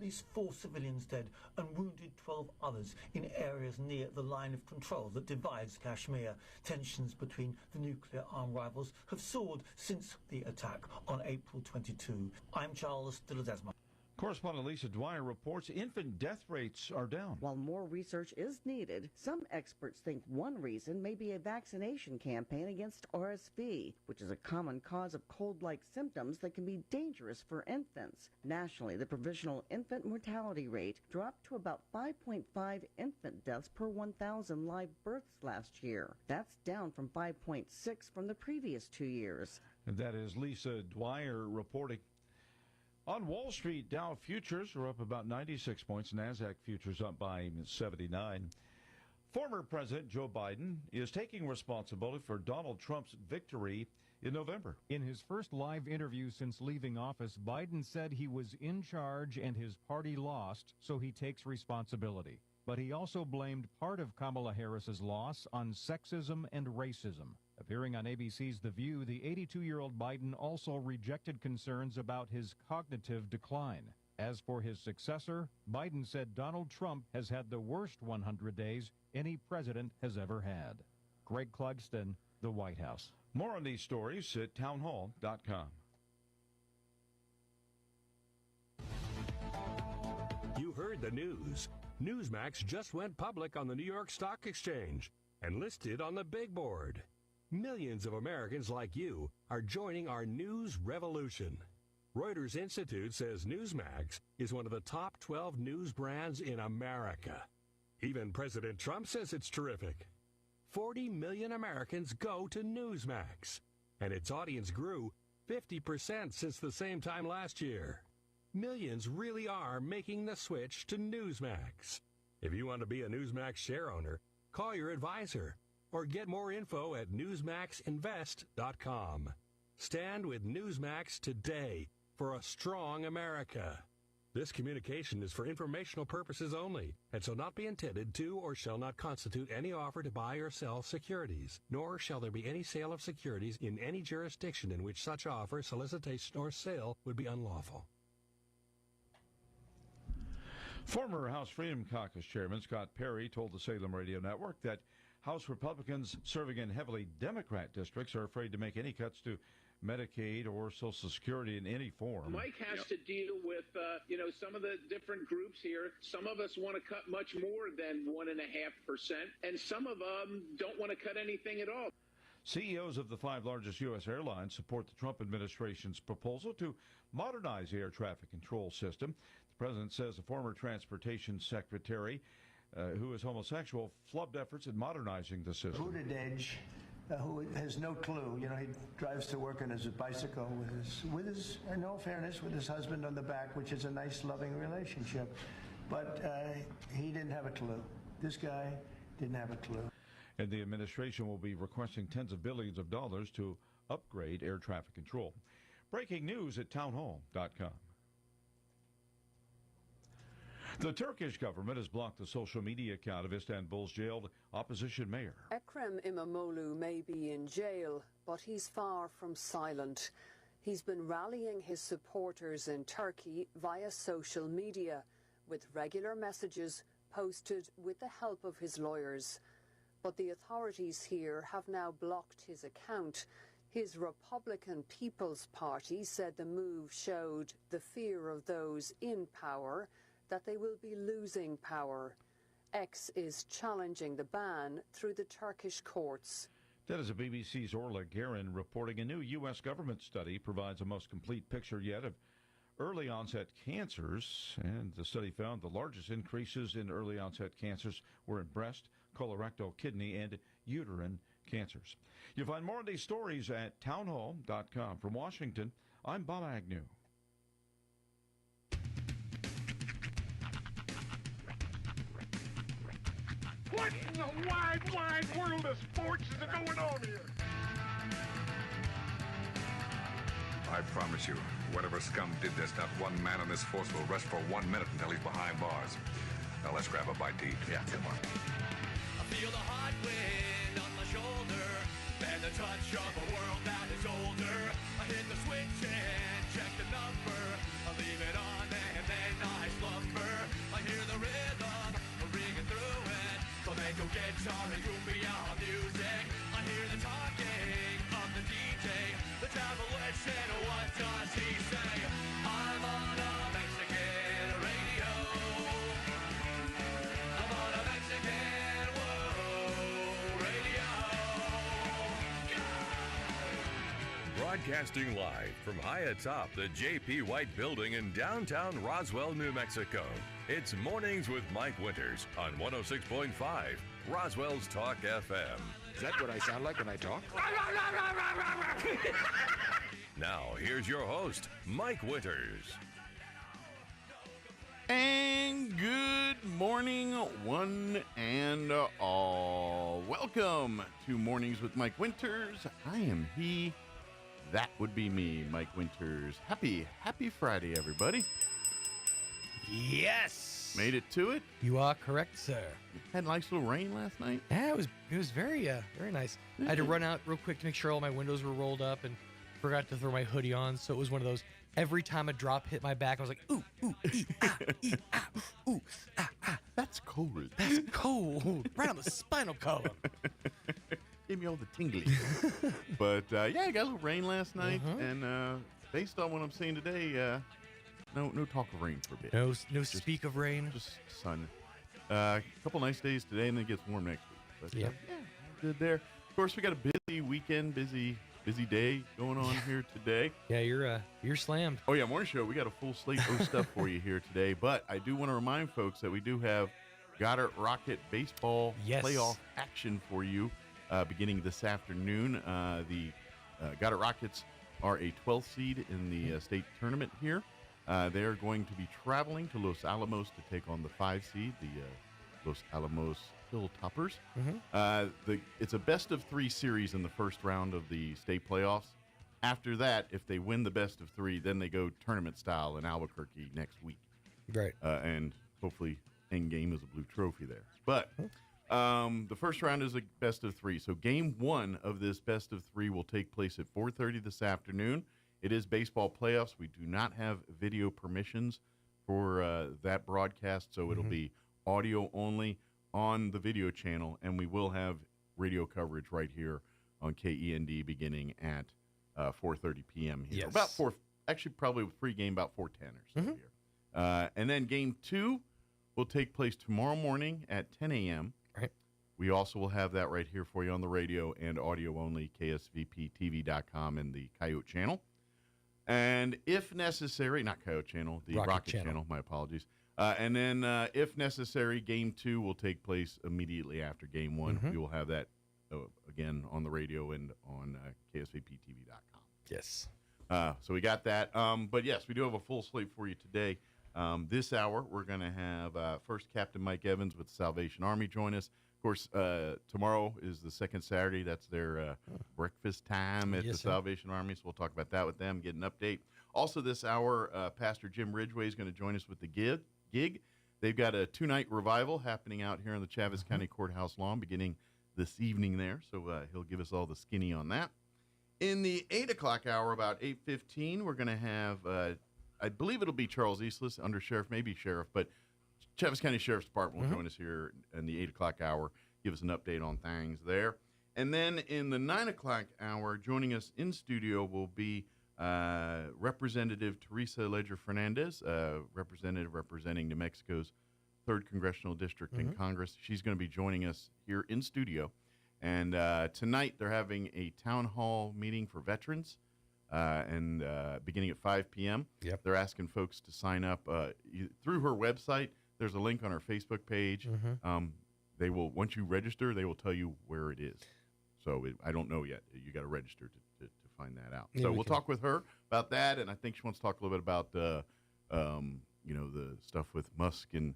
least 4 civilians dead and wounded 12 others in areas near the line of control that divides Kashmir. Tensions between the nuclear armed rivals have soared since the attack on April 22. I'm Charles de Ledesma. Correspondent Lisa Dwyer reports infant death rates are down. While more research is needed, some experts think one reason may be a vaccination campaign against RSV, which is a common cause of cold-like symptoms that can be dangerous for infants. Nationally, the provisional infant mortality rate dropped to about 5.5 infant deaths per 1,000 live births last year. That's down from 5.6 from the previous 2 years. And that is Lisa Dwyer reporting. On Wall Street, Dow futures are up about 96 points. NASDAQ futures up by 79. Former President Joe Biden is taking responsibility for Donald Trump's victory in November. In his first live interview since leaving office, Biden said he was in charge and his party lost, so he takes responsibility. But he also blamed part of Kamala Harris's loss on sexism and racism. Appearing on ABC's The View, the 82-year-old Biden also rejected concerns about his cognitive decline. As for his successor, Biden said Donald Trump has had the worst 100 days any president has ever had. Greg Clugston, The White House. More on these stories at townhall.com. You heard the news. Newsmax just went public on the New York Stock Exchange and listed on the big board. Millions of Americans like you are joining our news revolution. Reuters Institute says Newsmax is one of the top 12 news brands in America. Even President Trump says it's terrific. 40 million Americans go to Newsmax, and its audience grew 50% since the same time last year. Millions really are making the switch to Newsmax. If you want to be a Newsmax share owner, call your advisor or get more info at newsmaxinvest.com. Stand with Newsmax today for a strong America. This communication is for informational purposes only and shall not be intended to or shall not constitute any offer to buy or sell securities, nor shall there be any sale of securities in any jurisdiction in which such offer, solicitation, or sale would be unlawful. Former House Freedom Caucus Chairman Scott Perry told the Salem Radio Network that House Republicans serving in heavily Democrat districts are afraid to make any cuts to Medicaid or Social Security in any form. Mike has to deal with, some of the different groups here. Some of us want to cut much more than 1.5%, and some of them don't want to cut anything at all. CEOs of the 5 largest U.S. airlines support the Trump administration's proposal to modernize the air traffic control system. The president says the former transportation secretary, who is homosexual, flubbed efforts in modernizing the system. Buttigieg, who has no clue. He drives to work on his bicycle with his, in all fairness, with his husband on the back, which is a nice, loving relationship. But he didn't have a clue. This guy didn't have a clue. And the administration will be requesting tens of billions of dollars to upgrade air traffic control. Breaking news at townhall.com. The Turkish government has blocked the social media account of Istanbul's jailed opposition mayor. Ekrem İmamoğlu may be in jail, but he's far from silent. He's been rallying his supporters in Turkey via social media, with regular messages posted with the help of his lawyers. But the authorities here have now blocked his account. His Republican People's Party said the move showed the fear of those in power that they will be losing power. X is challenging the ban through the Turkish courts. That is a BBC's Orla Guerin reporting. A new U.S. government study provides the most complete picture yet of early onset cancers, and the study found the largest increases in early onset cancers were in breast, colorectal, kidney, and uterine cancers. You'll find more of these stories at townhall.com. From Washington, I'm Bob Agnew. What in the wide, wide world of sports is going on here? I promise you, whatever scum did this, not one man in this force will rest for 1 minute until he's behind bars. Now let's grab a bite to eat. Yeah, come on. I feel the hot wind on my shoulder and the touch of a world that is older. I hit the switch and check the number. I leave it on and then I slump Broadcasting live from high atop the J.P. White Building in downtown Roswell, New Mexico. It's Mornings with Mike Winters on 106.5 Roswell's Talk FM. Is that what I sound like when I talk? Now, here's your host, Mike Winters. And good morning, one and all. Welcome to Mornings with Mike Winters. I am he. That would be me, Mike Winters. Happy Friday, everybody. Yes. Made it to it. You are correct, sir. Had a nice little rain last night. Yeah, it was very nice. I had to run out real quick to make sure all my windows were rolled up and forgot to throw my hoodie on. So it was one of those, every time a drop hit my back, I was like, ooh, ooh, ah. That's cold. That's cold. Right on the spinal column. Gave me all the tingling. But, yeah, I got a little rain last night. And based on what I'm seeing today, no talk of rain for a bit. No speak of rain. Just sun. A couple nice days today, and then it gets warm next week. But, yeah, good there. Of course, we got a busy weekend, busy day going on here today. Yeah, you're slammed. Oh, yeah, morning show. We got a full slate of stuff for you here today. But I do want to remind folks that we do have Goddard Rocket baseball playoff action for you beginning this afternoon. The Goddard Rockets are a 12th seed in the state tournament here. They are going to be traveling to Los Alamos to take on the 5 seed, the Los Alamos Hilltoppers. It's a best-of-3 series in the first round of the state playoffs. After that, if they win the best-of-3, then they go tournament style in Albuquerque next week. Right. And hopefully end game is a blue trophy there. But the first round is a best-of-3. So game 1 of this best-of-3 will take place at 4:30 this afternoon. It is baseball playoffs. We do not have video permissions for that broadcast, so it'll be audio only on the video channel, and we will have radio coverage right here on KEND beginning at 4:30 p.m. here. Yes. About 4, actually probably pregame about 4:10 or so here. And then game 2 will take place tomorrow morning at 10 a.m. Right. We also will have that right here for you on the radio and audio only, KSVPTV.com and the Coyote channel. And if necessary, not Coyote channel, the Rocket channel, my apologies. And then if necessary, game 2 will take place immediately after game 1. We will have that, again, on the radio and on KSVPTV.com. Yes. So we got that. But, yes, we do have a full slate for you today. This hour, we're going to have first Captain Mike Evans with the Salvation Army join us. Of course, tomorrow is the second Saturday. That's their breakfast time at the Salvation Army, so we'll talk about that with them, get an update. Also this hour, Pastor Jim Ridgway is going to join us with the gig. They've got a 2-night revival happening out here on the Chaves County Courthouse lawn beginning this evening there, so he'll give us all the skinny on that. In the 8 o'clock hour, about 8:15, we're going to have, I believe it'll be Charles Eastlis, undersheriff, maybe sheriff, but Chaves County Sheriff's Department will join us here in the 8 o'clock hour, give us an update on things there. And then in the 9 o'clock hour, joining us in studio will be Representative Teresa Ledger Fernandez, representative representing New Mexico's 3rd Congressional District in Congress. She's going to be joining us here in studio. And tonight they're having a town hall meeting for veterans, and beginning at 5 p.m. Yep. They're asking folks to sign up through her website. There's a link on our Facebook page. They will, once you register, they will tell you where it is. So I don't know yet. You got to register to find that out. Yeah, so we'll talk with her about that, and I think she wants to talk a little bit about the stuff with Musk and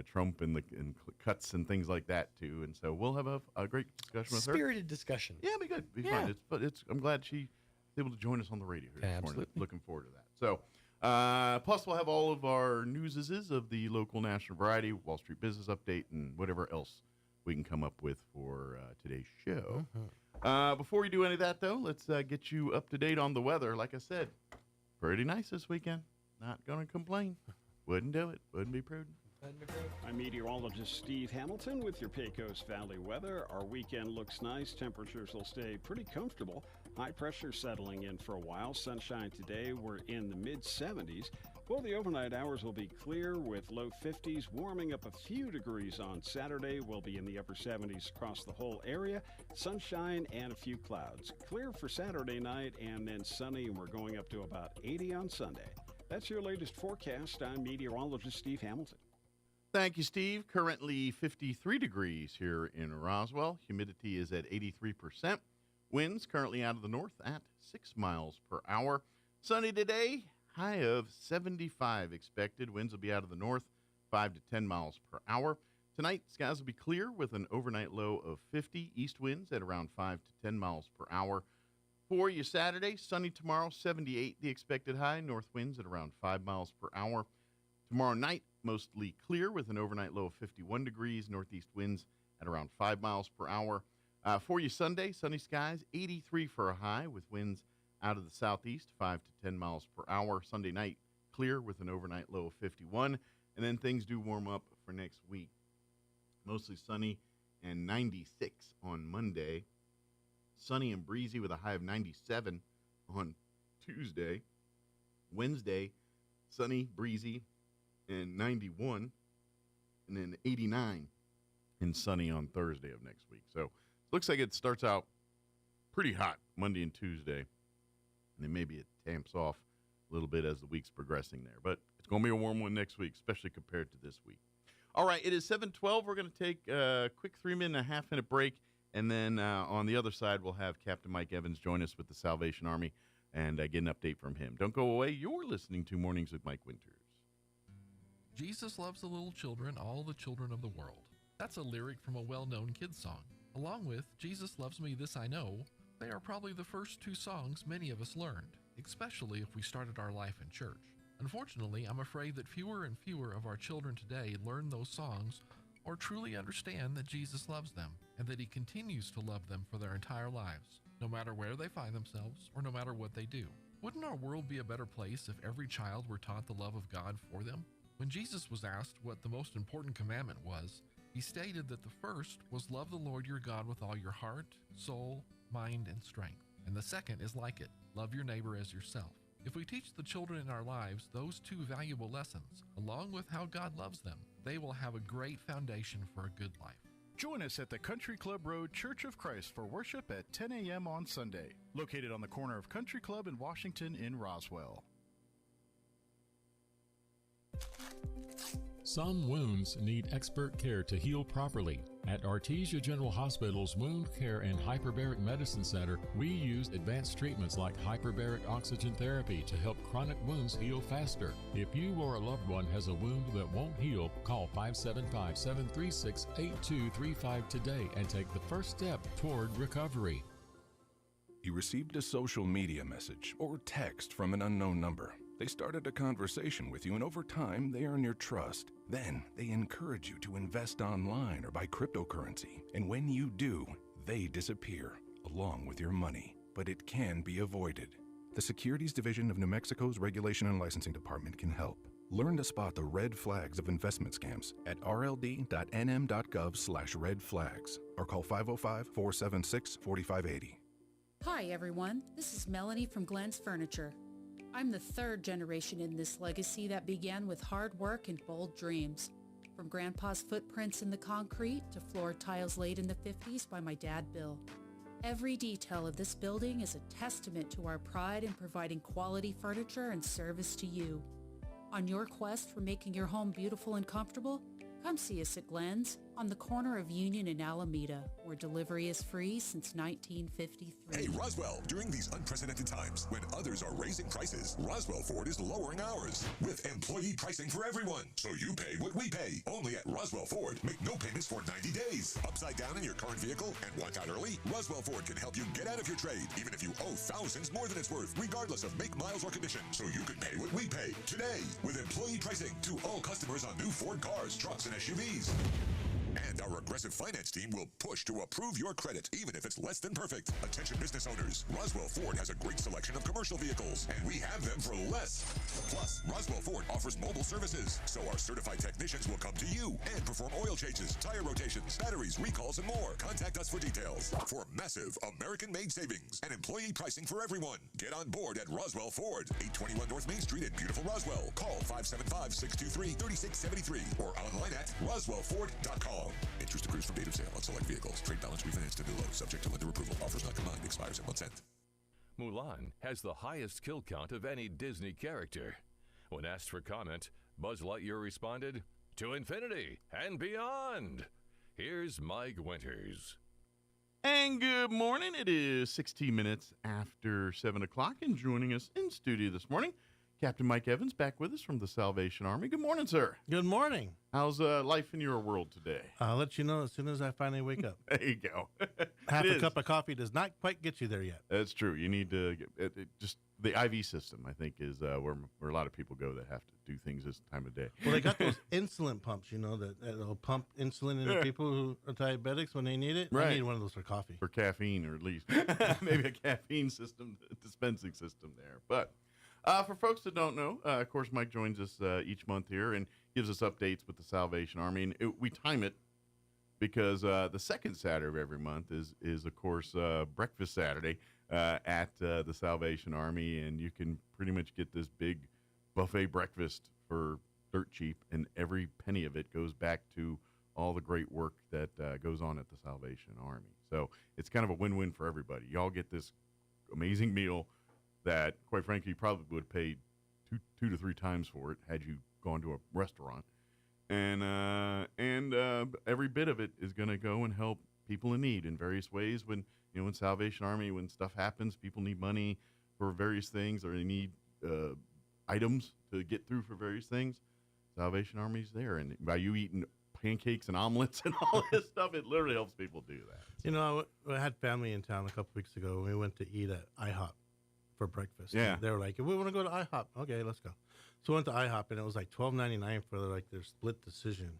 Trump and cuts and things like that too. And so we'll have a great discussion with her. Spirited discussion. Yeah, it'll be good. It'll be fun. I'm glad she's able to join us on the radio here this morning. Looking forward to that. So. Plus, we'll have all of our newses of the local national variety, Wall Street business update, and whatever else we can come up with for today's show. Before we do any of that, though, let's get you up to date on the weather. Like I said, pretty nice this weekend. Not going to complain. Wouldn't do it. Wouldn't be prudent. I'm meteorologist Steve Hamilton with your Pecos Valley weather. Our weekend looks nice. Temperatures will stay pretty comfortable. High pressure settling in for a while. Sunshine today. We're in the mid-70s. Well, the overnight hours will be clear with low 50s, warming up a few degrees on Saturday. We'll be in the upper 70s across the whole area. Sunshine and a few clouds. Clear for Saturday night and then sunny, and we're going up to about 80 on Sunday. That's your latest forecast. I'm meteorologist Steve Hamilton. Thank you, Steve. Currently 53 degrees here in Roswell. Humidity is at 83%. Winds currently out of the north at 6 miles per hour. Sunny today. High of 75 expected. Winds will be out of the north, 5 to 10 miles per hour. Tonight, skies will be clear with an overnight low of 50. East winds at around 5 to 10 miles per hour. For you Saturday, sunny tomorrow, 78 the expected high. North winds at around 5 miles per hour. Tomorrow night, mostly clear with an overnight low of 51 degrees. Northeast winds at around 5 miles per hour. For you Sunday, sunny skies, 83 for a high with winds out of the southeast, 5 to 10 miles per hour. Sunday night, clear with an overnight low of 51. And then things do warm up for next week. Mostly sunny and 96 on Monday. Sunny and breezy with a high of 97 on Tuesday. Wednesday, sunny, breezy, and 91. And then 89 and sunny on Thursday of next week. So it looks like it starts out pretty hot Monday and Tuesday. And then maybe it tamps off a little bit as the week's progressing there. But it's going to be a warm one next week, especially compared to this week. All right, it is 7:12. We're going to take a quick 3.5-minute break. And then on the other side, we'll have Captain Mike Evans join us with the Salvation Army and get an update from him. Don't go away. You're listening to Mornings with Mike Winters. Jesus loves the little children, all the children of the world. That's a lyric from a well-known kids song. Along with Jesus Loves Me, This I Know, they are probably the first two songs many of us learned, especially if we started our life in church. Unfortunately, I'm afraid that fewer and fewer of our children today learn those songs or truly understand that Jesus loves them and that he continues to love them for their entire lives, no matter where they find themselves or no matter what they do. Wouldn't our world be a better place if every child were taught the love of God for them? When Jesus was asked what the most important commandment was, he stated that the first was love the Lord your God with all your heart, soul, mind, and strength. And the second is like it, love your neighbor as yourself. If we teach the children in our lives those two valuable lessons, along with how God loves them, they will have a great foundation for a good life. Join us at the Country Club Road Church of Christ for worship at 10 a.m. on Sunday, located on the corner of Country Club and Washington in Roswell. Some wounds need expert care to heal properly. At Artesia General Hospital's Wound Care and Hyperbaric Medicine Center, we use advanced treatments like hyperbaric oxygen therapy to help chronic wounds heal faster. If you or a loved one has a wound that won't heal, call 575-736-8235 today and take the first step toward recovery. You received a social media message or text from an unknown number. They started a conversation with you, and over time, they earn your trust. Then, they encourage you to invest online or buy cryptocurrency. And when you do, they disappear, along with your money. But it can be avoided. The Securities Division of New Mexico's Regulation and Licensing Department can help. Learn to spot the red flags of investment scams at rld.nm.gov/red flags or call 505-476-4580. Hi, everyone. This is Melanie from Glenn's Furniture. I'm the third generation in this legacy that began with hard work and bold dreams. From Grandpa's footprints in the concrete to floor tiles laid in the 50s by my dad, Bill. Every detail of this building is a testament to our pride in providing quality furniture and service to you. On your quest for making your home beautiful and comfortable, come see us at Glenn's on the corner of Union and Alameda, where delivery is free since 1953. Hey, Roswell, during these unprecedented times when others are raising prices, Roswell Ford is lowering ours with employee pricing for everyone. So you pay what we pay. Only at Roswell Ford. Make no payments for 90 days. Upside down in your current vehicle and walk out early? Roswell Ford can help you get out of your trade, even if you owe thousands more than it's worth, regardless of make, miles, or condition. So you can pay what we pay today with employee pricing to all customers on new Ford cars, trucks, and SUVs. And our aggressive finance team will push to approve your credit, even if it's less than perfect. Attention business owners, Roswell Ford has a great selection of commercial vehicles, and we have them for less. Plus, Roswell Ford offers mobile services, so our certified technicians will come to you and perform oil changes, tire rotations, batteries, recalls, and more. Contact us for details. For massive American-made savings and employee pricing for everyone. Get on board at Roswell Ford, 821 North Main Street in beautiful Roswell. Call 575-623-3673 or online at roswellford.com. Interest accrues from date of sale on select vehicles. Trade balance refinanced to new loan subject to lender approval. Offers not combined. Expires in 1 cent. Mulan has the highest kill count of any Disney character. When asked for comment, Buzz Lightyear responded, "To infinity and beyond." Here's Mike Winters. And good morning. It is 16 minutes after 7 o'clock, and joining us in studio this morning, Captain Mike Evans, back with us from the Salvation Army. Good morning, sir. Good morning. How's life in your world today? I'll let you know as soon as I finally wake up. There you go. Half a cup of coffee does not quite get you there yet. That's true. You need to just the IV system, I think, is where a lot of people go that have to do things this time of day. Well, they got those insulin pumps, that'll pump insulin into people who are diabetics when they need it. Right. I need one of those for coffee. For caffeine, or at least maybe a caffeine system, dispensing system there. But for folks that don't know, of course, Mike joins us each month here and gives us updates with the Salvation Army. And we time it because the second Saturday of every month is of course, Breakfast Saturday at the Salvation Army. And you can pretty much get this big buffet breakfast for dirt cheap. And every penny of it goes back to all the great work that goes on at the Salvation Army. So it's kind of a win-win for everybody. Y'all get this amazing meal that, quite frankly, you probably would have paid two to three times for it had you gone to a restaurant. And every bit of it is going to go and help people in need in various ways. When, in Salvation Army, when stuff happens, people need money for various things, or they need items to get through for various things. Salvation Army's there. And by you eating pancakes and omelets and all this stuff, it literally helps people do that. I had family in town a couple weeks ago. We went to eat at IHOP for breakfast. Yeah. And they were like, we want to go to IHOP. Okay, let's go. So we went to IHOP, and it was like $12.99 for their split decision,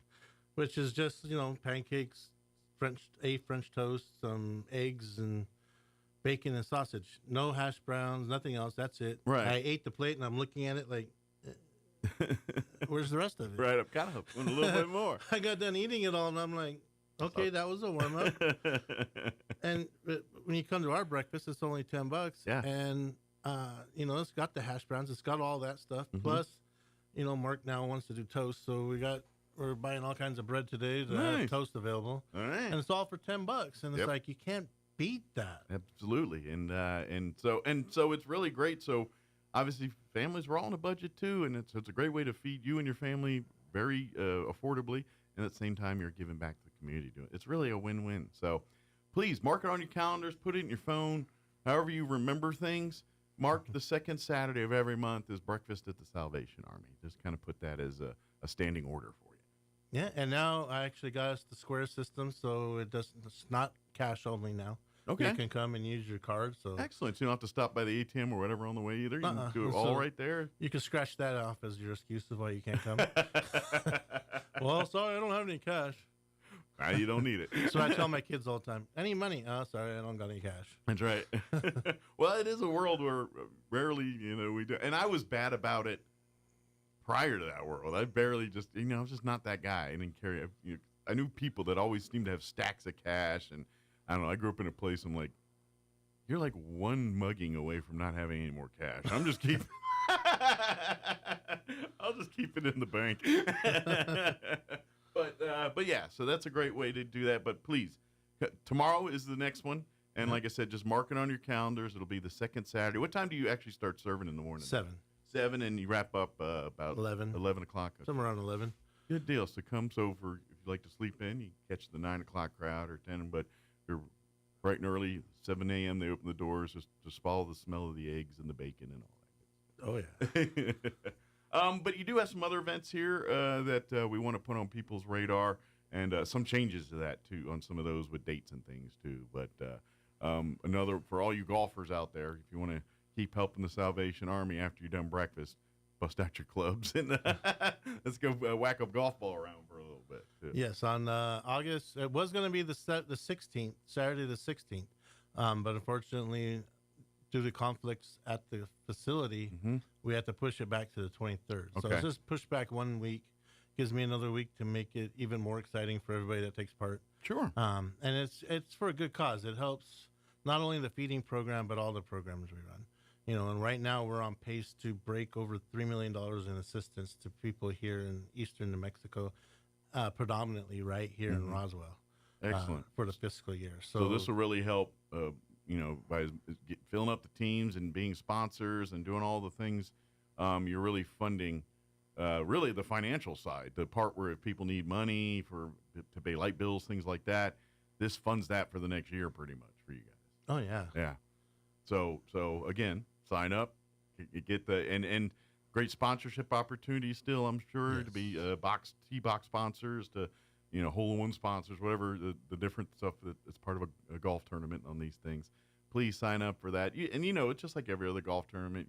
which is just, pancakes, French toast, some eggs, and bacon and sausage. No hash browns, nothing else. That's it. Right. I ate the plate, and I'm looking at it like, where's the rest of it? Right, I'm kind of hoping a little bit more. I got done eating it all, and I'm like, okay, that was a warm-up. And when you come to our breakfast, it's only $10. Yeah. And, it's got the hash browns. It's got all that stuff. Mm-hmm. Plus, Mark now wants to do toast. So we're buying all kinds of bread today to have toast available. All right. And it's all for $10. And it's like, you can't beat that. Absolutely. And so it's really great. So obviously families are all on a budget too. And it's a great way to feed you and your family very affordably. And at the same time, you're giving back to the community doing it. It's really a win-win. So please mark it on your calendars, put it in your phone, however you remember things. Mark the second Saturday of every month as breakfast at the Salvation Army. Just kind of put that as a standing order for you. Yeah, and now I actually got us the Square system, so it's not cash only now. Okay. You can come and use your card. So excellent. So you don't have to stop by the ATM or whatever on the way either. You can do it all right there. You can scratch that off as your excuse of why you can't come. Well, sorry, I don't have any cash. You don't need it. So I tell my kids all the time, I need money. Oh, sorry, I don't got any cash. That's right. Well, it is a world where rarely, we do. And I was bad about it prior to that world. I barely just, I was just not that guy. I didn't carry, I knew people that always seemed to have stacks of cash. And I don't know, I grew up in a place, I'm like, you're like one mugging away from not having any more cash. I'm just keeping, I'll just keep it in the bank. But yeah, so that's a great way to do that. But please, tomorrow is the next one. And like I said, just mark it on your calendars. It'll be the second Saturday. What time do you actually start serving in the morning? 7, and you wrap up about 11 o'clock. Somewhere around 11. Good deal. So come over if you like to sleep in. You catch the 9 o'clock crowd or 10. But you're bright and early, 7 a.m. They open the doors. Just follow the smell of the eggs and the bacon and all that. Oh, yeah. But you do have some other events here that we want to put on people's radar, and some changes to that, too, on some of those with dates and things, too. But another, for all you golfers out there, if you want to keep helping the Salvation Army after you're done breakfast, bust out your clubs and let's go whack a golf ball around for a little bit, too. Yes, on August, it was going to be the 16th, Saturday the 16th. But unfortunately, due to conflicts at the facility, we had to push it back to the 23rd. So it's just pushed back 1 week. Gives me another week to make it even more exciting for everybody that takes part. Sure. And it's for a good cause. It helps not only the feeding program, but all the programs we run. You know, and right now we're on pace to break over $3 million in assistance to people here in eastern New Mexico, predominantly right here in Roswell. Excellent. For the fiscal year. So this will really help, by filling up the teams and being sponsors and doing all the things. You're really funding really the financial side, the part where if people need money to pay light bills, things like that. This funds that for the next year pretty much for you guys. Oh, yeah. Yeah. So again, sign up. You get and great sponsorship opportunities still, I'm sure, to be T-box sponsors, to hole-in-one sponsors, whatever the different stuff that's part of a golf tournament on these things. Please sign up for that. It's just like every other golf tournament.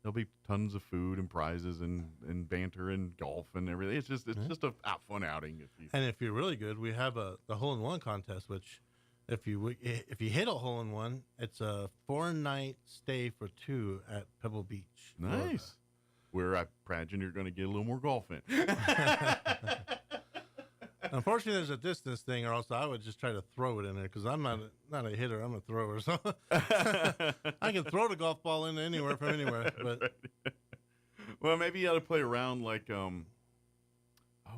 There'll be tons of food and prizes and banter and golf and everything. It's just a fun outing. If you're really good, we have the hole-in-one contest, which if you hit a hole-in-one, it's a 4-night stay for 2 at Pebble Beach. Nice. Florida. Where I imagine you're going to get a little more golf in. Unfortunately, there's a distance thing, or else I would just try to throw it in there because I'm not a hitter. I'm a thrower. So I can throw the golf ball in anywhere from anywhere. But well, maybe you ought to play around like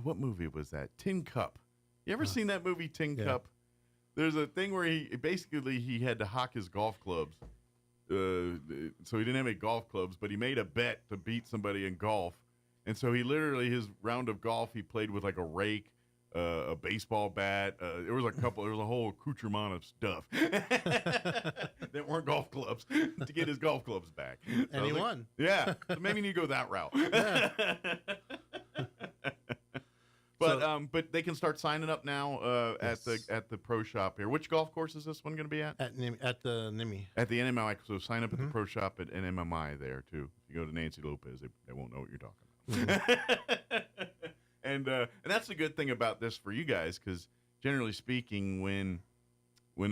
what movie was that? Tin Cup. You ever seen that movie Tin Cup? There's a thing where he had to hock his golf clubs. So he didn't have any golf clubs, but he made a bet to beat somebody in golf. And so he literally, his round of golf, he played with like a rake, a baseball bat. There was a whole accoutrement of stuff that weren't golf clubs to get his golf clubs back. And he won. Yeah. So maybe you need to go that route. Yeah. But they can start signing up now at the pro shop here. Which golf course is this one going to be at? At the NIMI. At the NMI. So sign up at the pro shop at NMMI there too. If you go to Nancy Lopez, they won't know what you're talking about. And that's the good thing about this for you guys, because generally speaking, when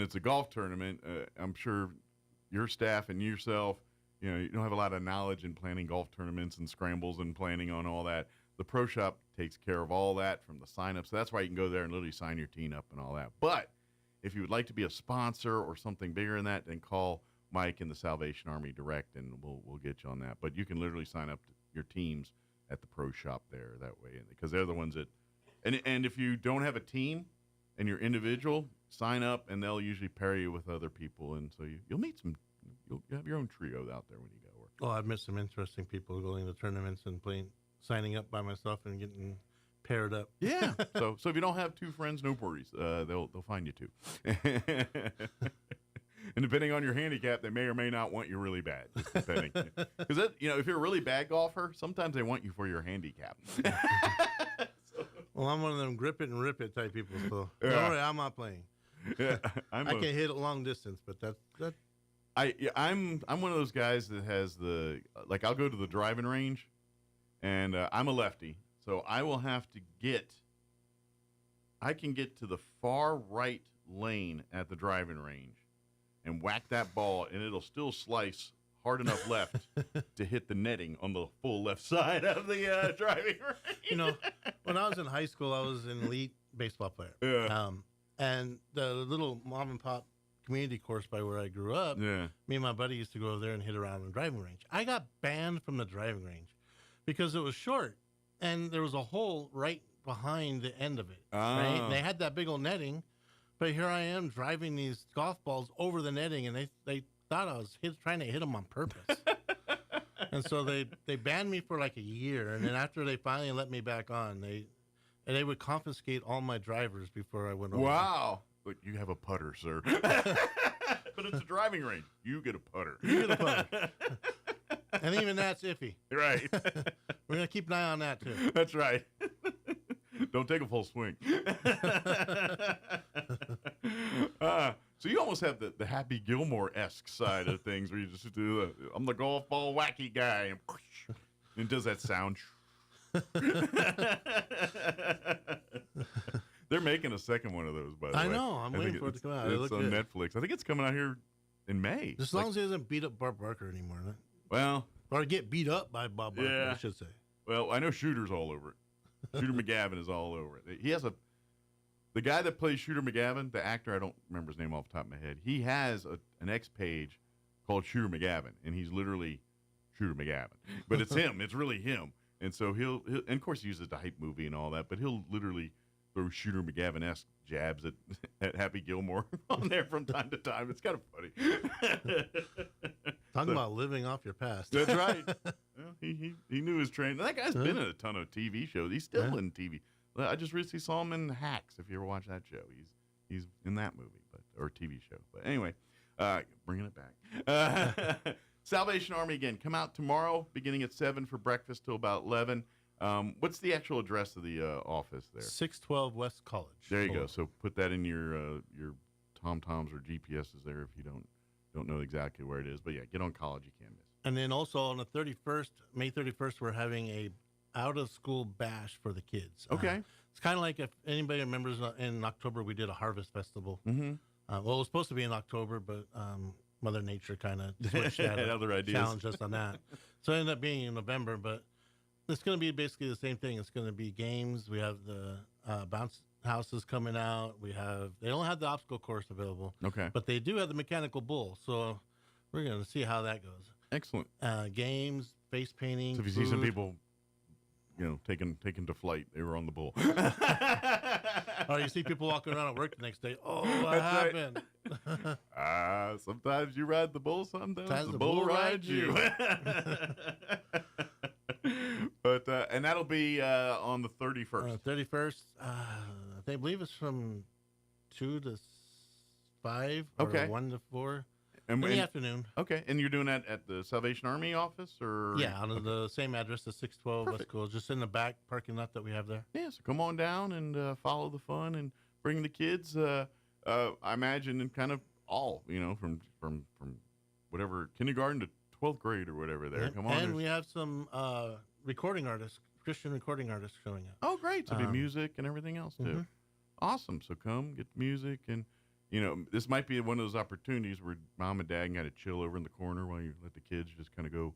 it's a golf tournament, I'm sure your staff and yourself, you don't have a lot of knowledge in planning golf tournaments and scrambles and planning on all that. The pro shop takes care of all that from the sign up. So that's why you can go there and literally sign your team up and all that. But if you would like to be a sponsor or something bigger than that, then call Mike and the Salvation Army direct, and we'll get you on that. But you can literally sign up your teams at the pro shop there that way, because they're the ones that, and if you don't have a team and you're individual, sign up and they'll usually pair you with other people, and so you'll meet you'll have your own trio out there when you go. I've met some interesting people going to tournaments and signing up by myself and getting paired up. Yeah. So if you don't have 2 friends, no worries. They'll find you 2. And depending on your handicap, they may or may not want you really bad. Just depending, because if you're a really bad golfer, sometimes they want you for your handicap. Well, I'm one of them grip it and rip it type people. So don't worry, I'm not playing. Yeah, I can hit a long distance, but that's. I'm one of those guys that has I'll go to the driving range, and I'm a lefty, so I will have to I can get to the far right lane at the driving range and whack that ball, and it'll still slice hard enough left to hit the netting on the full left side of the driving range. When I was in high school, I was an elite baseball player. Yeah. And the little mom and pop community course by where I grew up, me and my buddy used to go over there and hit around the driving range. I got banned from the driving range because it was short, and there was a hole right behind the end of it. Right? And they had that big old netting. But here I am driving these golf balls over the netting, and they thought I was trying to hit them on purpose. And so they banned me for like a year, and then after they finally let me back on, they would confiscate all my drivers before I went over. Wow. Look, you have a putter, sir. But it's a driving range. You get a putter. You get a putter. And even that's iffy. Right. We're going to keep an eye on that, too. That's right. Don't take a full swing. So you almost have the Happy Gilmore-esque side of things, where you just do I'm the golf ball wacky guy, and does that sound. They're making a second one of those, by the way. I know. I'm waiting for it to come out. It's on Netflix. I think it's coming out here in May. As long as he doesn't beat up Bob Barker anymore. Right? Well. Or get beat up by Bob Barker, I should say. Well, I know Shooter's all over it. Shooter McGavin is all over it. He has the guy that plays Shooter McGavin, the actor, I don't remember his name off the top of my head. He has an X page called Shooter McGavin, and he's literally Shooter McGavin. But it's him. It's really him. And so he'll and of course he uses the hype movie and all that, but he'll literally throw Shooter McGavin-esque jabs at Happy Gilmore on there from time to time. It's kind of funny. Talking about living off your past. That's right. Well, he knew his train. That guy's been in a ton of TV shows. He's still in TV. I just recently saw him in Hacks. If you ever watch that show, he's in that movie, or TV show. But anyway, bringing it back. Salvation Army again. Come out tomorrow, beginning at 7 for breakfast till about 11. What's the actual address of the office there? 612 West College. There you go. So put that in your TomToms or GPSs there if you don't know exactly where it is. But yeah, get on College. You can't miss. And then also on the 31st, May 31st, we're having a out-of-school bash for the kids. Okay. It's kind of like if anybody remembers in October we did a harvest festival. Mm-hmm. Well, it was supposed to be in October, but Mother Nature kind of switched that had other ideas. Challenged us on that. So it ended up being in November, but it's going to be basically the same thing. It's going to be games. We have the bounce houses coming out. They don't have the obstacle course available. Okay. But they do have the mechanical bull. So we're going to see how that goes. Excellent. Games, face painting. So if you see some people, taken to flight, they were on the bull. Or you see people walking around at work the next day. Oh, what That's happened? Right. Sometimes you ride the bull, sometimes the bull rides you. But and that'll be on the 31st. 31st. They believe it's from 2 to 5 or 1 to 4 in the afternoon. Okay, and you're doing that at the Salvation Army office, or on the same address, the 612 West College, just in the back parking lot that we have there. Yeah, so come on down and follow the fun and bring the kids. I imagine in kind of all, from whatever kindergarten to 12th grade or whatever. There, come on. And we have some recording artists, Christian recording artists showing up. Oh, great! So do music and everything else too. Mm-hmm. Awesome. So come get music, and this might be one of those opportunities where mom and dad got to chill over in the corner while you let the kids just kind of go,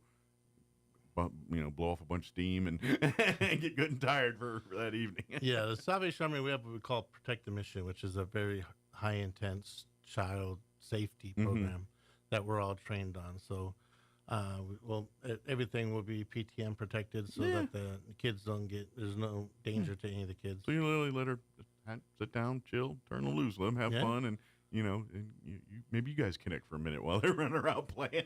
blow off a bunch of steam and get good and tired for that evening. Yeah, the Salvation Army, we have what we call Protect the Mission, which is a very high intense child safety program that we're all trained on. So. Everything will be PTM protected so that the kids there's no danger to any of the kids. So you literally let her sit down, chill, turn them loose, let them have fun, and maybe you guys connect for a minute while they're running around playing.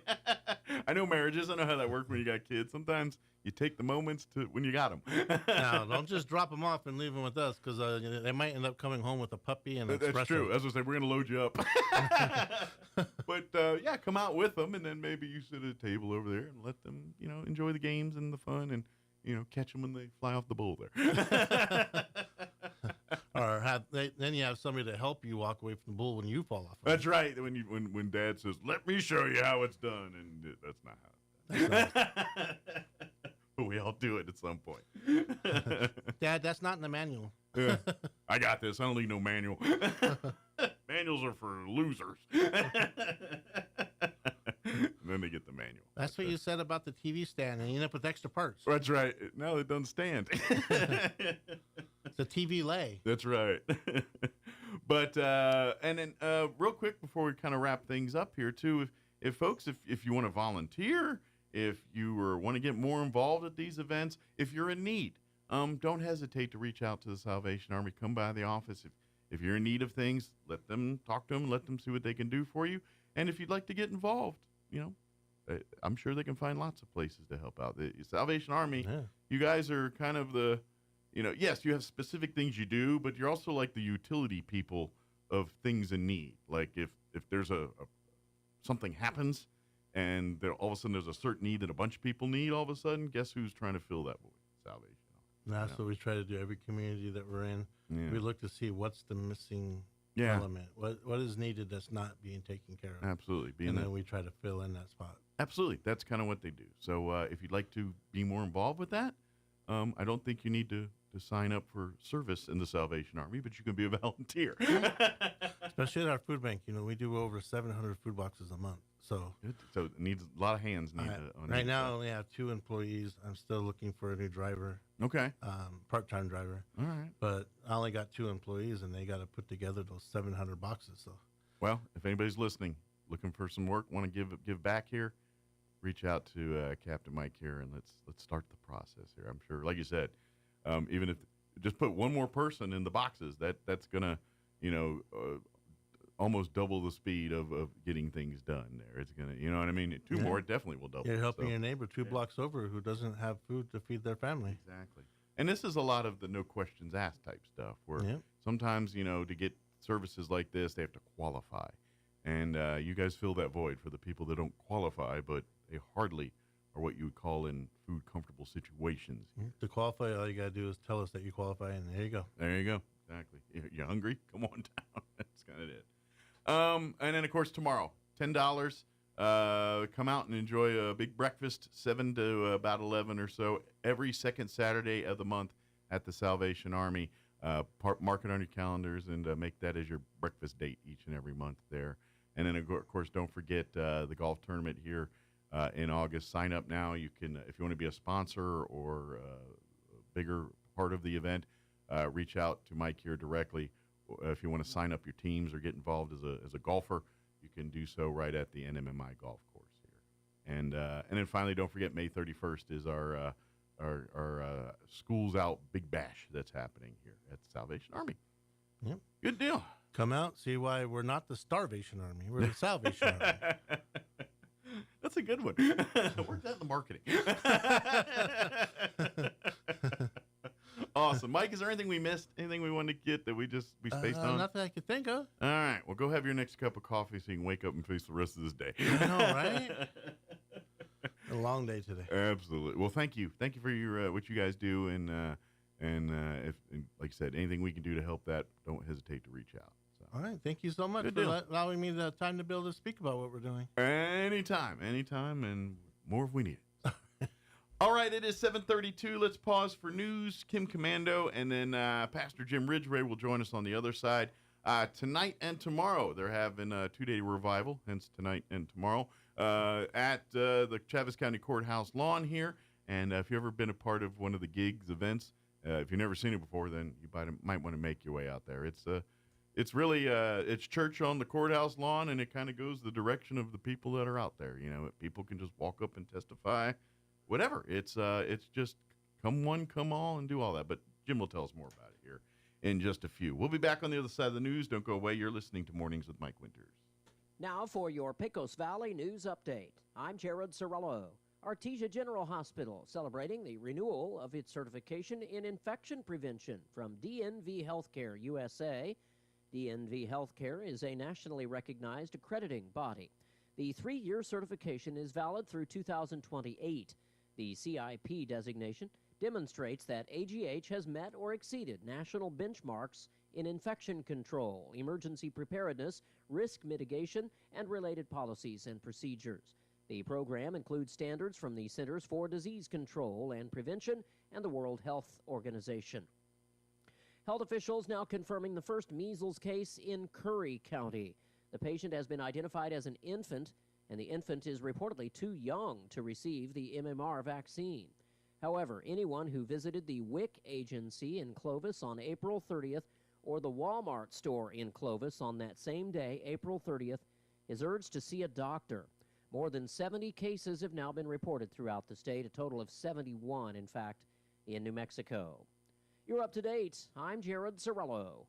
I know marriages, I know how that works when you got kids. Sometimes you take the moments when you got them. Now, don't just drop them off and leave them with us, because they might end up coming home with a puppy and That's espresso. true. As I say, we're going to load you up. But, come out with them, and then maybe you sit at a table over there and let them, enjoy the games and the fun and, catch them when they fly off the bull there. Or then you have somebody to help you walk away from the bull when you fall off. That's right. When Dad says, "Let me show you how it's done," and that's not how. But we all do it at some point. Dad, that's not in the manual. Yeah. I got this. I don't need no manual. Manuals are for losers. And then they get the manual. That's what you said about the TV stand, and you end up with extra parts. That's right. No, it doesn't stand. It's a TV lay. That's right. But and then real quick before we kind of wrap things up here too, if folks, if you want to volunteer, if you want to get more involved at these events, if you're in need, don't hesitate to reach out to the Salvation Army. Come by the office. If you're in need of things, let them talk to them, let them see what they can do for you. And if you'd like to get involved, I'm sure they can find lots of places to help out. The Salvation Army, you guys are kind of the, yes, you have specific things you do, but you're also like the utility people of things in need. Like if there's something happens and all of a sudden there's a certain need that a bunch of people need, all of a sudden, guess who's trying to fill that void? Salvation. That's what we try to do every community that we're in. Yeah. We look to see what's the missing element, what is needed that's not being taken care of. Absolutely. And then we try to fill in that spot. Absolutely. That's kind of what they do. So if you'd like to be more involved with that, I don't think you need to sign up for service in the Salvation Army, but you can be a volunteer. Especially at our food bank. We do over 700 food boxes a month. So it needs a lot of hands. Right now, I only have 2 employees. I'm still looking for a new driver. Okay. Part-time driver. All right. But I only got 2 employees, and they got to put together those 700 boxes. So, well, if anybody's listening, looking for some work, want to give back here, reach out to Captain Mike here, and let's start the process here. I'm sure, like you said, even if just put one more person in the boxes, that's gonna, almost double the speed of getting things done there. It's going to, you know what I mean? 2 more, it definitely will double. You're helping your neighbor 2 blocks over who doesn't have food to feed their family. Exactly. And this is a lot of the no questions asked type stuff where sometimes, to get services like this, they have to qualify. And you guys fill that void for the people that don't qualify, but they hardly are what you would call in food comfortable situations. To qualify, all you got to do is tell us that you qualify, and there you go. There you go. Exactly. You hungry? Come on down. That's kind of it. And then, of course, tomorrow, $10. Come out and enjoy a big breakfast, 7 to about 11 or so, every second Saturday of the month at the Salvation Army. Mark it on your calendars and make that as your breakfast date each and every month there. And then, of course, don't forget the golf tournament here in August. Sign up now. You can, if you want to be a sponsor or a bigger part of the event, reach out to Mike here directly. If you want to sign up your teams or get involved as a golfer, you can do so right at the NMMI golf course here. And then finally, don't forget May 31st is our Schools Out Big Bash that's happening here at the Salvation Army. Yep. Good deal. Come out, see why we're not the Starvation Army. We're the Salvation Army. That's a good one. Where's that in the marketing? Awesome. Mike, is there anything we missed? Anything we wanted to get that we spaced on? Nothing I could think of. All right. Well, go have your next cup of coffee so you can wake up and face the rest of this day. I know, right? A long day today. Absolutely. Well, thank you. Thank you for your what you guys do, and if like I said, anything we can do to help that, don't hesitate to reach out. So. All right. Thank you so much for allowing me the time to be able to speak about what we're doing. Anytime, and more if we need it. All right, it is 7:32. Let's pause for news. Kim Commando, and then Pastor Jim Ridgway will join us on the other side. Tonight and tomorrow, they're having a 2-day revival, hence tonight and tomorrow, at the Chaves County Courthouse lawn here. And if you've ever been a part of one of the gigs, events, if you've never seen it before, then you might want to make your way out there. It's really it's church on the courthouse lawn, and it kind of goes the direction of the people that are out there. People can just walk up and testify. Whatever. It's just come one, come all, and do all that. But Jim will tell us more about it here in just a few. We'll be back on the other side of the news. Don't go away. You're listening to Mornings with Mike Winters. Now for your Pecos Valley News Update. I'm Jared Cirillo. Artesia General Hospital celebrating the renewal of its certification in infection prevention from DNV Healthcare USA. DNV Healthcare is a nationally recognized accrediting body. The 3-year certification is valid through 2028. The CIP designation demonstrates that AGH has met or exceeded national benchmarks in infection control, emergency preparedness, risk mitigation, and related policies and procedures. The program includes standards from the Centers for Disease Control and Prevention and the World Health Organization. Health officials now confirming the first measles case in Curry County. The patient has been identified as an infant, and the infant is reportedly too young to receive the MMR vaccine. However, anyone who visited the WIC agency in Clovis on April 30th or the Walmart store in Clovis on that same day, April 30th, is urged to see a doctor. More than 70 cases have now been reported throughout the state, a total of 71, in fact, in New Mexico. You're up to date. I'm Jared Cirillo.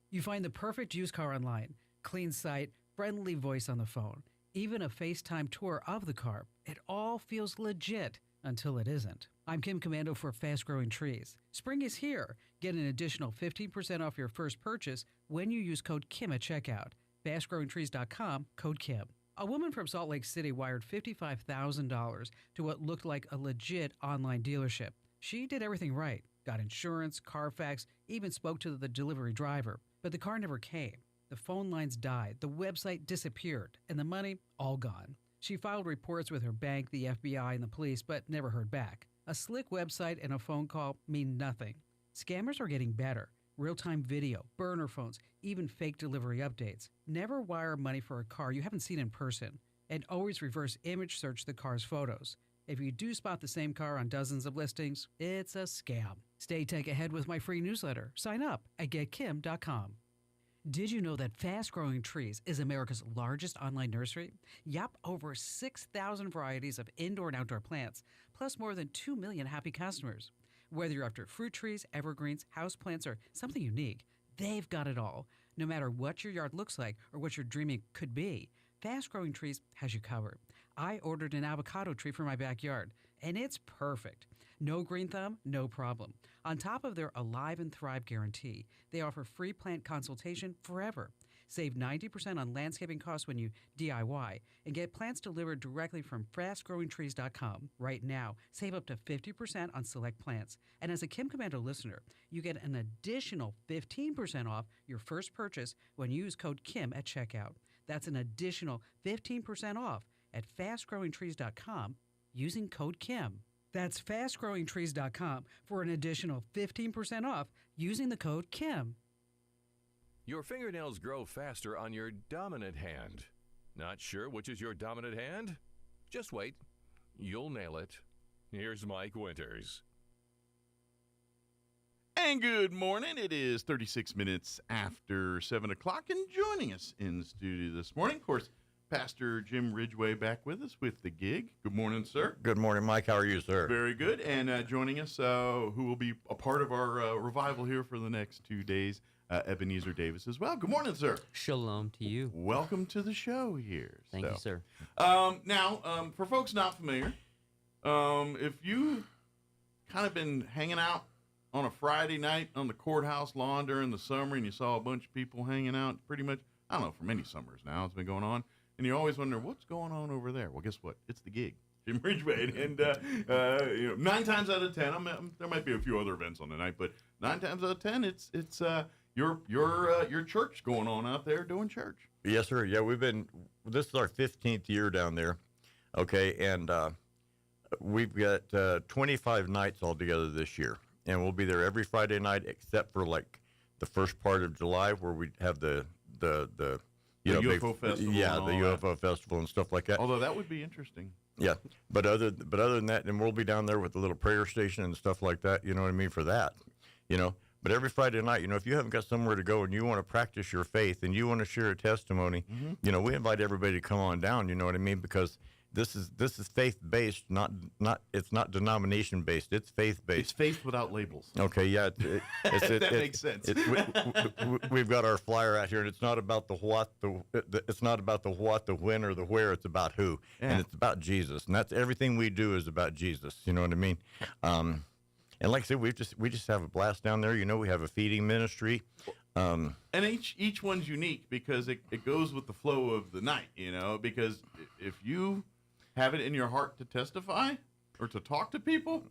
You find the perfect used car online. Clean site, friendly voice on the phone, even a FaceTime tour of the car. It all feels legit until it isn't. I'm Kim Commando for Fast Growing Trees. Spring is here. Get an additional 15% off your first purchase when you use code KIM at checkout. FastGrowingTrees.com, code KIM. A woman from Salt Lake City wired $55,000 to what looked like a legit online dealership. She did everything right. Got insurance, Carfax, even spoke to the delivery driver. But the car never came. The phone lines died, the website disappeared, and the money all gone. She filed reports with her bank, the FBI, and the police, but never heard back. A slick website and a phone call mean nothing. Scammers are getting better. Real-time video, burner phones, even fake delivery updates. Never wire money for a car you haven't seen in person. And always reverse image search the car's photos. If you do spot the same car on dozens of listings, it's a scam. Stay tech ahead with my free newsletter. Sign up at getkim.com. Did you know that Fast Growing Trees is America's largest online nursery? Yup, over 6,000 varieties of indoor and outdoor plants, plus more than 2 million happy customers. Whether you're after fruit trees, evergreens, houseplants, or something unique, they've got it all. No matter what your yard looks like or what your dreaming could be, Fast Growing Trees has you covered. I ordered an avocado tree for my backyard, and it's perfect. No green thumb, no problem. On top of their Alive and Thrive guarantee, they offer free plant consultation forever. Save 90% on landscaping costs when you DIY and get plants delivered directly from fastgrowingtrees.com. Right now, save up to 50% on select plants. And as a Kim Commando listener, you get an additional 15% off your first purchase when you use code KIM at checkout. That's an additional 15% off at fastgrowingtrees.com using code KIM. That's fastgrowingtrees.com for an additional 15% off using the code KIM. Your fingernails grow faster on your dominant hand. Not sure which is your dominant hand? Just wait. You'll nail it. Here's Mike Winters. And good morning. It is 36 minutes after 7 o'clock, and joining us in the studio this morning, of course, Pastor Jim Ridgway back with us with the gig. Good morning, sir. Good morning, Mike. How are you, sir? Very good. And joining us, who will be a part of our revival here for the next 2 days, Ebenezer Davis as well. Good morning, sir. Shalom to you. Welcome to the show here. Thank you, sir. Now, for folks not familiar, if you kind of been hanging out on a Friday night on the courthouse lawn during the summer and you saw a bunch of people hanging out pretty much, I don't know, for many summers now it's been going on, and you always wonder, what's going on over there? Well, guess what? It's the gig. Jim Ridgway. And 9 times out of 10, there might be a few other events on the night, but 9 times out of 10, it's your church going on out there doing church. Yes, sir. Yeah, this is our 15th year down there. Okay, and we've got 25 nights altogether this year, and we'll be there every Friday night except for like the first part of July where we have the UFO festival. Yeah, the UFO festival and stuff like that. Although that would be interesting. Yeah, but other than that, and we'll be down there with the little prayer station and stuff like that. You know what I mean, for that, But every Friday night, if you haven't got somewhere to go and you want to practice your faith and you want to share a testimony, we invite everybody to come on down. You know what I mean? Because this is faith based, it's not denomination based. It's faith based. It's faith without labels. Okay, yeah, that makes sense. We've got our flyer out here, and it's not about the what, it's not about the what, the when, or the where. It's about who, and it's about Jesus, and that's everything we do is about Jesus. You know what I mean? And like I said, we just have a blast down there. We have a feeding ministry. And each one's unique because it goes with the flow of the night, because if you have it in your heart to testify or to talk to people,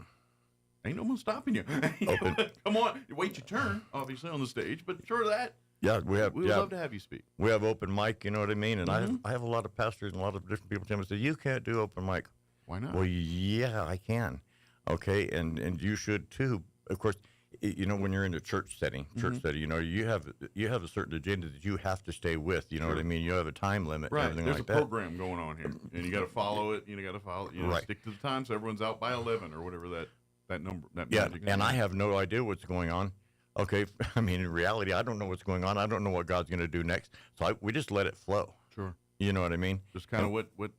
ain't no one stopping you. Come on, wait your turn, obviously, on the stage, but sure that. Yeah, we would love to have you speak. We have open mic, you know what I mean? And I have a lot of pastors and a lot of different people tell me, say, you can't do open mic. Why not? Well, yeah, I can. Okay, and you should too. Of course, when you're in a church setting, you have a certain agenda that you have to stay with. You know what I mean? You have a time limit. Right. And everything There's like a that. program going on here, and you got to follow it. Right. Stick to the time so everyone's out by 11 or whatever that number. That yeah, magic and number. I have no idea what's going on. Okay, I mean, in reality, I don't know what's going on. I don't know what God's going to do next. So we just let it flow. Sure. You know what I mean? Just kind of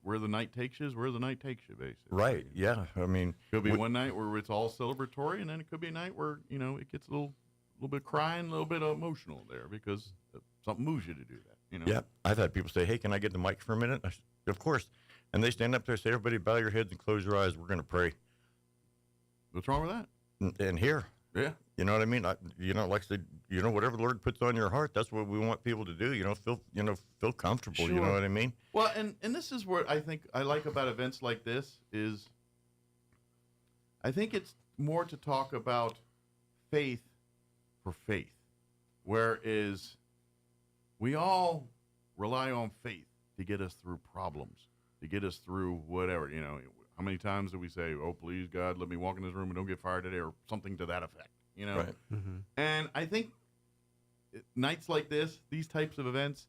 where the night takes you is where the night takes you, basically. Right. Yeah. I mean, could be one night where it's all celebratory, and then it could be a night where it gets a little bit crying, a little bit emotional there because something moves you to do that. Yeah. I've had people say, "Hey, can I get the mic for a minute?" I said, of course. And they stand up there and say, "Everybody, bow your heads and close your eyes. We're going to pray." What's wrong with that? And here. Yeah. You know what I mean? Like I said, whatever the Lord puts on your heart, that's what we want people to do. Feel comfortable. Sure. You know what I mean? Well, and this is what I think I like about events like this is I think it's more to talk about faith for faith, whereas we all rely on faith to get us through problems, to get us through whatever, how many times do we say, "Oh, please, God, let me walk in this room and don't get fired today," or something to that effect? You know. Right. And I think nights like this, these types of events,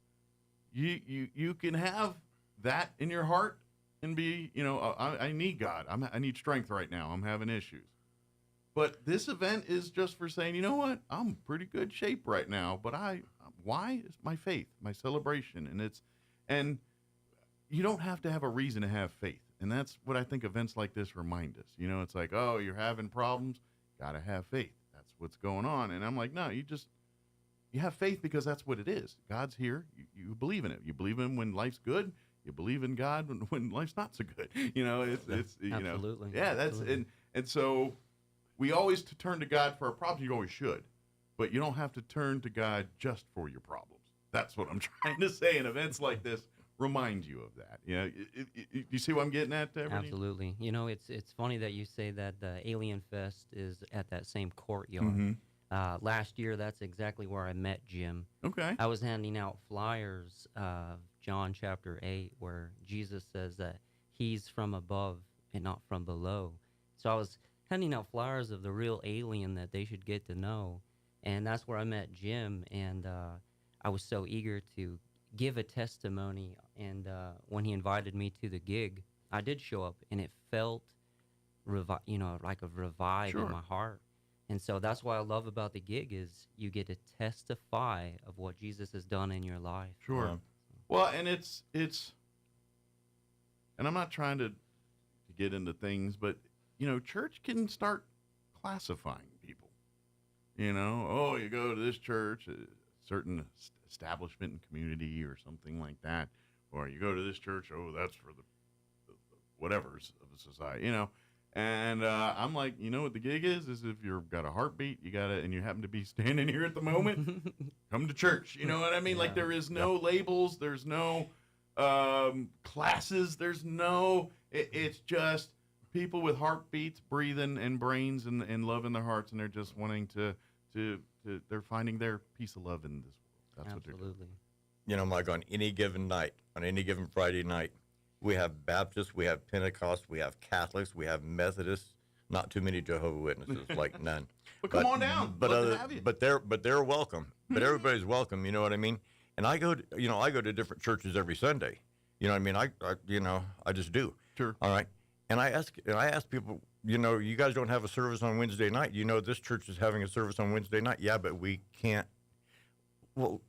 you can have that in your heart and be, I need God. I need strength right now. I'm having issues. But this event is just for saying, you know what? I'm in pretty good shape right now. But why? It's my faith, my celebration, and you don't have to have a reason to have faith. And that's what I think events like this remind us. It's like, oh, you're having problems, gotta have faith. That's what's going on. And I'm like, no, you have faith because that's what it is. God's here. You believe in it. You believe in him when life's good. You believe in God when life's not so good. It's Absolutely. Yeah, that's Absolutely. and so we always turn to God for our problems. You always should, but you don't have to turn to God just for your problems. That's what I'm trying to say. And events like this remind you of that. You see what I'm getting at there? Absolutely. It's funny that you say that the Alien Fest is at that same courtyard. Mm-hmm. Last year, that's exactly where I met Jim. Okay. I was handing out flyers of John chapter 8, where Jesus says that he's from above and not from below. So I was handing out flyers of the real alien that they should get to know. And that's where I met Jim. And I was so eager to give a testimony. And when he invited me to the gig, I did show up, and it felt, like a revive in my heart. And so that's what I love about the gig is you get to testify of what Jesus has done in your life. Sure. Well, and it's, and I'm not trying to get into things, but, church can start classifying people. Oh, you go to this church, a certain establishment and community or something like that, or you go to this church, oh, that's for the whatevers of the society, And I'm like, what the gig is if you've got a heartbeat, and you happen to be standing here at the moment, come to church. You know what I mean? Yeah. Like there is no labels, there's no classes, there's no. It's just people with heartbeats, breathing, and brains, and love in their hearts, and they're just wanting to they're finding their piece of love in this world. That's what they're doing. Mike, on any given night, on any given Friday night, we have Baptists, we have Pentecost, we have Catholics, we have Methodists. Not too many Jehovah's Witnesses, like none. But come on down. But they're welcome. But everybody's welcome. You know what I mean? And I go to different churches every Sunday. You know what I mean? I just do. Sure. All right. And I ask people, you guys don't have a service on Wednesday night. This church is having a service on Wednesday night. Yeah, but we can't. Well,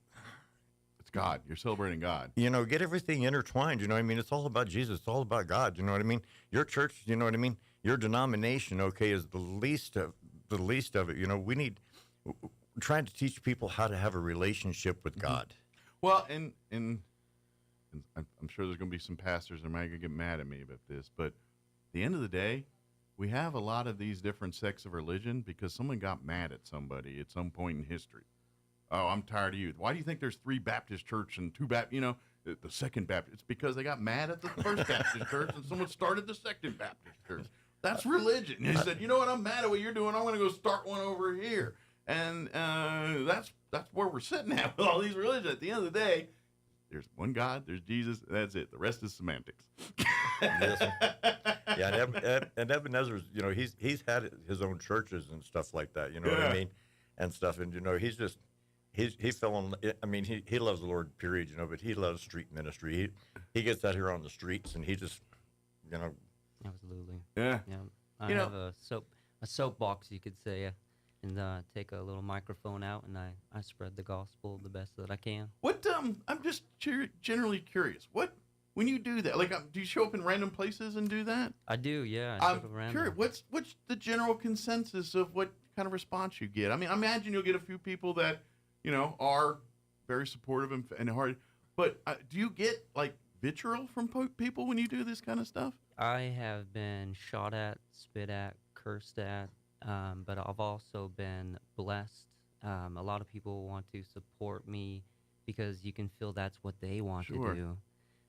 it's God. You're celebrating God. Get everything intertwined. You know what I mean? It's all about Jesus. It's all about God. You know what I mean? Your church, you know what I mean? Your denomination, okay, is the least of it. We need trying to teach people how to have a relationship with God. Well, and I'm sure there's going to be some pastors that might get mad at me about this, but at the end of the day, we have a lot of these different sects of religion because someone got mad at somebody at some point in history. Oh, I'm tired of you. Why do you think there's 3 Baptist church and 2 Baptist, the second Baptist? It's because they got mad at the first Baptist church and someone started the second Baptist church. That's religion. He said, you know what, I'm mad at what you're doing. I'm going to go start one over here. And that's where we're sitting at with all these religions. At the end of the day, there's one God, there's Jesus, that's it. The rest is semantics. Yeah, and Ebenezer's, he's had his own churches and stuff like that, you know what I mean? And stuff. And, he's just, he fell in, he loves the Lord, period, but he loves street ministry. He gets out here on the streets and he just, Absolutely. Yeah. I have a soapbox, you could say, and take a little microphone out, and I spread the gospel the best that I can. What, I'm just generally curious. When you do that, do you show up in random places and do that? I do, yeah. I'm curious, what's the general consensus of what kind of response you get? I imagine you'll get a few people that, are very supportive and hard, but do you get, vitriol from people when you do this kind of stuff? I have been shot at, spit at, cursed at, but I've also been blessed. A lot of people want to support me because you can feel that's what they want to do.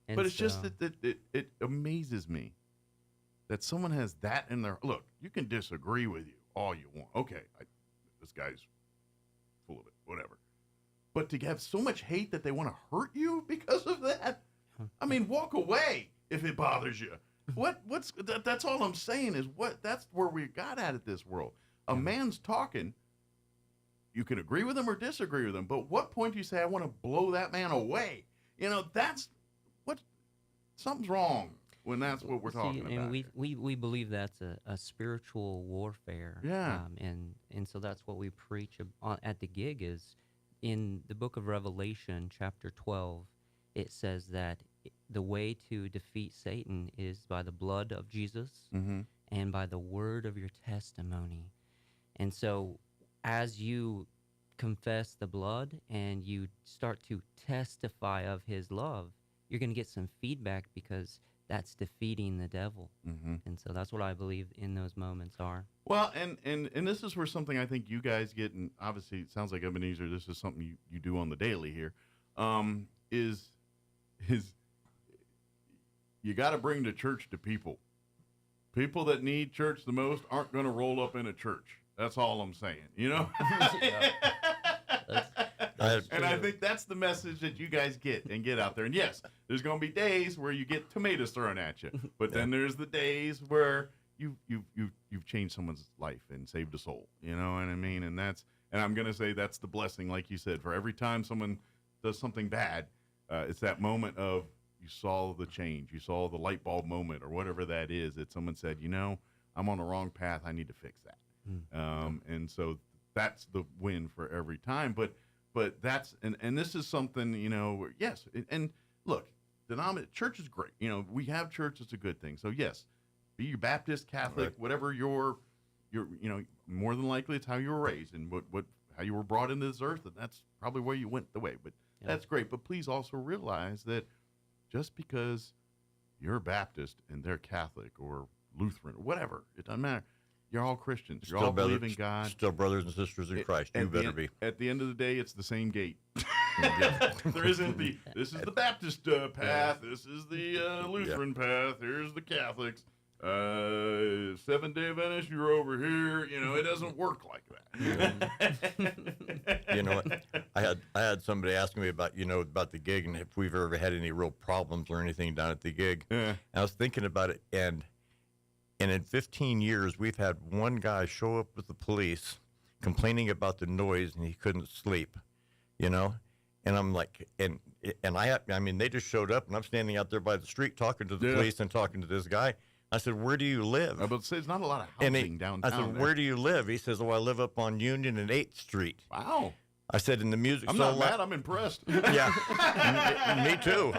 And but it's just that it amazes me that someone has that in their... Look, you can disagree with you all you want. Okay, this guy's full of it, whatever. But to have so much hate that they want to hurt you because of that? Walk away if it bothers you. That's all I'm saying is that's where we got at this world. A man's talking. You can agree with him or disagree with him, but what point do you say I want to blow that man away? That's what something's wrong when that's what we're talking about. And we believe that's a spiritual warfare. Yeah. And so that's what we preach at the gig is in the book of Revelation, chapter 12, it says that the way to defeat Satan is by the blood of Jesus and by the word of your testimony. And so as you confess the blood and you start to testify of his love, you're going to get some feedback because that's defeating the devil. And so that's what I believe in those moments are. Well, and this is where something I think you guys get, and obviously it sounds like Ebenezer, this is something you do on the daily here, is you got to bring the church to people. People that need church the most aren't going to roll up in a church. That's all I'm saying, And I think that's the message that you guys get out there. And yes, there's going to be days where you get tomatoes thrown at you, but then there's the days where you've changed someone's life and saved a soul. You know what I mean? And I'm going to say that's the blessing, like you said. For every time someone does something bad, it's that moment of you saw the change, you saw the light bulb moment, or whatever that is. That someone said, I'm on the wrong path. I need to fix that. And so that's the win for every time. But that's and this is something yes. And look, church is great. We have church. It's a good thing. So yes, be you Baptist, Catholic, whatever you're more than likely it's how you were raised and how you were brought into this earth, and that's probably where you went the way. But that's great. But please also realize that just because you're Baptist and they're Catholic or Lutheran or whatever, it doesn't matter. You're all Christians. You're all believing God. Still brothers and sisters in Christ. You better be. At the end of the day, it's the same gate. There isn't this is the Baptist path. This is the Lutheran path. Here's the Catholics. Seventh-day Adventist, you're over here. It doesn't work like that. You know what? I had somebody asking me about the gig and if we've ever had any real problems or anything down at the gig. Yeah. And I was thinking about it, and in 15 years, we've had one guy show up with the police complaining about the noise, and he couldn't sleep, And I'm like, and I mean, they just showed up, and I'm standing out there by the street talking to the police and talking to this guy. I said, "Where do you live?" I would say there's not a lot of housing downtown. I said, "Where do you live?" He says, "Oh, I live up on Union and 8th Street." Wow. I said, "And the music's I'm so not mad. I'm impressed. Yeah, me too.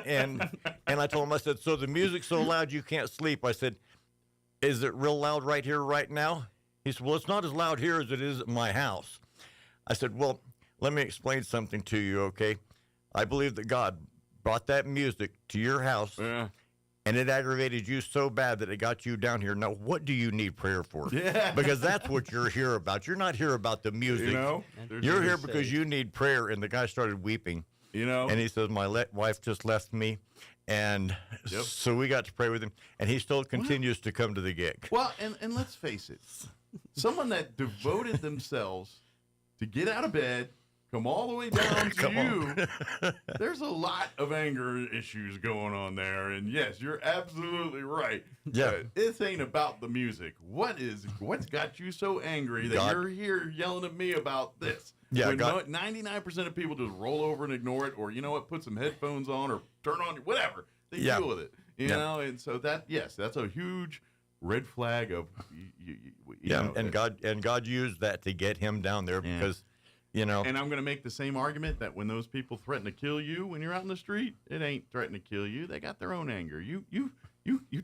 And I told him, I said, "So the music's so loud you can't sleep." I said, "Is it real loud right here, right now?" He said, "Well, it's not as loud here as it is at my house." I said, "Well, let me explain something to you, okay? I believe that God brought that music to your house, and it aggravated you so bad that it got you down here. Now, what do you need prayer for?" Yeah. Because that's what you're here about. You're not here about the music. You're here because you need prayer. And the guy started weeping. And he says, "My wife just left me." And so we got to pray with him, and he still continues to come to the gig. Well, and let's face it, someone that devoted themselves to get out of bed, come all the way down to you, there's a lot of anger issues going on there. And yes, you're absolutely right. Yeah. This ain't about the music. What's got you so angry that you're here yelling at me about this? Yeah, when 99% of people just roll over and ignore it, or put some headphones on or turn on whatever. They deal with it, and so that's a huge red flag of and God used that to get him down there because And I'm going to make the same argument that when those people threaten to kill you when you're out in the street, it ain't threatening to kill you. They got their own anger. You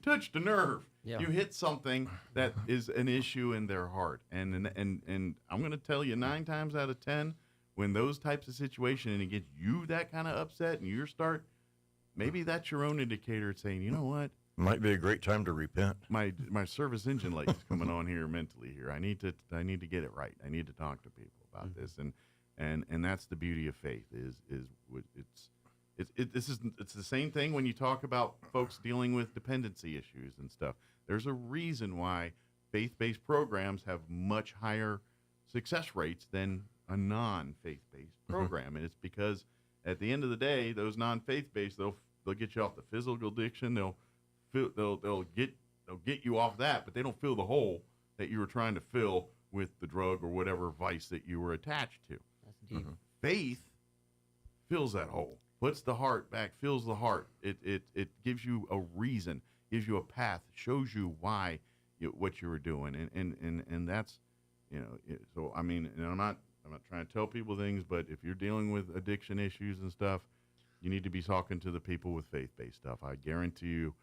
touched a nerve. Yeah. You hit something that is an issue in their heart. And I'm going to tell you 9 times out of 10, when those types of situations and it gets you that kind of upset and maybe that's your own indicator saying, you know what? Might be a great time to repent. My service engine light is coming on here mentally here. I need to get it right. I need to talk to people about this. And that's the beauty of faith it's the same thing when you talk about folks dealing with dependency issues and stuff. There's a reason why faith-based programs have much higher success rates than a non-faith-based program. And it's because at the end of the day, those non-faith-based, they'll get you off the physical addiction. They'll they'll get you off that, but they don't fill the hole that you were trying to fill with the drug or whatever vice that you were attached to. That's deep. Faith fills that hole, puts the heart back, fills the heart. It gives you a reason, gives you a path, shows you why what you were doing, and that's, so I mean, and I'm not trying to tell people things, but if you're dealing with addiction issues and stuff, you need to be talking to the people with faith-based stuff. I guarantee you,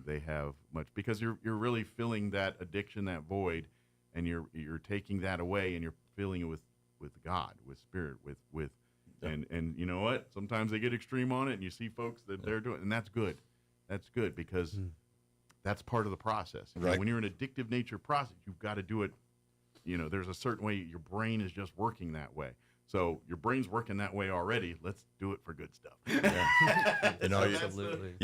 they have much, because you're really filling that addiction, that void, and you're taking that away, and you're filling it with God, with Spirit, with and you know what? Sometimes they get extreme on it, and you see folks that they're doing, and that's good. That's good because that's part of the process. You know, when you're an addictive nature process, you've got to do it. There's a certain way your brain is just working that way. So your brain's working that way already. Let's do it for good stuff. Absolutely.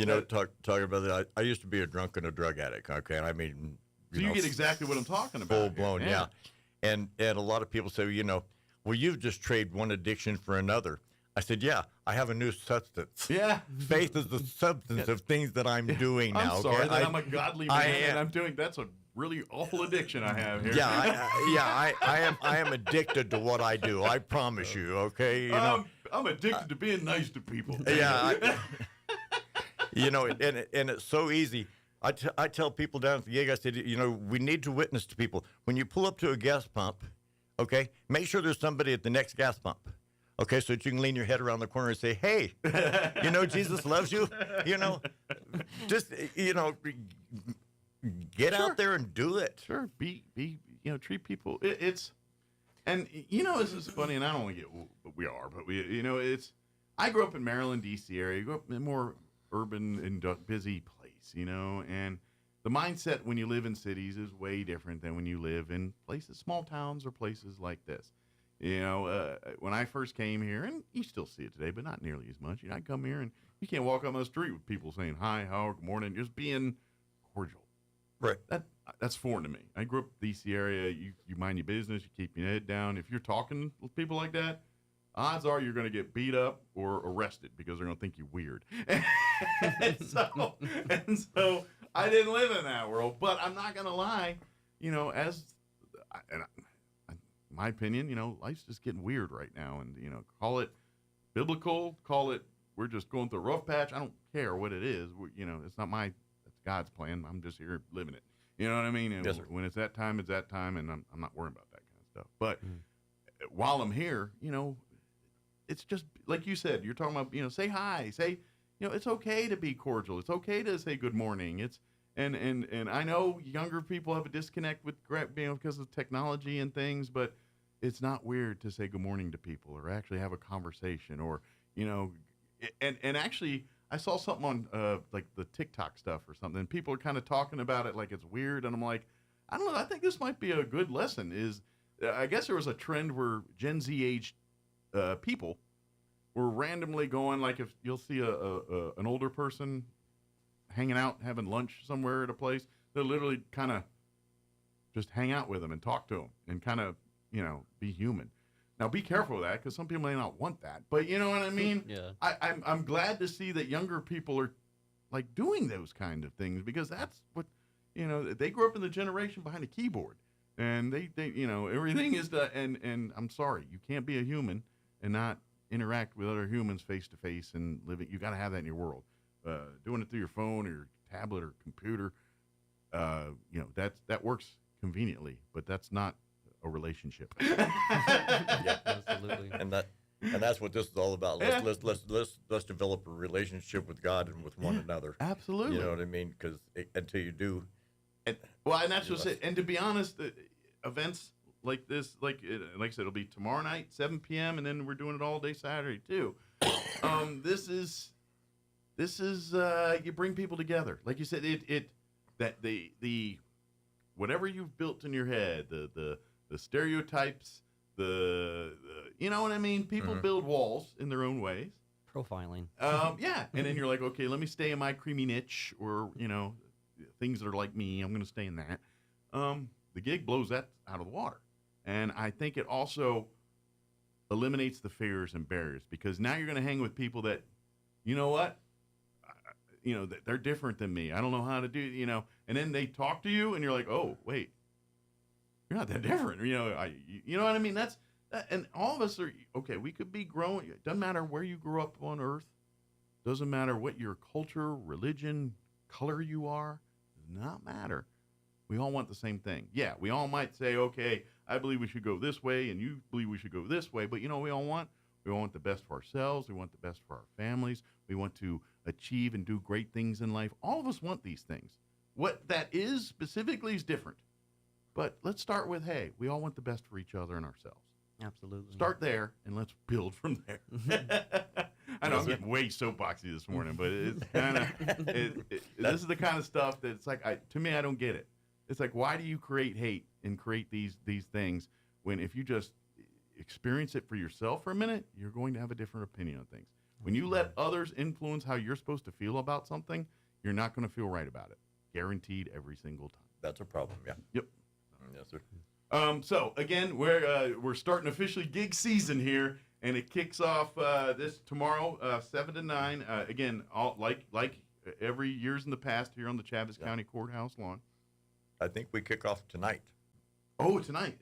Talking about that, I used to be a drunk and a drug addict. Okay, and I mean, you get exactly what I'm talking about. Full blown, yeah. And a lot of people say, well, you've just traded one addiction for another. I said, yeah, I have a new substance. Yeah. Faith is the substance of things that I'm doing now. I'm sorry that I'm a godly man and I'm doing, that's a really awful addiction I have here. I am addicted to what I do. I promise you, okay? I'm addicted to being nice to people. Yeah. And it's so easy. I tell people down at the gig, I said, we need to witness to people. When you pull up to a gas pump, okay, make sure there's somebody at the next gas pump. Okay, so that you can lean your head around the corner and say, hey, Jesus loves you. Just, get out there and do it. Sure, treat people. This is funny, and I don't want to get, but we are, but I grew up in Maryland, D.C. area. You grew up in a more urban and busy place, and the mindset when you live in cities is way different than when you live in places, small towns or places like this. When I first came here, and you still see it today, but not nearly as much. I come here and you can't walk on the street with people saying hi, how, good morning, just being cordial. Right. That's foreign to me. I grew up in the D.C. area. You mind your business. You keep your head down. If you're talking with people like that, odds are you're going to get beat up or arrested because they're going to think you're weird. and so I didn't live in that world, but I'm not going to lie. My opinion, life's just getting weird right now, and call it biblical, call it we're just going through a rough patch. I don't care what it is. It's not it's God's plan. I'm just here living it. You know what I mean? And yes, sir. When it's that time, and I'm not worrying about that kind of stuff. But while I'm here, it's just like you said. You're talking about, say hi, say, it's okay to be cordial. It's okay to say good morning. It's and I know younger people have a disconnect with because of technology and things, but it's not weird to say good morning to people or actually have a conversation or, and actually I saw something on like the TikTok stuff or something, and people are kind of talking about it like it's weird. And I'm like, I don't know. I think this might be a good lesson I guess there was a trend where Gen Z aged people were randomly going, like if you'll see an older person hanging out, having lunch somewhere at a place, they'll literally kind of just hang out with them and talk to them and kind of, be human. Now, be careful with that because some people may not want that, but you know what I mean? Yeah. I'm glad to see that younger people are like doing those kind of things because that's what, they grew up in the generation behind a keyboard and they everything is and I'm sorry, you can't be a human and not interact with other humans face to face and living. You got to have that in your world. Doing it through your phone or your tablet or computer, that works conveniently, but that's not a relationship. Yeah, absolutely. And that's what this is all about. Let's develop a relationship with God and with one another. Absolutely. You know what I mean? Because until you do, and that's just it. And to be honest, events like this, like I said, it'll be tomorrow night, 7 p.m., and then we're doing it all day Saturday too. This is you bring people together, like you said. That the whatever you've built in your head, the stereotypes, you know what I mean. People build walls in their own ways. Profiling. Yeah, and then you're like, okay, let me stay in my creamy niche, or things that are like me. I'm going to stay in that. The gig blows that out of the water, and I think it also eliminates the fears and barriers because now you're going to hang with people that, you know what. they're different than me. I don't know how to do, and then they talk to you and you're like, oh, wait, you're not that different. You know what I mean? And all of us are, okay, we could be growing. It doesn't matter where you grew up on earth. Doesn't matter what your culture, religion, color you are. Does not matter. We all want the same thing. Yeah, we all might say, okay, I believe we should go this way and you believe we should go this way. But we all want? We want the best for ourselves. We want the best for our families. We want to achieve and do great things in life. All of us want these things. What that is specifically is different. But let's start with, hey, we all want the best for each other and ourselves. Absolutely. Start there, and let's build from there. I know I'm getting way soapboxy this morning, but it's kind of this is the kind of stuff that it's like, to me, I don't get it. It's like, why do you create hate and create these things when if you just experience it for yourself for a minute, you're going to have a different opinion on things. When you let others influence how you're supposed to feel about something, you're not going to feel right about it. Guaranteed every single time. That's a problem, yeah. Yep. Yes, sir. So again, we're starting officially gig season here, and it kicks off this tomorrow, 7 to 9. Again, all like every years in the past here on the Chaves County Courthouse lawn. I think we kick off tonight. Oh, tonight?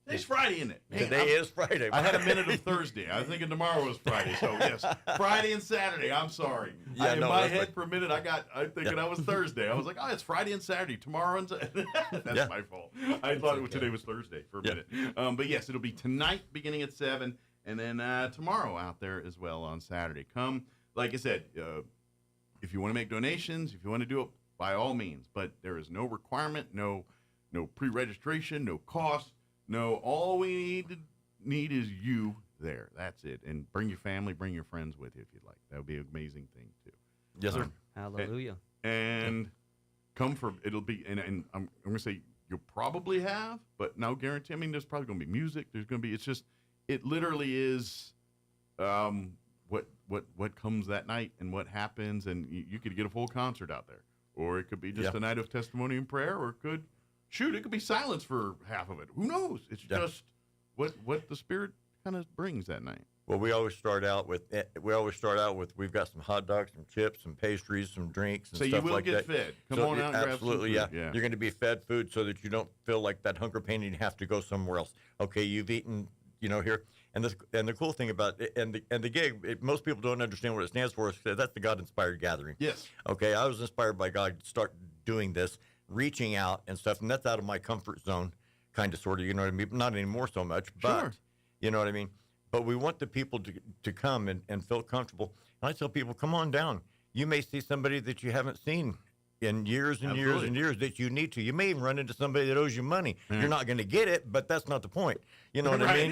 Today's Friday, isn't it? Today is Friday. I had a minute of Thursday. I was thinking tomorrow was Friday. So, yes, Friday and Saturday. I'm sorry. Yeah, in my head for a minute, I'm thinking I was Thursday. I was like, oh, it's Friday and Saturday. Tomorrow and Saturday. That's my fault. I thought today was Thursday for a minute. But, yes, it'll be tonight beginning at 7, and then tomorrow out there as well on Saturday. Come, like I said, if you want to make donations, if you want to do it, by all means. But there is no requirement, no pre-registration, no cost. No, all we need is you there. That's it. And bring your family, bring your friends with you if you'd like. That would be an amazing thing, too. Yes, sir. Hallelujah. And come for, it'll be, and I'm going to say you'll probably have, but no guarantee. I mean, there's probably going to be music. There's going to be, it's just, it literally is what comes that night and what happens. And you could get a full concert out there. Or it could be just a night of testimony and prayer, or it could be silence for half of it. Who knows? It's just what the Spirit kind of brings that night. Well, we always start out with we've got some hot dogs, some chips, some pastries, some drinks, and so stuff you will like get that. fed. Come on out and grab some food. Yeah. You're going to be fed food so that you don't feel like that hunger pain and you have to go somewhere else. Okay, you've eaten, here. And the cool thing about it, and the gig, most people don't understand what it stands for. That's the God-inspired gathering. Yes. Okay, I was inspired by God to start doing this, reaching out and stuff, and that's out of my comfort zone, kind of, sort of, you know what I mean? Not anymore so much, but, sure. You know what I mean? But we want the people to come and feel comfortable. And I tell people, come on down. You may see somebody that you haven't seen in years and years and years that you need to. You may even run into somebody that owes you money. Mm. You're not going to get it, but that's not the point. You know what I mean?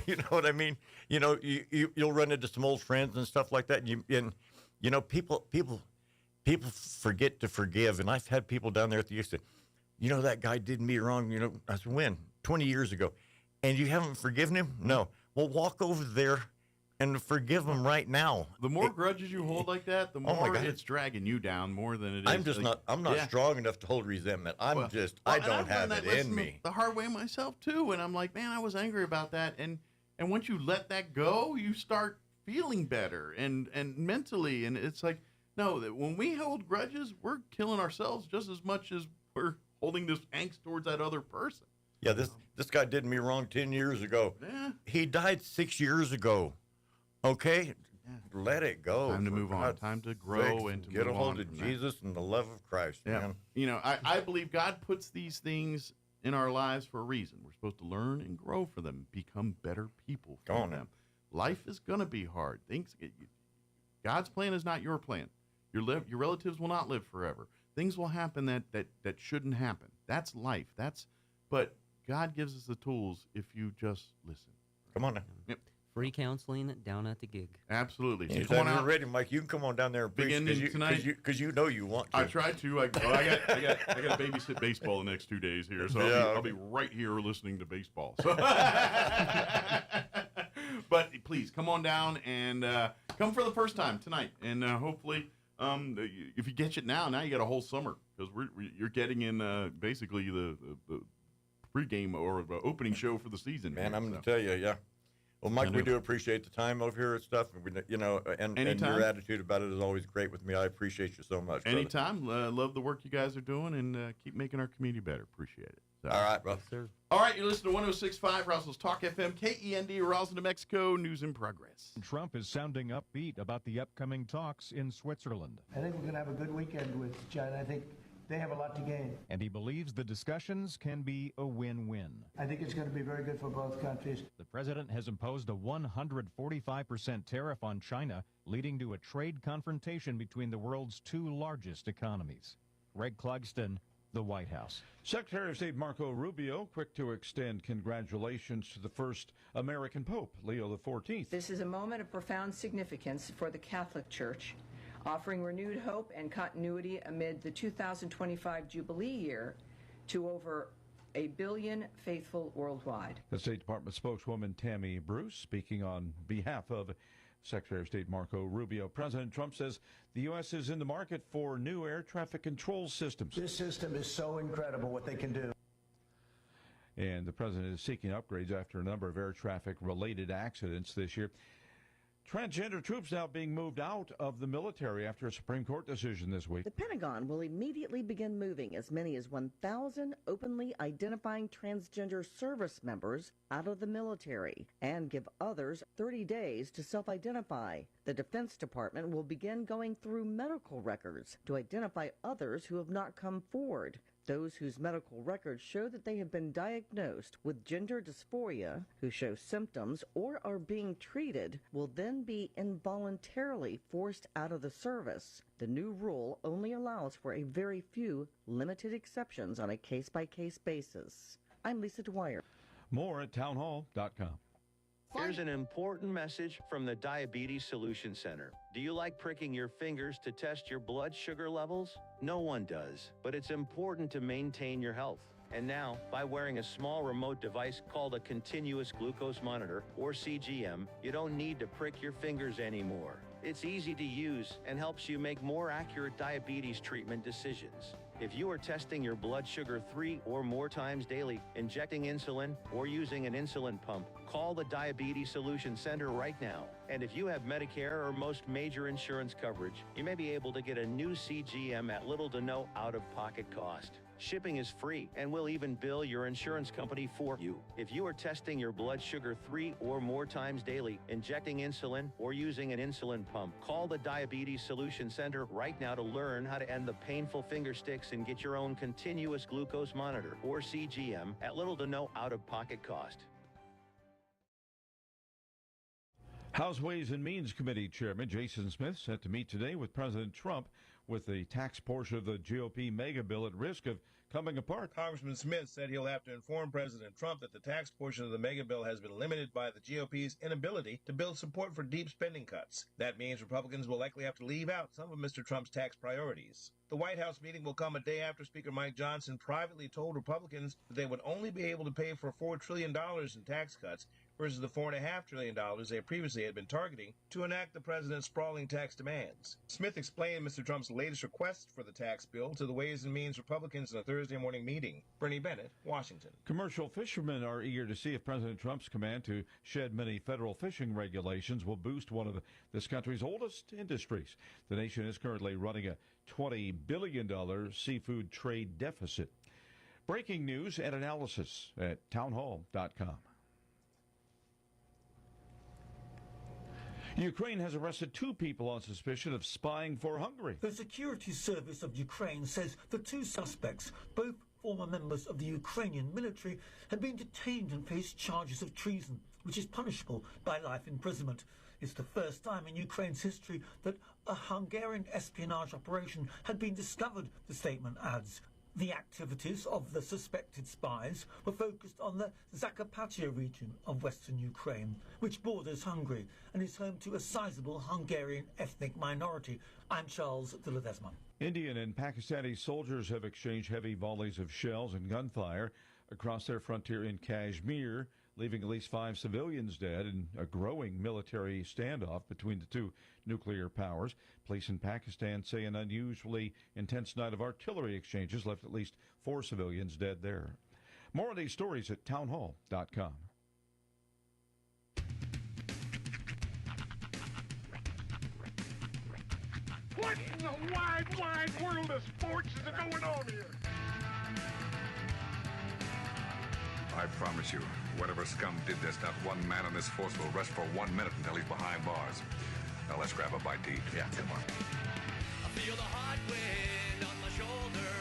You know what I mean? You'll run into some old friends and stuff like that. And people forget to forgive. And I've had people down there at the used to, that guy did me wrong. I said, when? 20 years ago. And you haven't forgiven him? No. Well, walk over there and forgive him right now. The more grudges you hold like that, the more it's dragging you down more than it is. I'm not strong enough to hold resentment. I don't have it in me. The hard way myself too, and I'm like, man, I was angry about that, and once you let that go, you start feeling better and mentally, and it's like, no, that when we hold grudges, we're killing ourselves just as much as we're holding this angst towards that other person. Yeah, this guy did me wrong 10 years ago. Yeah. He died 6 years ago. Okay, let it go. Time to move on. Time to grow and to get a hold of Jesus and the love of Christ. Yeah. Man. I believe God puts these things in our lives for a reason. We're supposed to learn and grow for them, become better people for them. Life is going to be hard. God's plan is not your plan. Your relatives will not live forever. Things will happen that shouldn't happen. That's life. But God gives us the tools if you just listen. Come on now. Yep. Free counseling down at the gig. Absolutely. So come on out. Ready, Mike. You can come on down there and preach because you know you want to. I tried to. I got to babysit baseball the next 2 days here, so I'll be right here listening to baseball. So. But please come on down and come for the first time tonight, and hopefully, if you catch it now you got a whole summer because you're getting in basically the pregame or the opening show for the season. Man, I'm going to tell you, Well, Mike, we do appreciate the time over here and stuff. And your attitude about it is always great with me. I appreciate you so much. Anytime. Love the work you guys are doing, and keep making our community better. Appreciate it. So. All right, bro. Sir. All right, you listen to 106.5 Roswell's Talk FM, KEND, Roswell, New Mexico. News in progress. Trump is sounding upbeat about the upcoming talks in Switzerland. I think we're going to have a good weekend with China. I think they have a lot to gain. And he believes the discussions can be a win-win. I think it's going to be very good for both countries. The president has imposed a 145% tariff on China, leading to a trade confrontation between the world's two largest economies. Greg Clugston, the White House. Secretary of State Marco Rubio quick to extend congratulations to the first American Pope, Leo XIV. This is a moment of profound significance for the Catholic Church, offering renewed hope and continuity amid the 2025 Jubilee year to over 1 billion faithful worldwide. The State Department spokeswoman Tammy Bruce speaking on behalf of Secretary of State Marco Rubio. President Trump says the U.S. is in the market for new air traffic control systems. This system is so incredible what they can do. And the president is seeking upgrades after a number of air traffic-related accidents this year. Transgender troops now being moved out of the military after a Supreme Court decision this week. The Pentagon will immediately begin moving as many as 1,000 openly identifying transgender service members out of the military and give others 30 days to self-identify. The Defense Department will begin going through medical records to identify others who have not come forward. Those whose medical records show that they have been diagnosed with gender dysphoria, who show symptoms or are being treated, will then be involuntarily forced out of the service. The new rule only allows for a very few limited exceptions on a case-by-case basis. I'm Lisa Dwyer. More at townhall.com. Here's an important message from the Diabetes Solution Center. Do you like pricking your fingers to test your blood sugar levels? No one does, but it's important to maintain your health. And now, by wearing a small remote device called a continuous glucose monitor, or CGM, you don't need to prick your fingers anymore. It's easy to use and helps you make more accurate diabetes treatment decisions. If you are testing your blood sugar 3 or more times daily, injecting insulin, or using an insulin pump, call the Diabetes Solution Center right now. And if you have Medicare or most major insurance coverage, you may be able to get a new CGM at little to no out-of-pocket cost. Shipping is free, and we'll even bill your insurance company for you. If you are testing your blood sugar 3 or more times daily, injecting insulin, or using an insulin pump, call the Diabetes Solution Center right now to learn how to end the painful finger sticks and get your own continuous glucose monitor, or CGM, at little to no out-of-pocket cost. House Ways and Means Committee Chairman Jason Smith set to meet today with President Trump with the tax portion of the GOP mega bill at risk of coming apart. Congressman Smith said he'll have to inform President Trump that the tax portion of the mega bill has been limited by the GOP's inability to build support for deep spending cuts. That means Republicans will likely have to leave out some of Mr. Trump's tax priorities. The White House meeting will come a day after Speaker Mike Johnson privately told Republicans that they would only be able to pay for $4 trillion in tax cuts versus the $4.5 trillion they previously had been targeting to enact the president's sprawling tax demands. Smith explained Mr. Trump's latest request for the tax bill to the Ways and Means Republicans in a Thursday morning meeting. Bernie Bennett, Washington. Commercial fishermen are eager to see if President Trump's command to shed many federal fishing regulations will boost one of this country's oldest industries. The nation is currently running a $20 billion seafood trade deficit. Breaking news and analysis at townhall.com. Ukraine has arrested 2 people on suspicion of spying for Hungary. The security service of Ukraine says the 2 suspects, both former members of the Ukrainian military, had been detained and faced charges of treason, which is punishable by life imprisonment. It's the first time in Ukraine's history that a Hungarian espionage operation had been discovered, the statement adds. The activities of the suspected spies were focused on the Zakarpattia region of western Ukraine, which borders Hungary and is home to a sizable Hungarian ethnic minority. I'm Charles de Ledesma. Indian and Pakistani soldiers have exchanged heavy volleys of shells and gunfire across their frontier in Kashmir, leaving at least 5 civilians dead in a growing military standoff between the 2 nuclear powers. Police in Pakistan say an unusually intense night of artillery exchanges left at least 4 civilians dead there. More of these stories at townhall.com. What in the wide, wide world of sports is going on here? I promise you, whatever scum did this, not one man on this force will rest for 1 minute until he's behind bars. Now let's grab a bite to eat. Yeah, come on. I feel the hot wind on my shoulder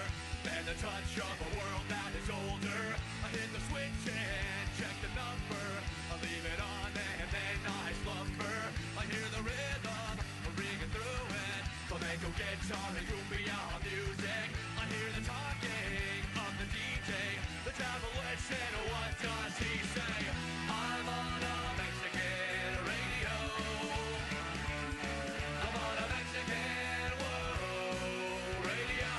and the touch of a world that is older. I hit the switch and check the number. I leave it on and then I slumber. I hear the rhythm ringing through it. Flamenco guitar and cumbia music. I hear the talking of the DJ. The travel and what does he say? I'm on a Mexican radio. I'm on a Mexican world radio.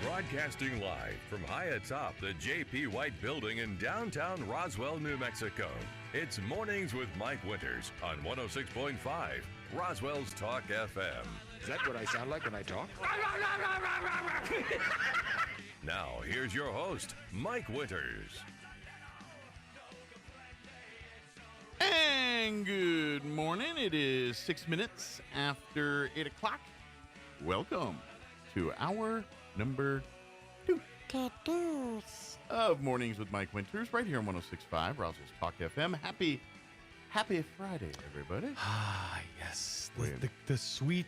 Broadcasting live from high atop the J.P. White Building in downtown Roswell, New Mexico. It's Mornings with Mike Winters on 106.5 Roswell's Talk FM. Is that what I sound like when I talk? Now, here's your host, Mike Winters. And good morning. It is 6 minutes after 8 o'clock. Welcome to hour number 2 of Mornings with Mike Winters, right here on 106.5 Roswell's Talk FM. Happy Friday, everybody. Ah, yes. The sweet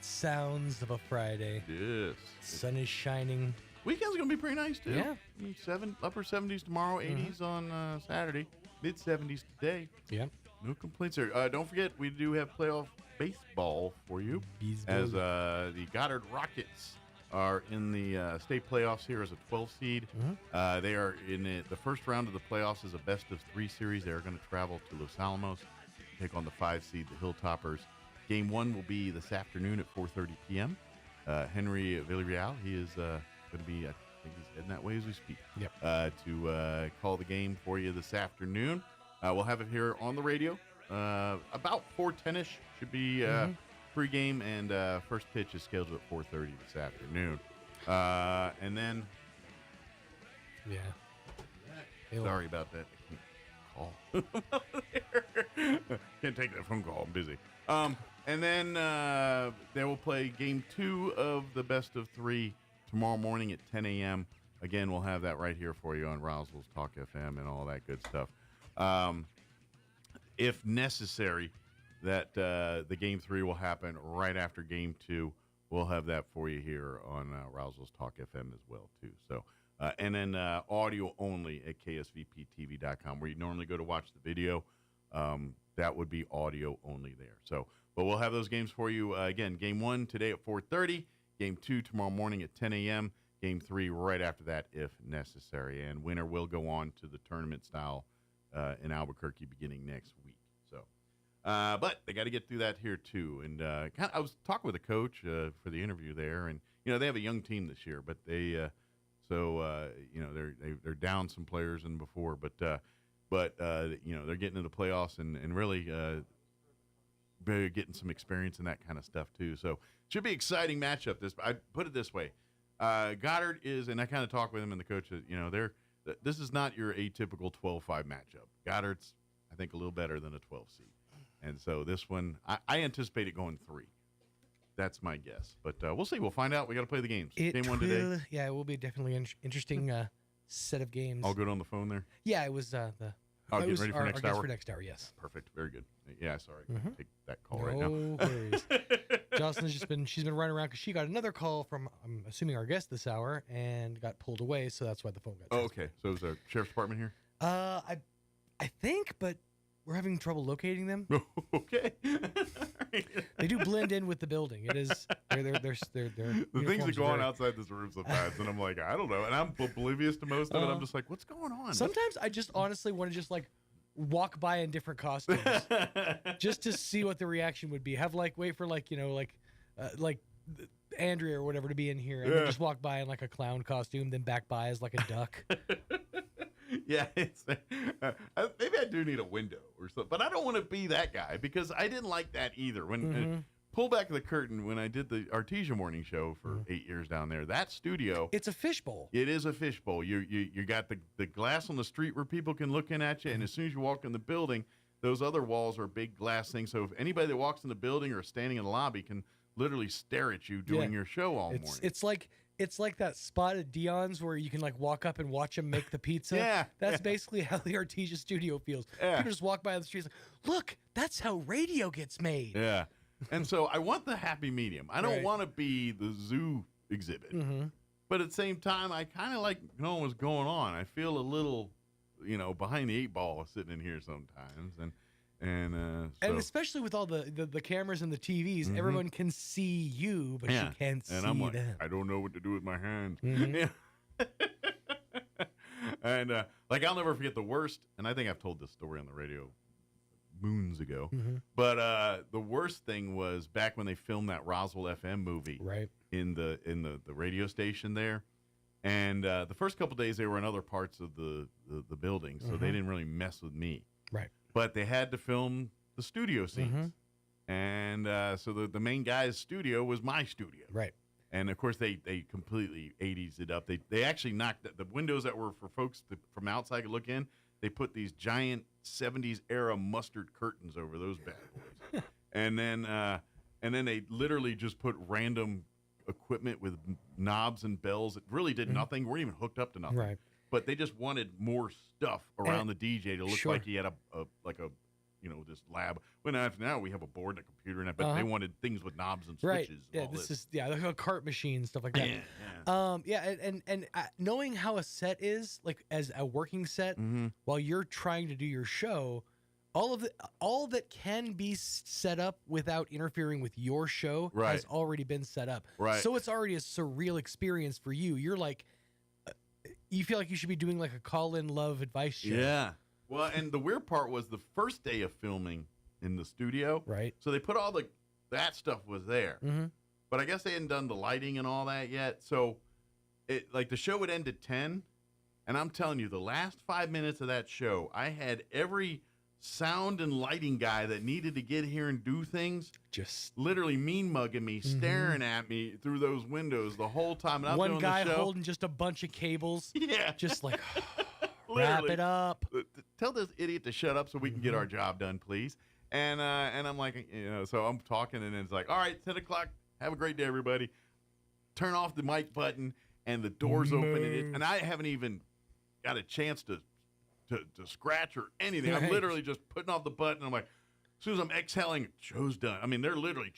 sounds of a Friday. Yes. Sun is shining. Weekend's going to be pretty nice, too. Yeah. I mean, upper 70s tomorrow, 80s on Saturday, mid-70s today. Yeah. No complaints there. Don't forget, we do have playoff baseball for you, as the Goddard Rockets are in the state playoffs here as a 12 seed. They are in the first round of the playoffs is a best-of-3 series. They are going to travel to Los Alamos, take on the 5 seed, the Hilltoppers. Game 1 will be this afternoon at 4:30 p.m. Henry Villarreal, he is going to be, I think he's heading that way as we speak, to call the game for you this afternoon. We'll have it here on the radio about 4:10ish. Should be pregame, and first pitch is scheduled at 4:30 this afternoon. And then, sorry about that. I can't call. Can't take that phone call. I'm busy. And then they will play game 2 of the best-of-3 tomorrow morning at 10 a.m. Again, we'll have that right here for you on Roswell's Talk FM and all that good stuff. If necessary, that the game 3 will happen right after game 2. We'll have that for you here on Roswell's Talk FM as well, too. So, and then audio only at ksvptv.com, where you normally go to watch the video. That would be audio only there. So, but we'll have those games for you. Again, game 1 today at 4:30, game 2 tomorrow morning at 10 a.m., game 3 right after that if necessary. And winner will go on to the tournament style in Albuquerque beginning next week. So, but they got to get through that here too. And I was talking with a coach for the interview there, and they have a young team this year, but they they're down some players than before, but they're getting into the playoffs and really getting some experience in that kind of stuff too. So should be exciting matchup. I put it this way: Goddard is, and I kind of talked with him and the coach. This is not your atypical 12-5 matchup. Goddard's, I think, a little better than a 12 seed, and so this one I anticipate it going 3. That's my guess, but we'll see. We'll find out. We got to play the games. Game 1 today. Yeah, it will be definitely an interesting set of games. All good on the phone there? Yeah, it was getting ready for next hour? For next hour, yes. Perfect. Very good. Yeah, sorry. Take that call No right now. worries. Jocelyn's she's been running around because she got another call from, I'm assuming, our guest this hour and got pulled away, so that's why the phone got transferred. Okay. So is the sheriff's department here? I think, but we're having trouble locating them. Okay. They do blend in with the building. It is they're the things that go on outside this room sometimes, and I'm like, I don't know, and I'm oblivious to most of it. I'm just like, what's going on? Sometimes I just honestly want to just like walk by in different costumes just to see what the reaction would be. Have wait for like Andrea or whatever to be in here, and then just walk by in like a clown costume, then back by as like a duck. Yeah, maybe I do need a window or something, but I don't want to be that guy because I didn't like that either. When pull back the curtain, when I did the Artesia morning show for 8 years down there, that studio, it's a fishbowl. It is a fishbowl. You got the glass on the street where people can look in at you, and as soon as you walk in the building, those other walls are big glass things. So if anybody that walks in the building or standing in the lobby can literally stare at you doing your show all morning. It's like that spot at Dion's where you can like walk up and watch them make the pizza. Yeah, that's basically how the Artesia studio feels. Yeah. You just walk by the streets, like, look, that's how radio gets made. Yeah, and so I want the happy medium. I don't Right. want to be the zoo exhibit, Mm-hmm. but at the same time, I kind of like knowing what's going on. I feel a little, behind the 8 ball sitting in here sometimes, and And especially with all the cameras and the TVs, Mhm. everyone can see you, but you can't see and I'm like, them. I don't know what to do with my hands. Mhm. Yeah. And like I'll never forget the worst, and I think I've told this story on the radio moons ago. Mhm. But the worst thing was back when they filmed that Roswell FM movie, right? In the radio station there, and the first couple days they were in other parts of the building, so they Mhm. didn't really mess with me. Right. But they had to film the studio scenes. Mhm. And so the main guy's studio was my studio. Right. And, of course, they completely 80s it up. They actually knocked the windows that were for folks from outside could look in. They put these giant 70s-era mustard curtains over those bad boys. and then they literally just put random equipment with knobs and bells that really did nothing. Weren't even hooked up to nothing. Right. But they just wanted more stuff around the DJ to look Sure. like he had a this lab. When now we have a board and a computer and that, but they wanted things with knobs and Right. switches. Yeah, and all this is like a cart machine, stuff like that. Yeah, and knowing how a set is, like as a working set, while you're trying to do your show, all that can be set up without interfering with your show Right. has already been set up. Right. So it's already a surreal experience for you. You're like, you feel like you should be doing like a call-in love advice show. Yeah. Well, and the weird part was the first day of filming in the studio. Right. So they put all that stuff was there. Mm-hmm. But I guess they hadn't done the lighting and all that yet. So the show would end at 10. And I'm telling you, the last 5 minutes of that show, I had every sound and lighting guy that needed to get here and do things just literally mean mugging me, staring at me through those windows the whole time. And I'm One doing guy the show. holding just a bunch of cables. Yeah. Just like, wrap Literally. it up. Tell this idiot to shut up so we can get our job done, please. And I'm like, so I'm talking, and it's like, all right, 10 o'clock. Have a great day, everybody. Turn off the mic button, and the doors open, and I haven't even got a chance to scratch or anything. I'm Right. literally just putting off the button. I'm like, as soon as I'm exhaling, show's done. I mean, they're literally,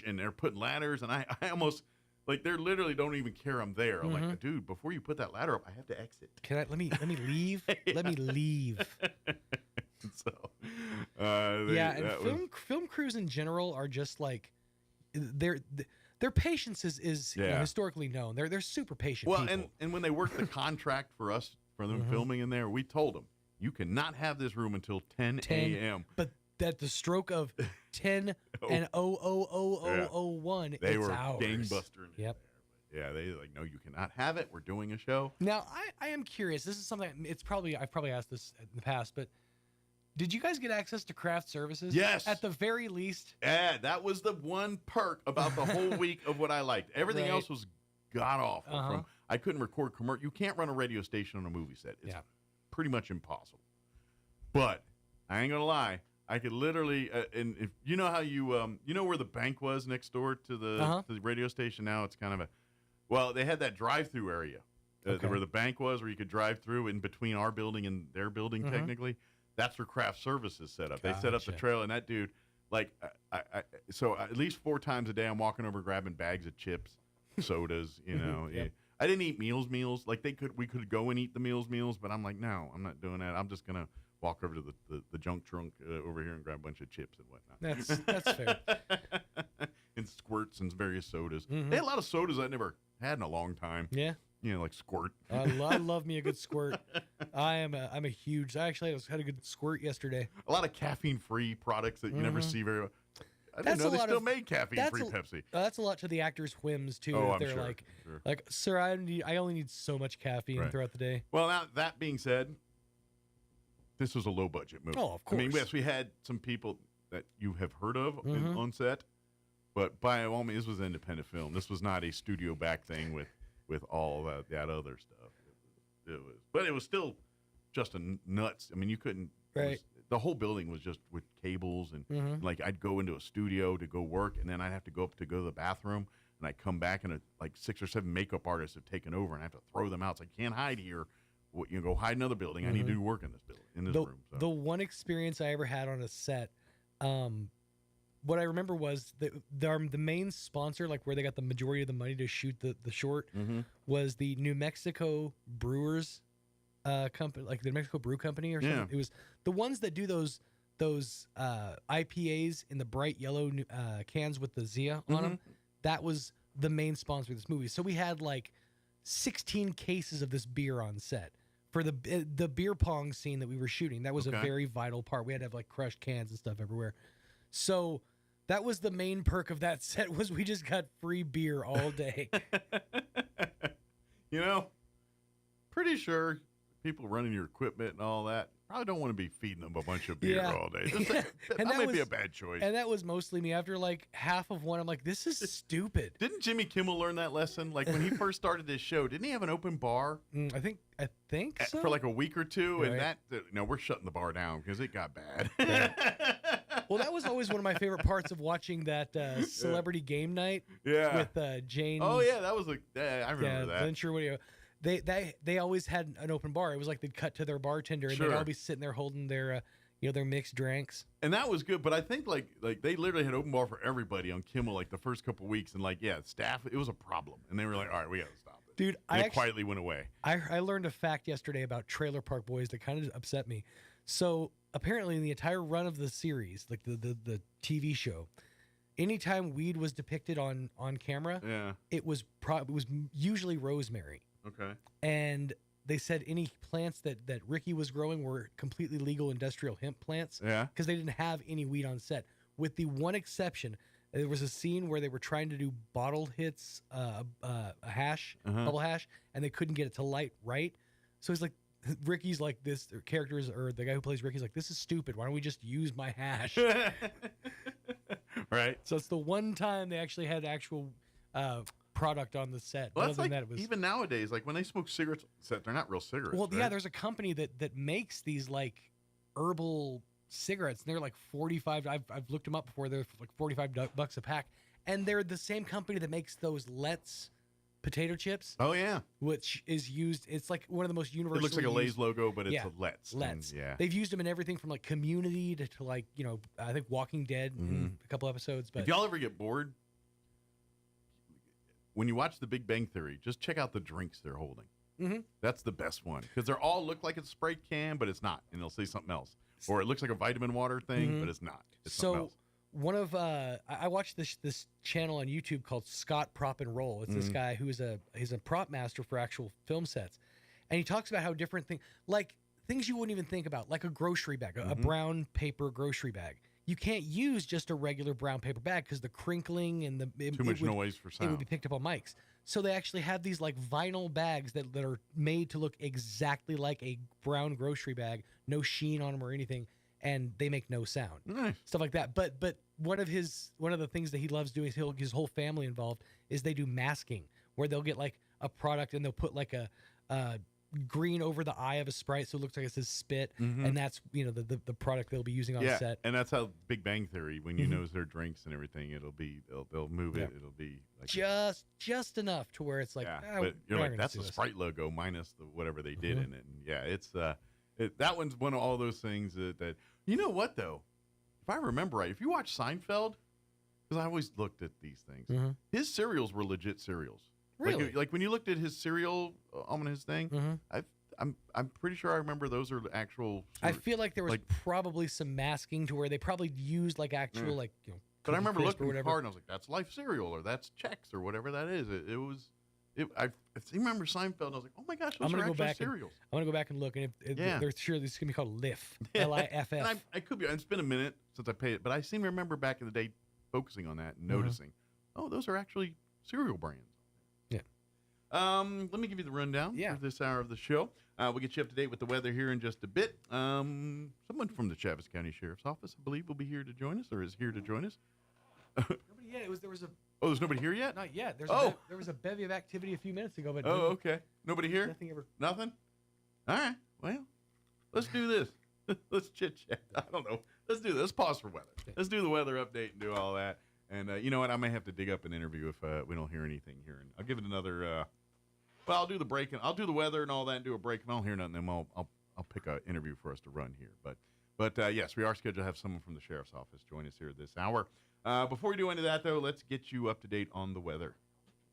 and they're putting ladders, and I almost, like, they literally don't even care I'm there. I'm like, dude, before you put that ladder up, I have to exit. Let me leave? Let me leave. So, film crews in general are just like their patience is historically known. They're super patient. Well, people. and when they worked the contract for us for them filming in there, we told them you cannot have this room until 10 a.m. But at the stroke of 10 and 00001, they it's were ours. gangbustering. Yep. Yeah, they like, no, you cannot have it. We're doing a show. Now, I am curious. This is something I've probably asked this in the past, but did you guys get access to craft services? Yes. At the very least. Yeah, that was the one perk about the whole week of what I liked. Everything Right. else was god awful. Uh-huh. I couldn't record commercial. You can't run a radio station on a movie set. It's pretty much impossible. But I ain't gonna lie. I could literally, and if you know how you know where the bank was next door to the radio station. Now it's kind of they had that drive-through area where the bank was, where you could drive through in between our building and their building. Technically, that's where craft services set up. They set up the trailer, and that dude, like, so at least 4 times a day, I'm walking over grabbing bags of chips, sodas. Yep. I didn't eat meals. Like we could go and eat the meals, but I'm like, no, I'm not doing that. I'm just gonna walk over to the junk trunk over here and grab a bunch of chips and whatnot. That's fair. And squirts and various sodas. They had a lot of sodas I never had in a long time. Yeah. Like Squirt. I love me a good squirt. I'm a huge. I actually had a good squirt yesterday. A lot of caffeine-free products that you never see very well. I didn't know they still made caffeine-free Pepsi. That's a lot to the actors' whims too. Oh, if I'm they're sure. like, sir, I only need so much caffeine throughout the day. Well, now that being said, this was a low-budget movie. Oh, of course. I mean, yes, we had some people that you have heard of on set, but by all means, this was an independent film. This was not a studio-back thing with all that other stuff. It was, but it was still just a nuts. I mean, you couldn't. Right. the whole building was just with cables and like I'd go into a studio to go work, and then I'd have to go up to go to the bathroom, and I'd come back and like 6 or 7 makeup artists have taken over, and I have to throw them out. It's like, I can't hide here. Go hide in another building. I need to do work in this building, in this room. So. The one experience I ever had on a set, what I remember was the main sponsor, like where they got the majority of the money to shoot the short, was the New Mexico Brewers company, like the New Mexico Brew Company or something. Yeah. It was the ones that do those IPAs in the bright yellow cans with the Zia on them. That was the main sponsor of this movie. So we had like 16 cases of this beer on set. For the beer pong scene that we were shooting, that was a very vital part. We had to have like crushed cans and stuff everywhere. So that was the main perk of that set, was we just got free beer all day. Pretty sure people running your equipment and all that probably don't want to be feeding them a bunch of beer all day. That might be a bad choice. And that was mostly me. After like half of one, I'm like, this is stupid. Didn't Jimmy Kimmel learn that lesson? Like when he first started this show, didn't he have an open bar? I think so. For like a week or two, Right. and that we're shutting the bar down because it got bad. Well, that was always one of my favorite parts of watching that Celebrity Game Night with Jane. Oh yeah, that was I remember that. Venture Video. They always had an open bar. It was like they'd cut to their bartender and they'd all be sitting there holding their their mixed drinks. And that was good, but I think like they literally had open bar for everybody on Kimmel like the first couple weeks, and staff, it was a problem, and they were like, all right, we got to stop it. Dude, and it quietly went away. I learned a fact yesterday about Trailer Park Boys that kind of upset me. So apparently in the entire run of the series, like the TV show, anytime weed was depicted on camera, it was usually rosemary. Okay. And they said any plants that Ricky was growing were completely legal industrial hemp plants. Yeah. Because they didn't have any weed on set. With the one exception, there was a scene where they were trying to do bottle hits, hash, bubble hash, and they couldn't get it to light right. So he's like, Ricky's like this, or characters, or the guy who plays Ricky's like, this is stupid. Why don't we just use my hash? Right. So it's the one time they actually had actual product on the set. Well, Other than that, it was even nowadays, like when they smoke cigarettes on set, they're not real cigarettes. Well, right? yeah, there's a company that makes these like herbal cigarettes, and they're like 45. I've looked them up before. They're like $45 a pack, and they're the same company that makes those Let's potato chips. Oh yeah, which is used. It's like one of the most universal. It looks like a Lay's logo, but it's a Let's. Let's. Yeah, they've used them in everything from like Community to like I think Walking Dead in a couple episodes. But if y'all ever get bored, when you watch The Big Bang Theory, just check out the drinks they're holding. That's the best one because they all look like a spray can, but it's not, and they'll say something else, or it looks like a vitamin water thing, but it's not. It's something else. One of I watched this channel on YouTube called Scott Prop and Roll. It's this guy who is he's a prop master for actual film sets, and he talks about how different things you wouldn't even think about, like a grocery bag, a brown paper grocery bag. You can't use just a regular brown paper bag because the crinkling and too much noise for sound. It would be picked up on mics. So they actually have these like vinyl bags that are made to look exactly like a brown grocery bag, no sheen on them or anything, and they make no sound. Nice. Stuff like that. But one of the things that he loves doing is his whole family involved is they do masking, where they'll get like a product and they'll put like a green over the eye of a Sprite so it looks like it says spit, and that's the product they'll be using on set. And that's how Big Bang Theory, when you know their drinks and everything, it'll be they'll move it. It'll be like just enough to where it's like, but you're like, that's the Sprite logo minus the whatever they did in it. And it's that one's one of all those things that you know what though, if I remember right, if you watch Seinfeld, because I always looked at these things, his cereals were legit cereals. Really? Like when you looked at his cereal on his thing, I'm pretty sure I remember those are the actual. I feel like there was probably some masking to where they probably used like actual But I remember looking at the card and I was like, "That's Life cereal or that's Chex or whatever that is." I remember Seinfeld and I was like, "Oh my gosh, those are actual cereals." I'm gonna go back and look, and if they're sure this is gonna be called Liff, Liff. And I could be. It's been a minute since I paid it, but I seem to remember back in the day focusing on that and noticing, oh, those are actually cereal brands. Let me give you the rundown for this hour of the show. We'll get you up to date with the weather here in just a bit. Someone from the Chaves County Sheriff's Office, I believe, will be here to join us, or is here to join us. Nobody yet. There was a. Oh, there's nobody here yet? Not yet. There was a bevy of activity a few minutes ago, but okay. Nobody here? Nothing ever. Nothing. All right. Well, let's do this. let's chit chat. I don't know. Let's do this. Let's pause for weather. Let's do the weather update and do all that. And you know what? I may have to dig up an interview if we don't hear anything here. And I'll give it another. Well, I'll do the break and I'll do the weather and all that and do a break. If I don't hear nothing, then I'll pick an interview for us to run here. But yes, we are scheduled to have someone from the sheriff's office join us here this hour. Before we do any of that, though, let's get you up to date on the weather.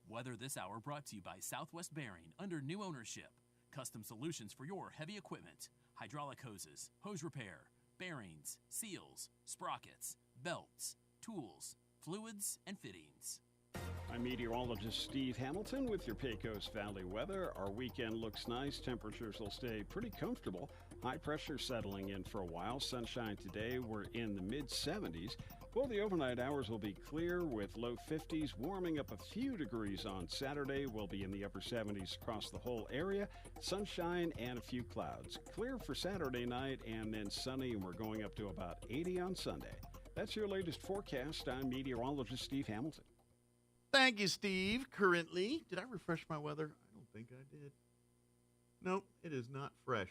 Weather this hour brought to you by Southwest Bearing under new ownership. Custom solutions for your heavy equipment. Hydraulic hoses, hose repair, bearings, seals, sprockets, belts, tools, fluids, and fittings. I'm meteorologist Steve Hamilton with your Pecos Valley weather. Our weekend looks nice. Temperatures will stay pretty comfortable. High pressure settling in for a while. Sunshine today. We're in the mid-70s. Well, the overnight hours will be clear with low 50s, warming up a few degrees on Saturday. We'll be in the upper 70s across the whole area. Sunshine and a few clouds. Clear for Saturday night and then sunny, and we're going up to about 80 on Sunday. That's your latest forecast. I'm meteorologist Steve Hamilton. Thank you, Steve. Currently, did I refresh my weather? I don't think I did. Nope, it is not fresh.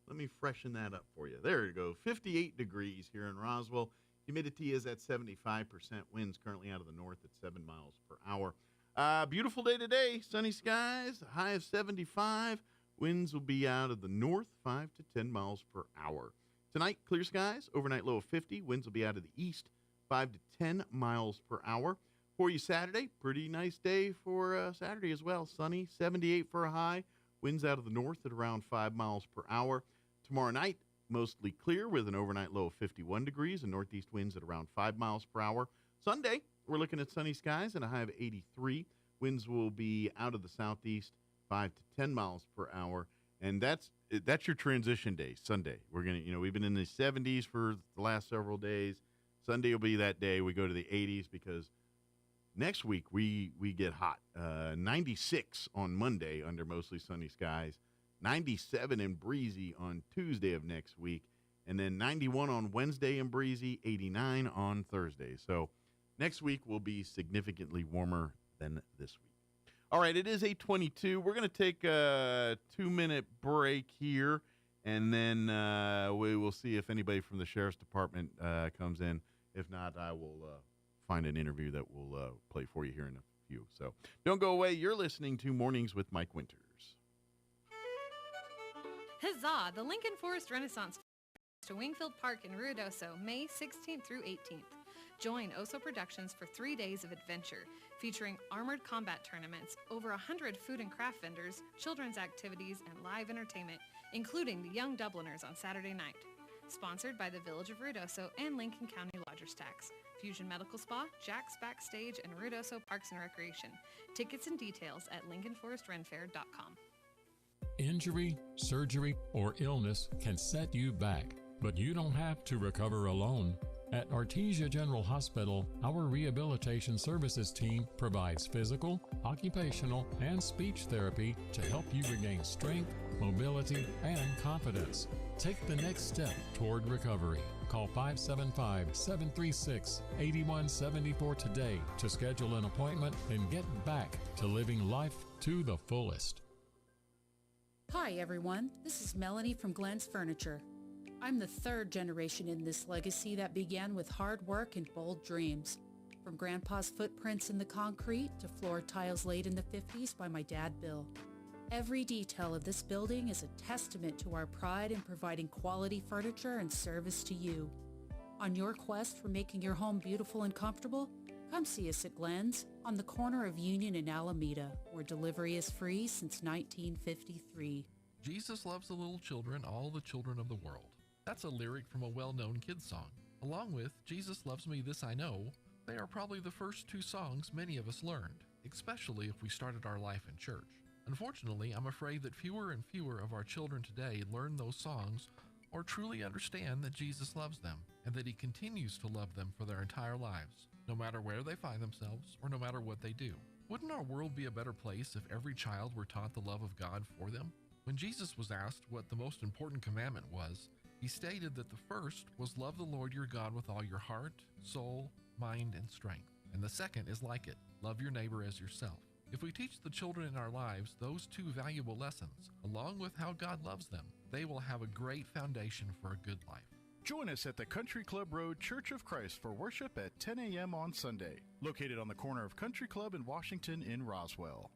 Let me freshen that up for you. There you go. 58 degrees here in Roswell. Humidity is at 75%. Winds currently out of the north at 7 miles per hour. Beautiful day today. Sunny skies. High of 75. Winds will be out of the north 5 to 10 miles per hour. Tonight, clear skies. Overnight low of 50. Winds will be out of the east 5 to 10 miles per hour. For you Saturday, pretty nice day for Saturday as well. Sunny, 78 for a high. Winds out of the north at around 5 miles per hour. Tomorrow night, mostly clear with an overnight low of 51 degrees and northeast winds at around 5 miles per hour. Sunday, we're looking at sunny skies and a high of 83. Winds will be out of the southeast 5 to 10 miles per hour. And that's your transition day, Sunday. We're going to, we've been in the 70s for the last several days. Sunday will be that day we go to the 80s because next week we get hot. 96 on Monday under mostly sunny skies. 97 and breezy on Tuesday of next week. And then 91 on Wednesday and breezy, 89 on Thursday. So next week will be significantly warmer than this week. All right, it is 8:22. We're going to take a 2-minute break here, and then we will see if anybody from the Sheriff's Department comes in. If not, I will find an interview that we'll play for you here in a few. So don't go away. You're listening to Mornings with Mike Winters. Huzzah! The Lincoln Forest Renaissance to Wingfield Park in Ruidoso, May 16th through 18th. Join Oso Productions for 3 days of adventure, featuring armored combat tournaments, over 100 food and craft vendors, children's activities, and live entertainment, including the Young Dubliners on Saturday night. Sponsored by the Village of Ruidoso and Lincoln County Lodgers Tax. Fusion Medical Spa, Jack's Backstage, and Ruidoso Parks and Recreation. Tickets and details at LincolnForestRenFair.com. Injury, surgery, or illness can set you back, but you don't have to recover alone. At Artesia General Hospital, our rehabilitation services team provides physical, occupational, and speech therapy to help you regain strength, mobility, and confidence. Take the next step toward recovery. Call 575-736-8174 today to schedule an appointment and get back to living life to the fullest. Hi everyone, this is Melanie from Glenn's Furniture. I'm the third generation in this legacy that began with hard work and bold dreams. From Grandpa's footprints in the concrete to floor tiles laid in the 50s by my dad, Bill. Every detail of this building is a testament to our pride in providing quality furniture and service to you. On your quest for making your home beautiful and comfortable, come see us at Glenn's on the corner of Union and Alameda, where delivery is free since 1953. Jesus loves the little children, all the children of the world. That's a lyric from a well-known kids song. Along with Jesus Loves Me, This I Know, they are probably the first two songs many of us learned, especially if we started our life in church. Unfortunately, I'm afraid that fewer and fewer of our children today learn those songs or truly understand that Jesus loves them and that he continues to love them for their entire lives, no matter where they find themselves or no matter what they do. Wouldn't our world be a better place if every child were taught the love of God for them? When Jesus was asked what the most important commandment was, he stated that the first was love the Lord your God with all your heart, soul, mind, and strength. And the second is like it, love your neighbor as yourself. If we teach the children in our lives those two valuable lessons, along with how God loves them, they will have a great foundation for a good life. Join us at the Country Club Road Church of Christ for worship at 10 a.m. on Sunday, located on the corner of Country Club and Washington in Roswell.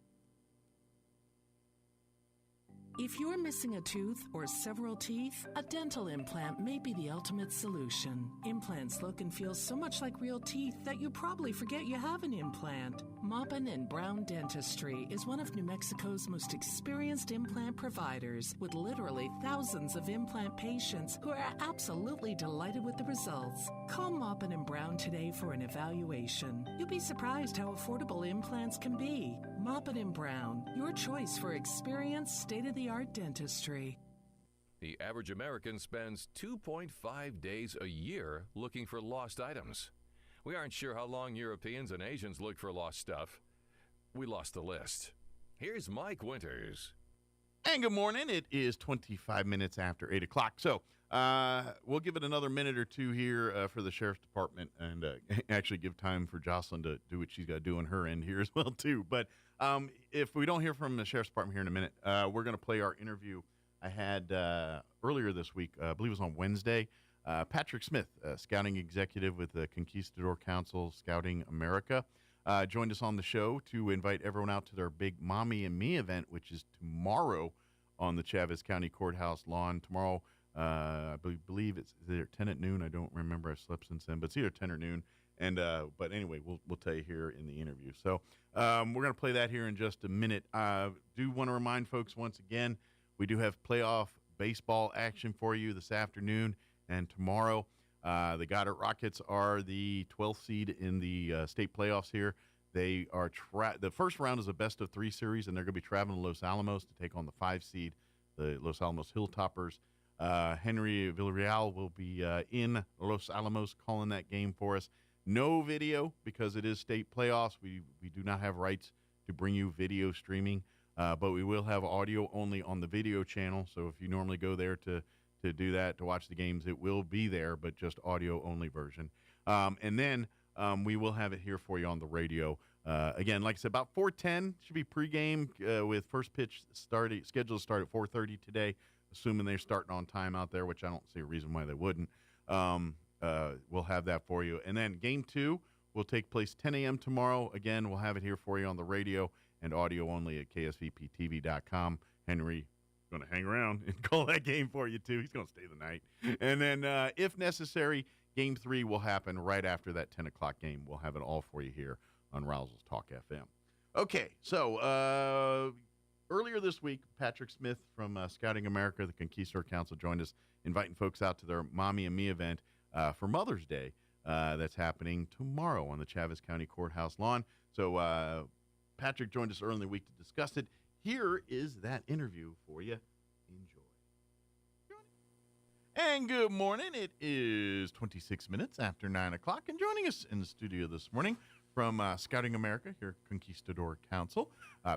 If you're missing a tooth or several teeth, a dental implant may be the ultimate solution. Implants look and feel so much like real teeth that you probably forget you have an implant. Maupin & Brown Dentistry is one of New Mexico's most experienced implant providers, with literally thousands of implant patients who are absolutely delighted with the results. Call Maupin & Brown today for an evaluation. You'll be surprised how affordable implants can be. Maupin & Brown, your choice for experienced, state-of-the-art dentistry. The average American spends 2.5 days a year looking for lost items. We aren't sure how long Europeans and Asians look for lost stuff. We lost the list. Here's Mike Winters. And good morning. It is 25 minutes after 8 o'clock. So we'll give it another minute or two here for the Sheriff's Department and actually give time for Jocelyn to do what she's got to do on her end here as well, too. But if we don't hear from the Sheriff's Department here in a minute, we're going to play our interview I had earlier this week. I believe it was on Wednesday. Patrick Smith, scouting executive with the Conquistador Council Scouting America, joined us on the show to invite everyone out to their big Mommy and Me event, which is tomorrow on the Chavez County Courthouse lawn. Tomorrow, I believe it's either 10 at noon. I don't remember. I slept since then, but it's either 10 or noon. And but anyway, we'll tell you here in the interview. So we're going to play that here in just a minute. Do want to remind folks once again, we do have playoff baseball action for you this afternoon and tomorrow. The Goddard Rockets are the 12th seed in the state playoffs here. They are the first round is a best-of-3 series, and they're going to be traveling to Los Alamos to take on the 5 seed, the Los Alamos Hilltoppers. Henry Villarreal will be in Los Alamos calling that game for us. No video because it is state playoffs. We do not have rights to bring you video streaming, but we will have audio only on the video channel. So if you normally go there to do that, to watch the games, it will be there, but just audio only version. And then we will have it here for you on the radio. Again, like I said, about 4:10 should be pregame with first pitch scheduled to start at 4:30 today, assuming they're starting on time out there, which I don't see a reason why they wouldn't. We'll have that for you. And then game 2 will take place 10 a.m. tomorrow. Again, we'll have it here for you on the radio and audio only at ksvptv.com. Henry going to hang around and call that game for you, too. He's going to stay the night. And then, if necessary, game 3 will happen right after that 10 o'clock game. We'll have it all for you here on Roswell Talk FM. Okay, so earlier this week, Patrick Smith from Scouting America, the Conquistador Council, joined us, inviting folks out to their Mommy and Me event for Mother's Day. That's happening tomorrow on the Chavez County Courthouse lawn. So Patrick joined us early in the week to discuss it. Here is that interview for you. Enjoy. And good morning. It is 26 minutes after 9 o'clock. And joining us in the studio this morning from Scouting America, here Conquistador Council,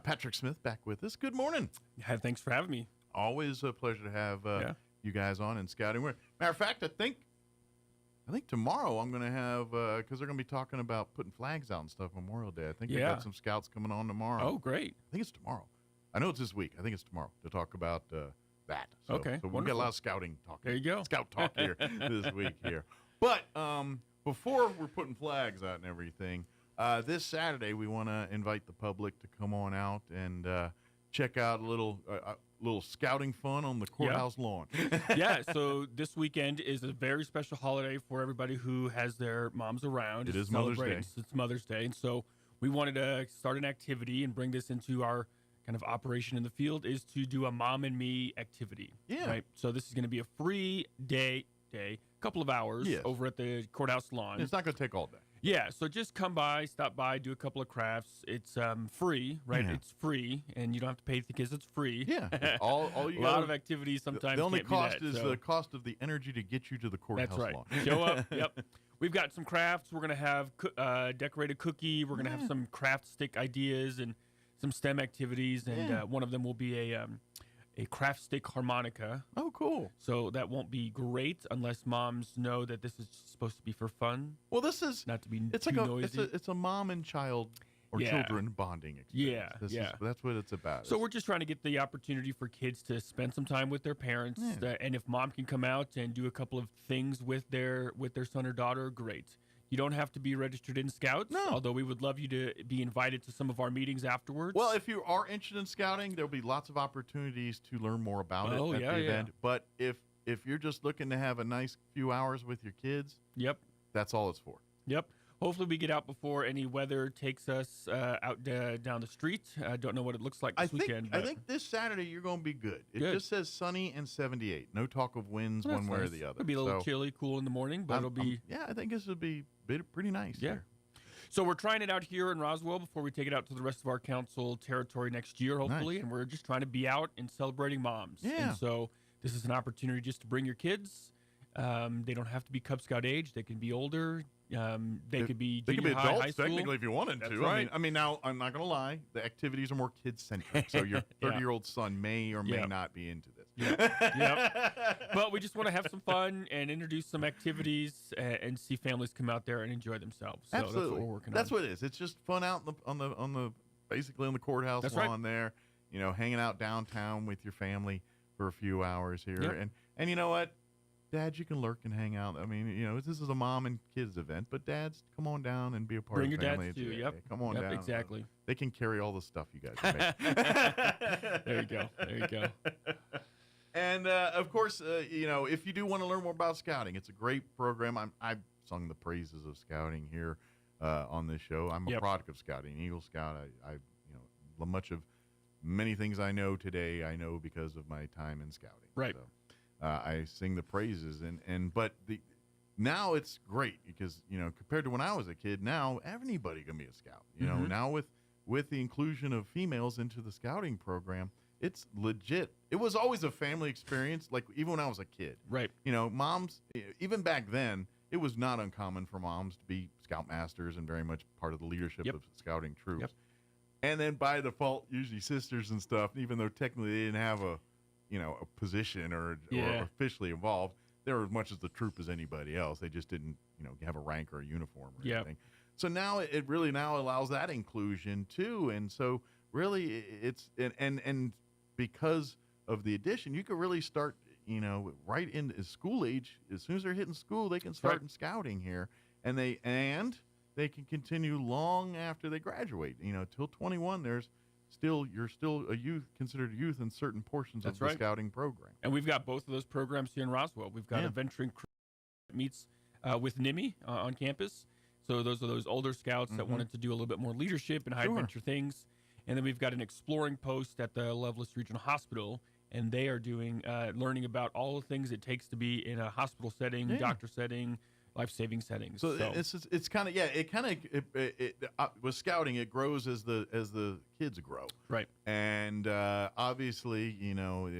Patrick Smith back with us. Good morning. Yeah, thanks for having me. Always a pleasure to have you guys on in Scouting. Matter of fact, I think tomorrow I'm going to have, because they're going to be talking about putting flags out and stuff Memorial Day. I think we got some scouts coming on tomorrow. Oh, great. I think it's tomorrow. I know it's this week. I think it's tomorrow to talk about that. So, okay. So we've got a lot of scouting talk. There you go. Scout talk here this week here. But before we're putting flags out and everything, this Saturday we want to invite the public to come on out and check out a little scouting fun on the courthouse lawn. Yeah, so this weekend is a very special holiday for everybody who has their moms around. It is Mother's Day. It's Mother's Day, and so we wanted to start an activity and bring this into our kind of operation in the field, is to do a Mom and Me activity. Yeah. Right? So this is going to be a free day, couple of hours over at the courthouse lawn. It's not going to take all day. Yeah, so just come by, stop by, do a couple of crafts. It's free, right? Yeah. It's free, and you don't have to pay because it's free. Yeah, all you a lot of activities sometimes. The only can't cost be that, is so. the cost of the energy to get you to the courthouse That's right. lawn. Show up. Yep. We've got some crafts. We're gonna have decorated cookie. We're gonna have some craft stick ideas and some STEM activities, and one of them will be a craft stick harmonica. Oh, cool. So that won't be great unless moms know that this is supposed to be for fun. Well, this is not to be it's too like noisy. It's a mom and child or children bonding experience. That's what it's about. So we're just trying to get the opportunity for kids to spend some time with their parents, and if mom can come out and do a couple of things with their son or daughter, great. You don't have to be registered in Scouts, although we would love you to be invited to some of our meetings afterwards. Well, if you are interested in scouting, there'll be lots of opportunities to learn more about it at the event. But if you're just looking to have a nice few hours with your kids, that's all it's for. Hopefully we get out before any weather takes us out down the street. I don't know what it looks like this weekend. I think this Saturday you're going to be good. It just says sunny and 78. No talk of winds one way or the other. It'll be a little chilly, cool in the morning, but it'll be... I think this will be pretty nice here. So we're trying it out here in Roswell before we take it out to the rest of our council territory next year, hopefully. And we're just trying to be out and celebrating moms. And so this is an opportunity just to bring your kids. They don't have to be Cub Scout age. They can be older. They could be junior high, adults high school. Technically if you wanted to. Right. I mean, now I'm not going to lie. The activities are more kid-centric. So your 30-year-old son may or may not be into this. But we just want to have some fun and introduce some activities and see families come out there and enjoy themselves. So Absolutely. That's what we're working on. That's what it is. It's just fun out on the basically on the courthouse lawn there. You know, hanging out downtown with your family for a few hours here. And you know what? Dad, you can lurk and hang out. I mean, you know, this is a mom and kids event, but dads, come on down and be a part of the family. Bring your dads too. Come on down. Exactly. They can carry all the stuff you guys make. There you go. And of course, you know, if you do want to learn more about scouting, it's a great program. I've sung the praises of scouting here on this show. I'm a product of scouting, Eagle Scout. I you know, many things I know today, I know because of my time in scouting. Right. So, I sing the praises, but now it's great because, you know, compared to when I was a kid, now anybody can be a scout. You know, now with the inclusion of females into the scouting program, it's legit. It was always a family experience, like even when I was a kid. Right. You know, moms, even back then, it was not uncommon for moms to be scoutmasters and very much part of the leadership of scouting troops. And then by default, usually sisters and stuff, even though technically they didn't have a position or officially involved, they were as much as the troop as anybody else. They just didn't, you know, have a rank or a uniform or anything. So now it really now allows that inclusion too. And so really it's, and because of the addition, you could really start, you know, right in school age. As soon as they're hitting school, they can start in scouting here, and they can continue long after they graduate, you know, till 21. You're still a youth, considered a youth in certain portions of the scouting program. And we've got both of those programs here in Roswell. We've got a venturing crew that meets with NIMI on campus. So those are those older scouts that wanted to do a little bit more leadership and high adventure things. And then we've got an exploring post at the Lovelace Regional Hospital, and they are doing learning about all the things it takes to be in a hospital setting, doctor setting, life-saving settings. So it's kind of with scouting, it grows as the kids grow. Right. And obviously, you know,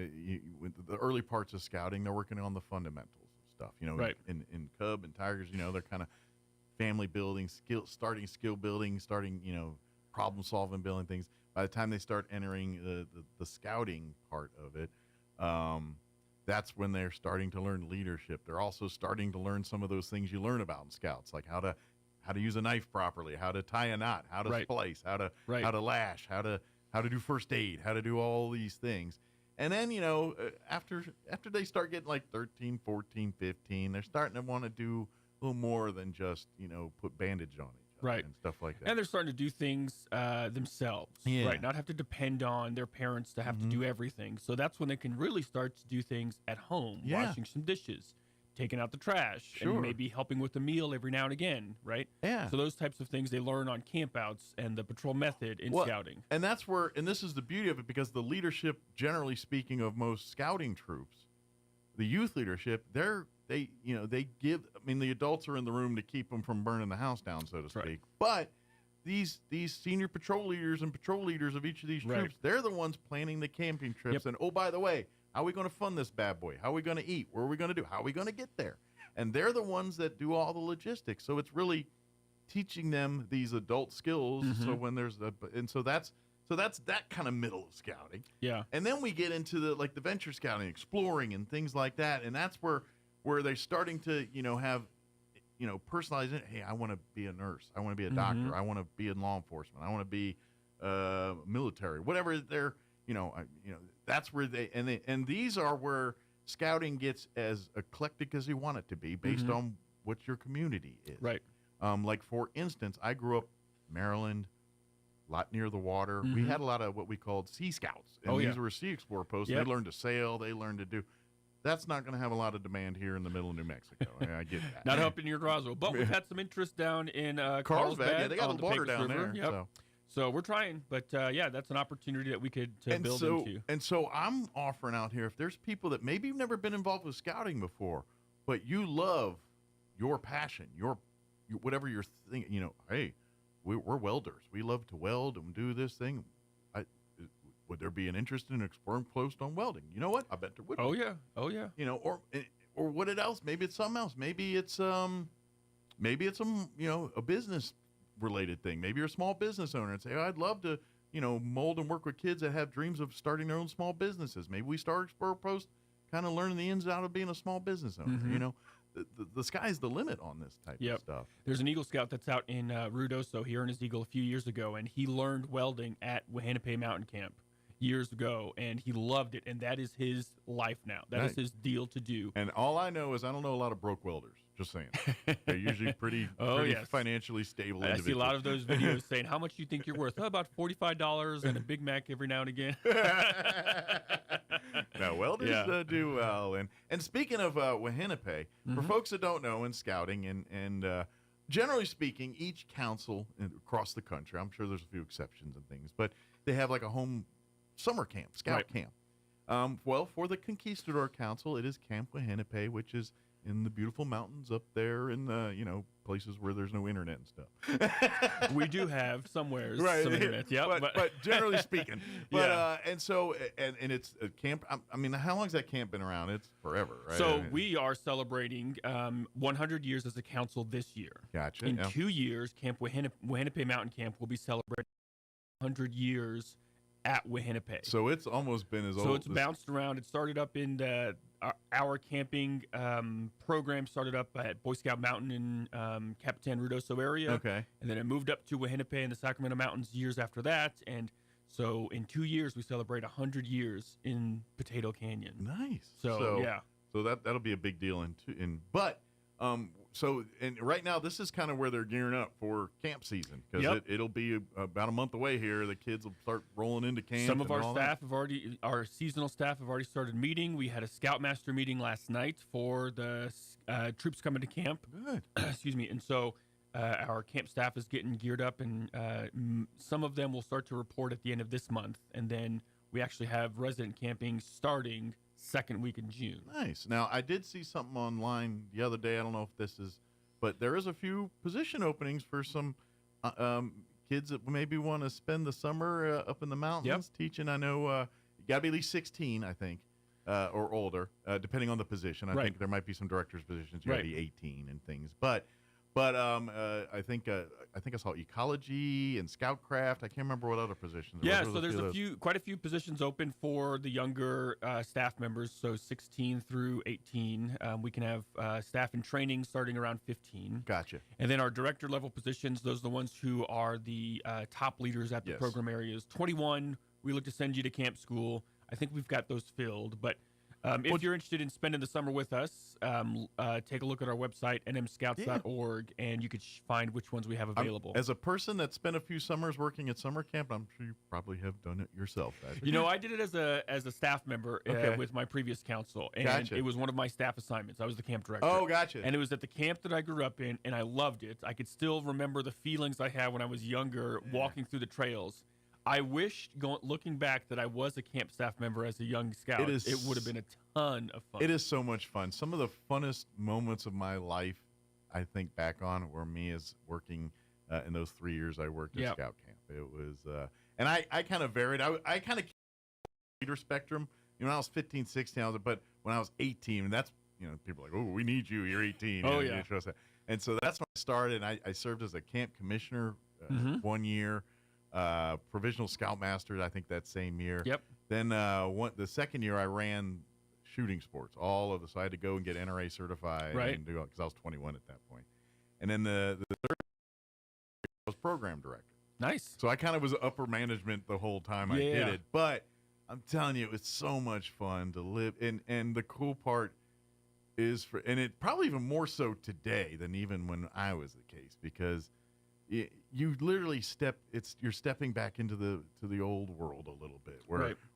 with the early parts of scouting, they're working on the fundamentals stuff. You know, in Cub and Tigers, you know, they're kind of family building, starting skill building, starting, you know, problem solving, building things. By the time they start entering the scouting part of it, that's when they're starting to learn leadership. They're also starting to learn some of those things you learn about in scouts, like how to use a knife properly, how to tie a knot, how to splice, how to lash, how to do first aid, how to do all these things. And then, you know, after they start getting like 13, 14, 15, they're starting to want to do a little more than just, you know, put bandage on each other and stuff like that. And they're starting to do things themselves, right? Not have to depend on their parents to have to do everything. So that's when they can really start to do things at home, washing some dishes, taking out the trash, and maybe helping with a meal every now and again, right? Yeah. So those types of things they learn on campouts and the patrol method in scouting. And that's where, and this is the beauty of it, because the leadership, generally speaking, of most scouting troops, the youth leadership, they give, I mean, the adults are in the room to keep them from burning the house down, so to speak. But these senior patrol leaders and patrol leaders of each of these troops, they're the ones planning the camping trips. And, oh, by the way, how are we going to fund this bad boy? How are we going to eat? What are we going to do? How are we going to get there? And they're the ones that do all the logistics. So it's really teaching them these adult skills. So when there's that's that kind of middle of scouting. Yeah. And then we get into the venture scouting, exploring and things like that. And that's where they're starting to, you know, have personalize it. Hey, I want to be a nurse. I want to be a doctor. I want to be in law enforcement. I want to be military. Whatever they're, that's where and these are where scouting gets as eclectic as you want it to be based on what your community is. Right. Like, for instance, I grew up Maryland, a lot near the water. We had a lot of what we called Sea Scouts. And these were Sea Explorer posts. They learned to sail. They learned to do. That's not going to have a lot of demand here in the middle of New Mexico. I get that. Not helping your Roswell. But we've had some interest down in Carlsbad. Yeah, they got on the water Pecos down River. there. Yep. So we're trying. But, that's an opportunity that we could build into. And so I'm offering out here, if there's people that maybe you've never been involved with scouting before, but you love your passion, your whatever you're thinking, hey, we're welders. We love to weld and do this thing. Would there be an interest in exploring post on welding? You know what? I bet there would. Oh yeah. Or what else? Maybe it's something else. Maybe it's a business related thing. Maybe you're a small business owner and say, I'd love to, mold and work with kids that have dreams of starting their own small businesses. Maybe we start Explorer Post kind of learning the ins and outs of being a small business owner. The sky's the limit on this type of stuff. There's an Eagle Scout that's out in Ruidoso here in his Eagle a few years ago, and he learned welding at Wahanape Mountain Camp years ago, and he loved it, and that is his life now. That is his deal to do. And all I know is I don't know a lot of broke welders. Just saying. They're usually pretty financially stable individuals. I see a lot of those videos saying, how much do you think you're worth? About $45 and a Big Mac every now and again. No, welders do well. And speaking of Wahanape, for folks that don't know in scouting, and generally speaking, each council across the country, I'm sure there's a few exceptions and things, but they have like a home summer camp, scout camp. Well, for the Conquistador Council, it is Camp Wahanape, which is in the beautiful mountains up there in places where there's no internet and stuff. We do have somewhere some internet, but generally speaking, and so it's a camp. I mean, how long has that camp been around? It's forever, right? So we are celebrating 100 years as a council this year. Gotcha. In 2 years, Camp Wahanape Mountain Camp will be celebrating 100 years at Wahanape. So it's almost been as old. So it's bounced around. It started up in our camping program started up at Boy Scout Mountain in Capitan Ruidoso area. Okay. And then it moved up to Wahanape in the Sacramento Mountains years after that. And so in 2 years, we celebrate 100 years in Potato Canyon. Nice. So yeah. So that'll be a big deal. And right now, this is kind of where they're gearing up for camp season, because it'll be about a month away here. The kids will start rolling into camp. Some of our staff our seasonal staff have already started meeting. We had a Scoutmaster meeting last night for the troops coming to camp. Good. Excuse me. And so our camp staff is getting geared up, and some of them will start to report at the end of this month. And then we actually have resident camping starting second week in June. Nice. Now, I did see something online the other day. I don't know if this is, but there is a few position openings for some kids that maybe want to spend the summer up in the mountains teaching. I know you got to be at least 16, I think, or older, depending on the position. I think there might be some director's positions you got to be 18 and things, but I think I saw ecology and scoutcraft. I can't remember what other positions. Yeah, so there's quite a few positions open for the younger staff members. So 16 through 18, we can have staff in training starting around 15. Gotcha. And then our director level positions, those are the ones who are the top leaders at the program areas. 21, we look to send you to camp school. I think we've got those filled, but. If you're interested in spending the summer with us, take a look at our website, nmscouts.org, and you could find which ones we have available. As a person that spent a few summers working at summer camp, I'm sure you probably have done it yourself. I did it as a staff member with my previous council, and it was one of my staff assignments. I was the camp director. Oh, gotcha. And it was at the camp that I grew up in, and I loved it. I could still remember the feelings I had when I was younger walking through the trails. I wish, looking back, that I was a camp staff member as a young scout. It would have been a ton of fun. It is so much fun. Some of the funnest moments of my life, I think back on, were me as working in those 3 years I worked at scout camp. It was, and I kind of varied. I kind of leader spectrum. When I was 15, 16, but when I was 18, and that's, people are like, oh, we need you. You're 18. Oh, yeah. And so that's when I started. And I served as a camp commissioner 1 year. Provisional Scoutmaster, I think that same year. Yep. Then the second year I ran shooting sports, all of us. So I had to go and get NRA certified, and do because I was 21 at that point. And then the third was program director. Nice. So I kind of was upper management the whole time I did it. But I'm telling you, it was so much fun to live. And the cool part is and it probably even more so today than even when I was the case, because you literally you're stepping back into the old world a little bit,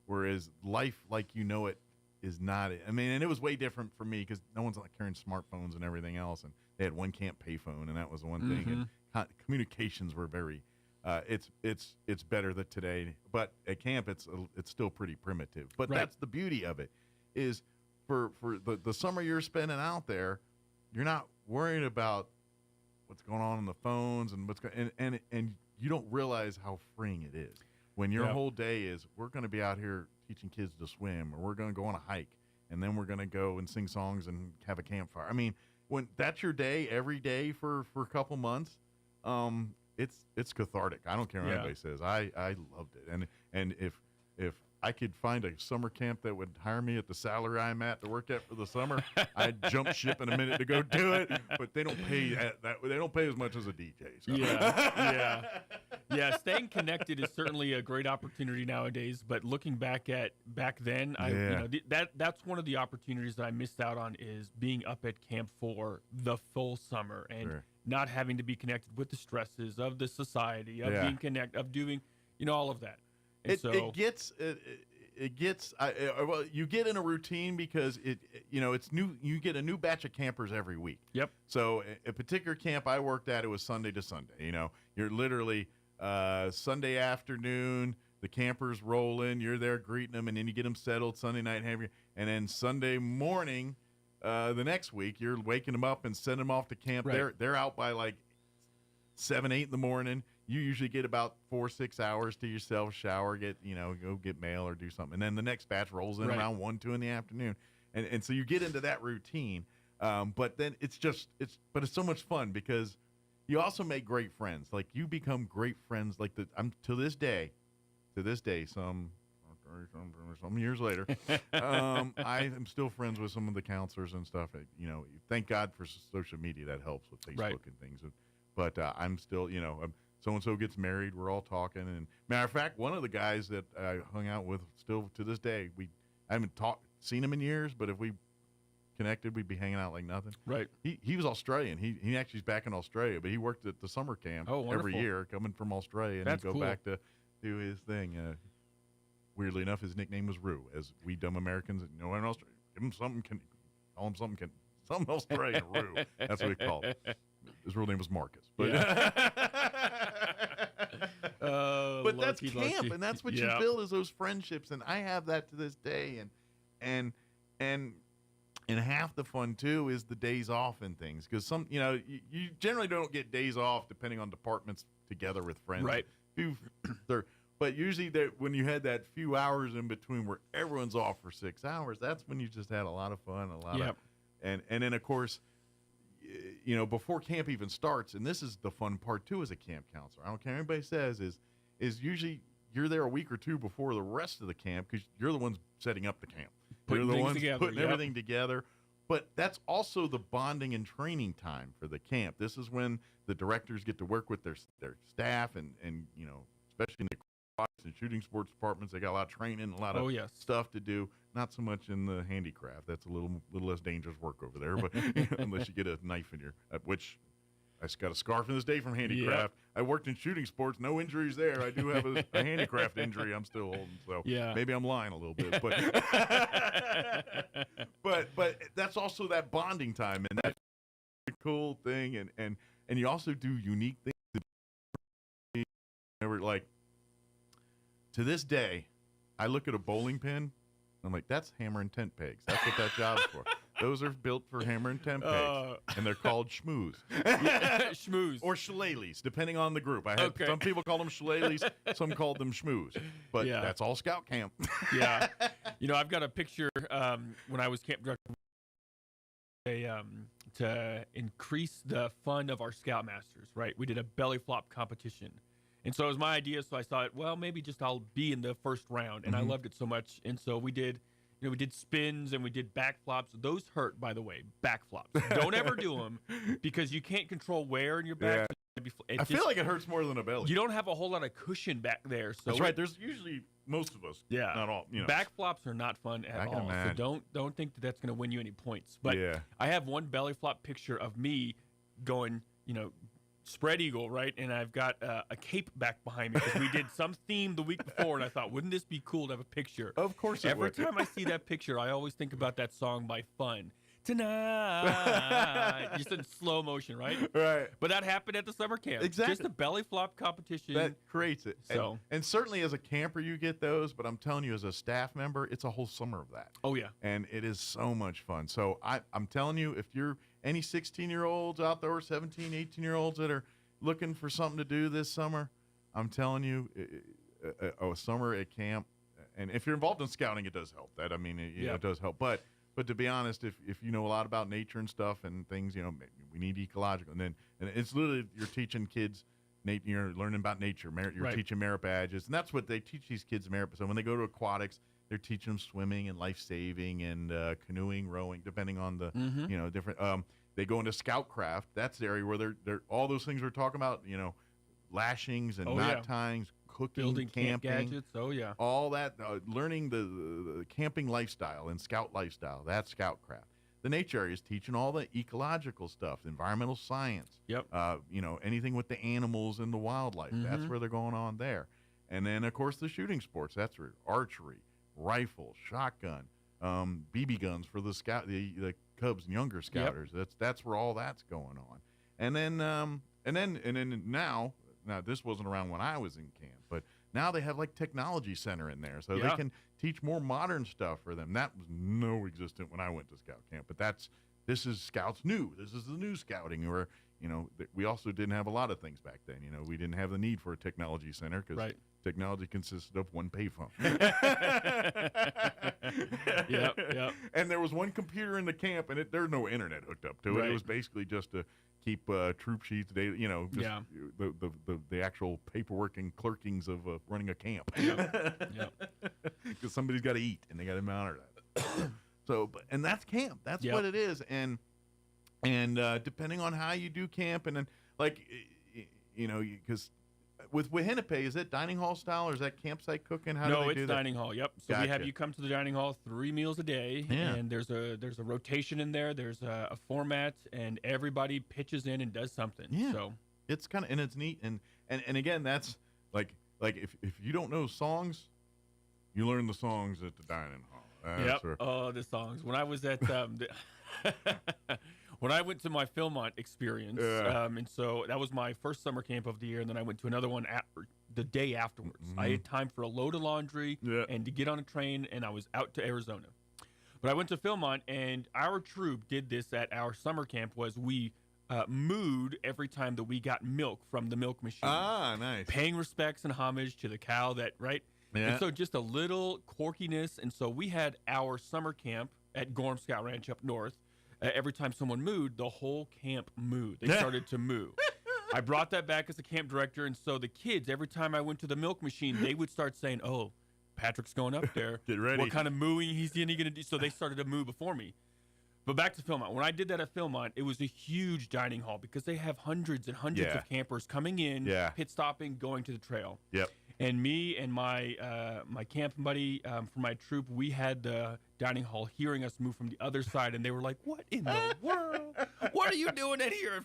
whereas life like you know it is not. I mean, and it was way different for me because no one's like carrying smartphones and everything else, and they had one camp payphone, and that was one thing. And communications were very. It's better than today, but at camp it's still pretty primitive. But that's the beauty of it, is for the summer you're spending out there, you're not worried about what's going on the phones and what's going and you don't realize how freeing it is when your whole day is, we're going to be out here teaching kids to swim, or we're going to go on a hike, and then we're going to go and sing songs and have a campfire. I mean, when that's your day every day for a couple months, it's cathartic. I don't care what anybody says. I loved it. And if I could find a summer camp that would hire me at the salary I'm at to work at for the summer, I'd jump ship in a minute to go do it. But they don't pay they don't pay as much as a DJ. So. Yeah. Staying connected is certainly a great opportunity nowadays. But looking back then, that's one of the opportunities that I missed out on, is being up at camp for the full summer and not having to be connected with the stresses of the society, of being connected, of doing, all of that. It gets you get in a routine because it's new. You get a new batch of campers every week. Yep. So a particular camp I worked at, it was Sunday to Sunday. You're literally Sunday afternoon, the campers roll in, you're there greeting them, and then you get them settled Sunday night, and then Sunday morning, the next week, you're waking them up and sending them off to camp. Right. They're out by like 7, 8 in the morning. You usually get about 4, 6 hours to yourself, shower, go get mail or do something. And then the next batch rolls in around 1, 2 in the afternoon. And so you get into that routine. But then it's so much fun because you also make great friends. Like, you become great friends. Like, to this day, some years later, I am still friends with some of the counselors and stuff. Thank God for social media that helps with Facebook and things. But I'm still, so-and-so gets married, we're all talking. And matter of fact, one of the guys that I hung out with still to this day, I haven't seen him in years, but if we connected, we'd be hanging out like nothing. Right. He was Australian. He actually is back in Australia, but he worked at the summer camp every year, coming from Australia, and he'd go back to do his thing. Weirdly enough, his nickname was Roo, as we dumb Americans in Australia. Give him something, call him something Australian, Roo. That's what we called him. His real name was Marcus. But, but that's camp, and that's what you build, is those friendships. And I have that to this day. And half the fun too is the days off and things, because you generally don't get days off depending on departments together with friends. Right. But usually when you had that few hours in between where everyone's off for 6 hours, that's when you just had a lot of fun, and then of course, before camp even starts, and this is the fun part too as a camp counselor, I don't care what anybody says, is usually you're there a week or two before the rest of the camp, because you're the ones setting up the camp. You're the ones putting everything together. But that's also the bonding and training time for the camp. This is when the directors get to work with their staff, and especially in the and shooting sports departments, they got a lot of training, a lot of stuff to do. Not so much in the handicraft. That's a little less dangerous work over there. But unless you get a knife in your, which I just got a scar from this day from handicraft. I worked in shooting sports, no injuries there. I do have a handicraft injury I'm still holding. So maybe I'm lying a little bit, but that's also that bonding time, and that's a cool thing. And you also do unique things. Like, to this day, I look at a bowling pin, I'm like, that's hammer and tent pegs. That's what that job's for. Those are built for hammer and tent pegs, and they're called schmooze. Schmooze. Or shillelaghs, depending on the group. Some people call them shillelaghs, some called them schmooze. But that's all scout camp. I've got a picture when I was camp director to increase the fun of our scoutmasters, right? We did a belly flop competition. And so it was my idea, so I thought, well, maybe just I'll be in the first round. And I loved it so much. And so we did we did spins and we did backflops. Those hurt, by the way, backflops. Don't ever do them because you can't control where in your back. I feel like it hurts more than a belly. You don't have a whole lot of cushion back there. So That's right. There's usually most of us. Yeah. Not all. Backflops are not fun at all. Imagine. So don't think that that's going to win you any points. But I have one belly flop picture of me going, spread eagle, right? And I've got a cape back behind me because we did some theme the week before, and I thought, wouldn't this be cool to have a picture? Of course it Every would. time I see that picture, I always think about that song by Fun. Tonight. Just in slow motion, right? Right. But that happened at the summer camp. Exactly. Just a belly flop competition. That creates it. So. And certainly as a camper, you get those, but I'm telling you, as a staff member, it's a whole summer of that. Oh, yeah. And it is so much fun. So I'm telling you, if you're any 16-year-olds out there, or 17, 18-year-olds that are looking for something to do this summer, I'm telling you, a summer at camp, and if you're involved in scouting, it does help. It does help. But to be honest, if you know a lot about nature and stuff and things, we need ecological. And it's literally you're teaching kids, you're learning about nature. You're teaching merit badges, and that's what they teach these kids merit. So when they go to aquatics, they're teaching them swimming and life saving and canoeing, rowing, depending on the different. They go into scoutcraft. That's the area where they're all those things we're talking about. Lashings and knot tyings. Cooking, building camping, camp gadgets. Oh yeah, all that. Learning the camping lifestyle and scout lifestyle. That's Scoutcraft. The nature area is teaching all the ecological stuff, environmental science. Yep. Anything with the animals and the wildlife. That's where they're going on there. And then of course the shooting sports. That's where archery, rifle, shotgun, BB guns for the the Cubs and younger scouters. Yep. That's where all that's going on. And then now this wasn't around when I was in camp, but now they have like technology center in there, so they can teach more modern stuff for them. That was no existent when I went to scout camp, but this is Scouts new. This is the new scouting where, we also didn't have a lot of things back then. We didn't have the need for a technology center because technology consisted of one payphone. Yep. And there was one computer in the camp, and there's no internet hooked up to it. It was basically just to keep troop sheets, the actual paperwork and clerkings of running a camp. Because somebody's got to eat, and they got to monitor that. And that's camp. That's what it is. And depending on how you do camp, and then because with Wahinape, is it dining hall style or is that campsite cooking? How do they do that? No, it's dining hall. Yep. So we have you come to the dining hall 3 meals a day, and there's a rotation in there. There's a format, and everybody pitches in and does something. Yeah. So it's kind of, and it's neat, and again, that's like if you don't know songs, you learn the songs at the dining hall. Oh, the songs. When I was at when I went to my Philmont experience, and so that was my first summer camp of the year, and then I went to another one the day afterwards. I had time for a load of laundry and to get on a train, and I was out to Arizona. But I went to Philmont, and our troop did this at our summer camp. Was we mooed every time that we got milk from the milk machine. Ah, nice. Paying respects and homage to the cow that, right? Yeah. And so just a little quirkiness. And so we had our summer camp at Gorham Scout Ranch up north. Every time someone mooed, the whole camp mooed. They started to moo. I brought that back as a camp director. And so the kids, every time I went to the milk machine, they would start saying, oh, Patrick's going up there. Get ready. What kind of mooing he's going to do? So they started to moo before me. But back to Philmont. When I did that at Philmont, it was a huge dining hall because they have hundreds and hundreds of campers coming in, pit stopping, going to the trail. Yep. And me and my my camp buddy from my troop, we had the dining hall hearing us move from the other side, and they were like, "What in the world? What are you doing in here?"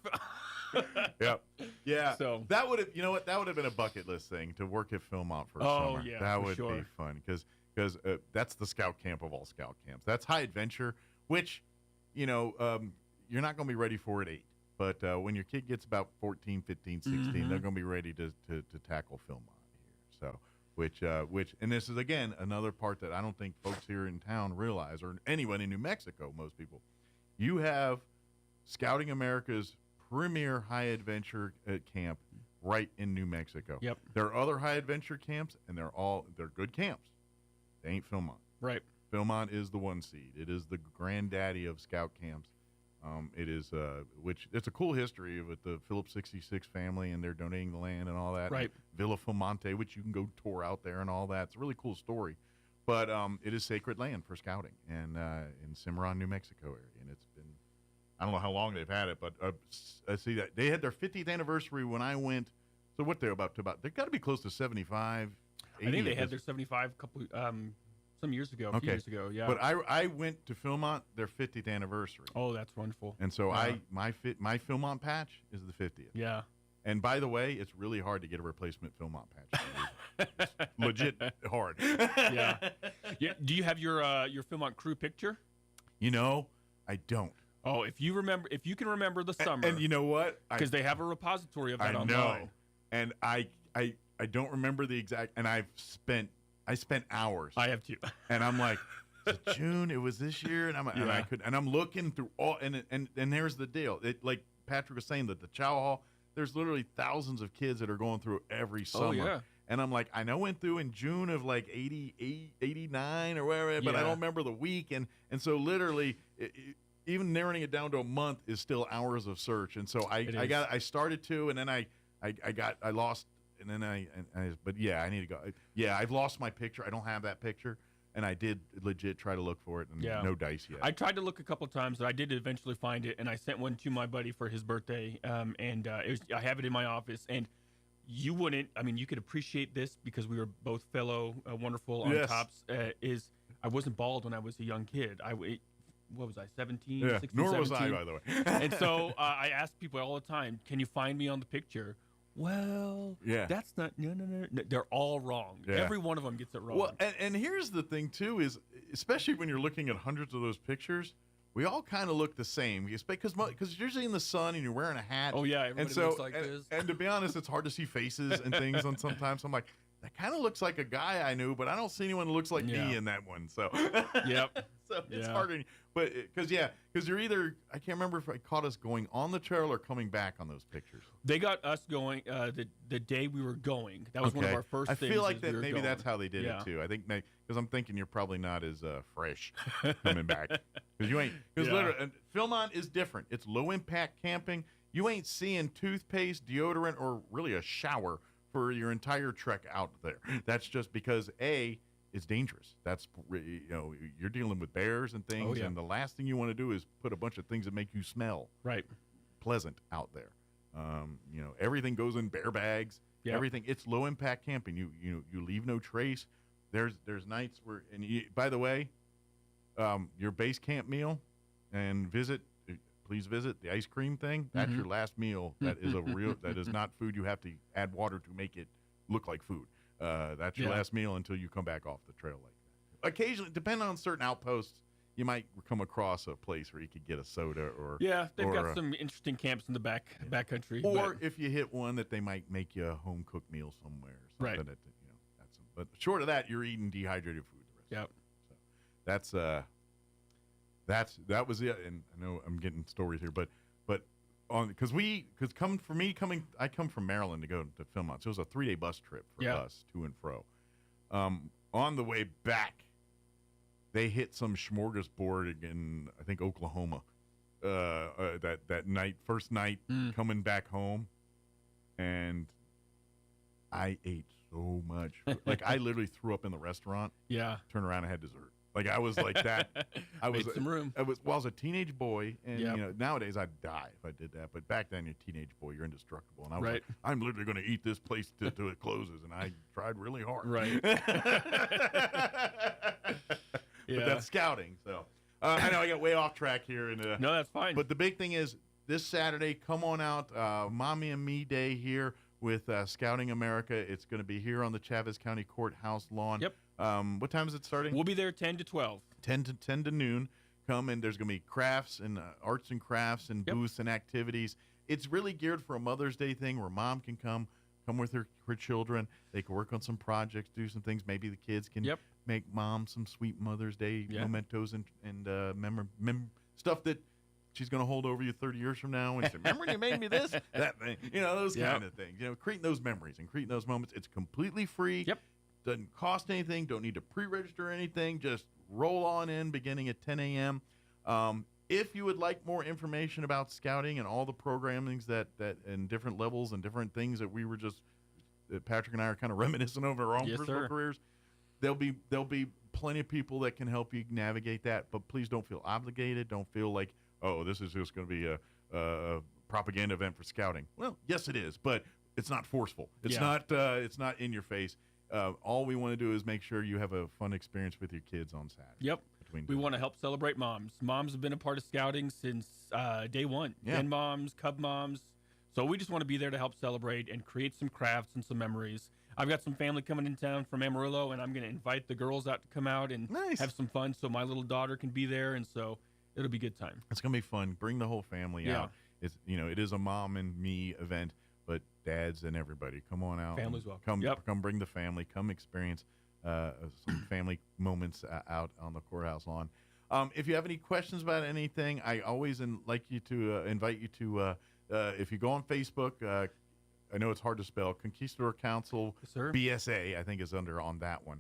Yeah. So that would have, that would have been a bucket list thing to work at Philmont for a summer. Yeah, that would be fun because that's the scout camp of all scout camps. That's high adventure, which you're not going to be ready for at 8. But when your kid gets about 14, 15, 16, they're going to be ready to tackle Philmont here. So, which, and this is again another part that I don't think folks here in town realize, or anyone in New Mexico, most people. You have Scouting America's premier high adventure camp right in New Mexico. Yep. There are other high adventure camps, and they're good camps. They ain't Philmont. Right. Philmont is the 1 seed. It is the granddaddy of scout camps. It is, which it's a cool history with the Phillips 66 family, and they're donating the land and all that. Right. And Villa Philmonte, which you can go tour out there and all that. It's a really cool story. But it is sacred land for scouting, and in Cimarron, New Mexico area, and it's been, I don't know how long they've had it, but I see that they had their 50th anniversary when I went. So what they're about they've got to be close to 75. 80 I think they had their 75 some years ago, a few years ago. Yeah. But I went to Philmont their 50th anniversary. Oh, that's wonderful. And so my Philmont patch is the 50th. Yeah. And by the way, it's really hard to get a replacement Philmont patch. It's legit hard. Yeah. Do you have your Philmont crew picture? I don't. Oh, if you can remember the summer. And you know what? Because they have a repository of that online. I know. And I don't remember the exact. And I spent hours. I have too. And I'm like, is it June? It was this year, and I'm looking through all. And there's the deal. Like Patrick was saying, that the Chow Hall, there's literally thousands of kids that are going through every summer. Oh, yeah. And I'm like, I know went through in June of like 88, 89 or whatever, but I don't remember the week. And so literally, even narrowing it down to a month is still hours of search. And so I started to, and then I lost, and then but yeah, I need to go. Yeah, I've lost my picture. I don't have that picture. And I did legit try to look for it, and no dice yet. I tried to look a couple of times, but I did eventually find it, and I sent one to my buddy for his birthday. I have it in my office, and you wouldn't. I mean, you could appreciate this because we were both fellow wonderful on tops. I wasn't bald when I was a young kid. What was I, 17, 16, nor 17? was I, by the way. And so I asked people all the time, can you find me on the picture? Well, that's not, no. They're all wrong. Yeah. Every one of them gets it wrong. Well, and here's the thing, too, is especially when you're looking at hundreds of those pictures, we all kind of look the same. Because you're usually in the sun and you're wearing a hat. Oh, yeah, everybody looks like this. And to be honest, it's hard to see faces and things on sometimes. I'm like, that kind of looks like a guy I knew, but I don't see anyone who looks like me in that one. So, so it's harder. But because you're either, I can't remember if I caught us going on the trail or coming back on those pictures. They got us going the day we were going. That was one of our first things. I feel like that maybe that's how they did it too. I think because I'm thinking you're probably not as fresh coming back because you ain't. Because literally, Philmont is different. It's low impact camping. You ain't seeing toothpaste, deodorant, or really a shower for your entire trek out there. That's just because it's dangerous. That's you're dealing with bears and things, and the last thing you want to do is put a bunch of things that make you smell pleasant out there. Everything goes in bear bags. Yep. Everything. It's low impact camping. You leave no trace. There's nights where, by the way, your base camp meal and please visit the ice cream thing. That's your last meal. That is that is not food. You have to add water to make it look like food. That's your last meal until you come back off the trail like that. Occasionally, depending on certain outposts, you might come across a place where you could get a soda or they've got some interesting camps in the back country. Or if you hit one that they might make you a home cooked meal somewhere. Or something but short of that, you're eating dehydrated food. Yep. So that was it. And I know I'm getting stories here, but I come from Maryland to go to Philmont, so it was a 3-day bus trip for us to and fro. On the way back, they hit some smorgasbord in I think Oklahoma. That night, first night coming back home, and I ate so much. Like I literally threw up in the restaurant. Yeah. Turned around and had dessert. Like I was like that. I was some room. I was a teenage boy, and nowadays I'd die if I did that. But back then, you're a teenage boy, you're indestructible. And I was like, I'm literally going to eat this place till it closes, and I tried really hard. Right. But that's scouting. So I know I got way off track here. No, that's fine. But the big thing is this Saturday, come on out, Mommy and Me Day here with Scouting America. It's going to be here on the Chavez County Courthouse lawn. Yep. What time is it starting? We'll be there 10 to 12. 10 to noon. Come and there's going to be crafts and arts and crafts and booths and activities. It's really geared for a Mother's Day thing where mom can come with her children. They can work on some projects, do some things. Maybe the kids can make mom some sweet Mother's Day mementos and stuff that she's going to hold over you 30 years from now and say, remember when you made me this? That thing. Those kind of things. Creating those memories and creating those moments. It's completely free. Yep. Doesn't cost anything. Don't need to pre-register anything. Just roll on in beginning at 10 a.m. If you would like more information about scouting and all the programmings that and different levels and different things that we were just Patrick and I are kind of reminiscing over our own personal careers, there'll be plenty of people that can help you navigate that, but please don't feel obligated. Don't feel like, oh, this is just going to be a propaganda event for scouting. Well, yes, it is, but it's not forceful. It's not in your face. All we want to do is make sure you have a fun experience with your kids on Saturday. Yep. We want to help celebrate moms. Moms have been a part of scouting since day one. Yeah. Den moms, cub moms. So we just want to be there to help celebrate and create some crafts and some memories. I've got some family coming in town from Amarillo, and I'm going to invite the girls out to come out and have some fun so my little daughter can be there, and so it'll be a good time. It's going to be fun. Bring the whole family out. It's it is a mom and me event, but dads and everybody, come on out. Family's welcome. Come bring the family. Come experience some family moments out on the courthouse lawn. If you have any questions about anything, I always invite you to, if you go on Facebook, I know it's hard to spell, Conquistador Council BSA, I think is on that one.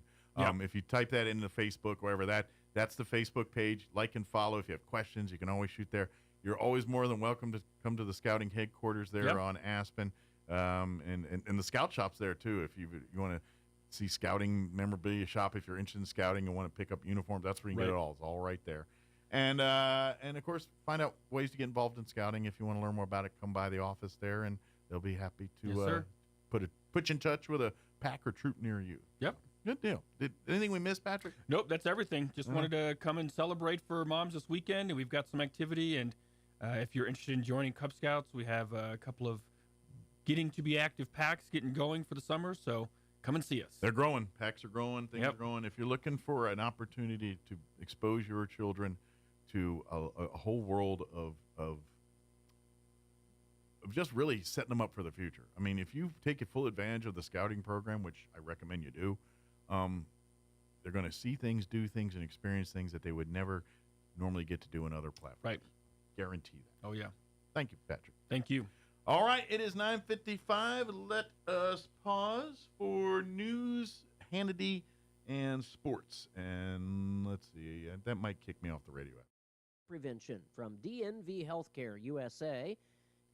If you type that into Facebook, wherever that's the Facebook page. Like and follow. If you have questions, you can always shoot there. You're always more than welcome to come to the scouting headquarters there on Aspen, and the scout shop's there too. If you want to see scouting memorabilia shop, if you're interested in scouting and want to pick up uniforms, that's where you can get it all. It's all right there. And of course, find out ways to get involved in scouting. If you want to learn more about it, come by the office there, and they'll be happy to put you in touch with a pack or troop near you. Yep. Good deal. Did anything we missed, Patrick? Nope, that's everything. Just wanted to come and celebrate for moms this weekend, and we've got some activity. And if you're interested in joining Cub Scouts, we have a couple of getting to be active packs getting going for the summer. So come and see us. They're growing. Packs are growing. Things are growing. If you're looking for an opportunity to expose your children to a whole world of just really setting them up for the future. I mean, if you take full advantage of the scouting program, which I recommend you do, they're going to see things, do things, and experience things that they would never normally get to do in other platforms. Right. Guarantee that. Oh, yeah. Thank you, Patrick. Thank you. All right, it is 9:55. Let us pause for news, Hannity, and sports. And let's see, that might kick me off the radio. Prevention from DNV Healthcare USA.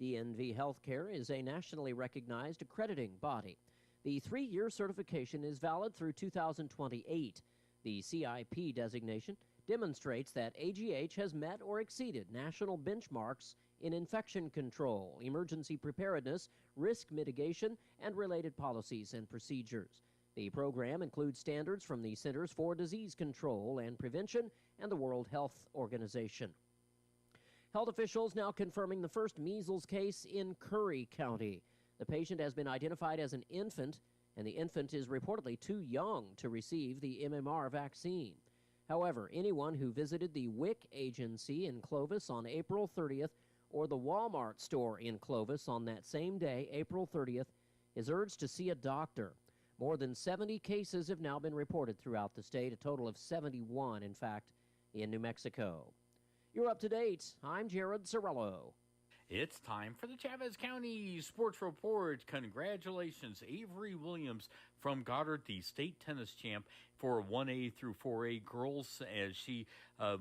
DNV Healthcare is a nationally recognized accrediting body. The 3-year certification is valid through 2028. The CIP designation demonstrates that AGH has met or exceeded national benchmarks in infection control, emergency preparedness, risk mitigation, and related policies and procedures. The program includes standards from the Centers for Disease Control and Prevention and the World Health Organization. Health officials now confirming the first measles case in Curry County. The patient has been identified as an infant, and the infant is reportedly too young to receive the MMR vaccine. However, anyone who visited the WIC agency in Clovis on April 30th or the Walmart store in Clovis on that same day, April 30th, is urged to see a doctor. More than 70 cases have now been reported throughout the state, a total of 71, in fact, in New Mexico. You're up to date. I'm Jared Cirillo. It's time for the Chavez County Sports Report. Congratulations, Avery Williams from Goddard, the state tennis champ for 1A through 4A girls, as she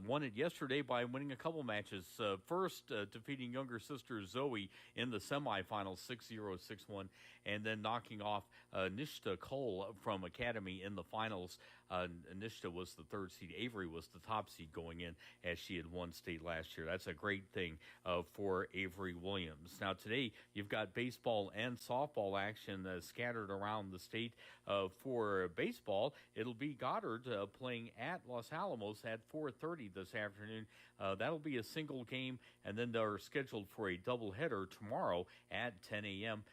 won it yesterday by winning a couple matches. First, defeating younger sister Zoe in the semifinals 6-0, 6-1, and then knocking off Nishta Cole from Academy in the finals. Nishta was the third seed. Avery was the top seed going in, as she had won state last year. That's a great thing for Avery Williams. Now, today, you've got baseball and softball action scattered around the state. For baseball, it'll be Goddard playing at Los Alamos at 4:30 this afternoon. That'll be a single game, and then they're scheduled for a doubleheader tomorrow at 10 a.m.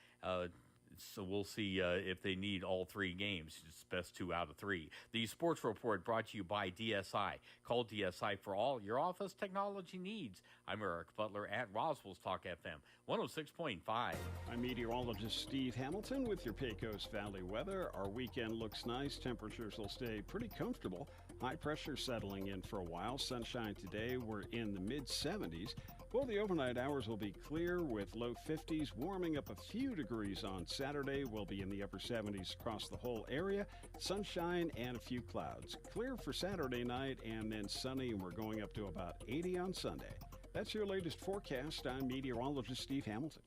So we'll see if they need all three games. It's best 2 out of 3. The Sports Report brought to you by DSI. Call DSI for all your office technology needs. I'm Eric Butler at Roswell's Talk FM 106.5. I'm meteorologist Steve Hamilton with your Pecos Valley weather. Our weekend looks nice. Temperatures will stay pretty comfortable. High pressure settling in for a while. Sunshine today. We're in the mid-70s. Well, the overnight hours will be clear with low 50s, warming up a few degrees on Saturday. We'll be in the upper 70s across the whole area. Sunshine and a few clouds. Clear for Saturday night and then sunny, and we're going up to about 80 on Sunday. That's your latest forecast. I'm meteorologist Steve Hamilton.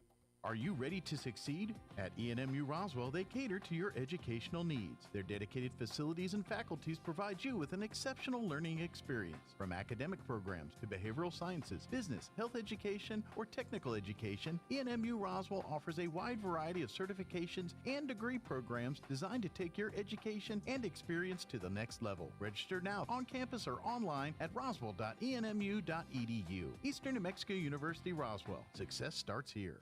Are you ready to succeed? At ENMU Roswell, they cater to your educational needs. Their dedicated facilities and faculties provide you with an exceptional learning experience. From academic programs to behavioral sciences, business, health education, or technical education, ENMU Roswell offers a wide variety of certifications and degree programs designed to take your education and experience to the next level. Register now on campus or online at roswell.enmu.edu. Eastern New Mexico University, Roswell. Success starts here.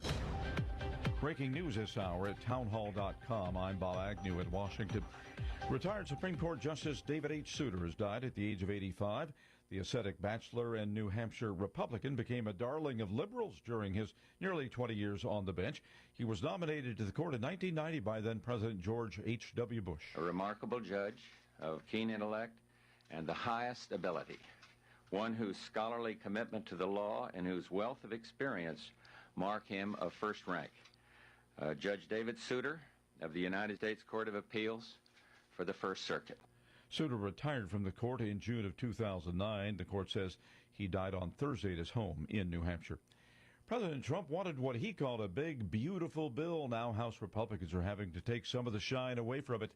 Breaking news this hour at townhall.com. I'm Bob Agnew in Washington. Retired Supreme Court Justice David H. Souter has died at the age of 85. The ascetic bachelor and New Hampshire Republican became a darling of liberals during his nearly 20 years on the bench. He was nominated to the court in 1990 by then-President George H.W. Bush. A remarkable judge of keen intellect and the highest ability, one whose scholarly commitment to the law and whose wealth of experience mark him of first rank. Judge David Souter of the United States Court of Appeals for the First Circuit. Souter retired from the court in June of 2009. The court says he died on Thursday at his home in New Hampshire. President Trump wanted what he called a big, beautiful bill. Now House Republicans are having to take some of the shine away from it,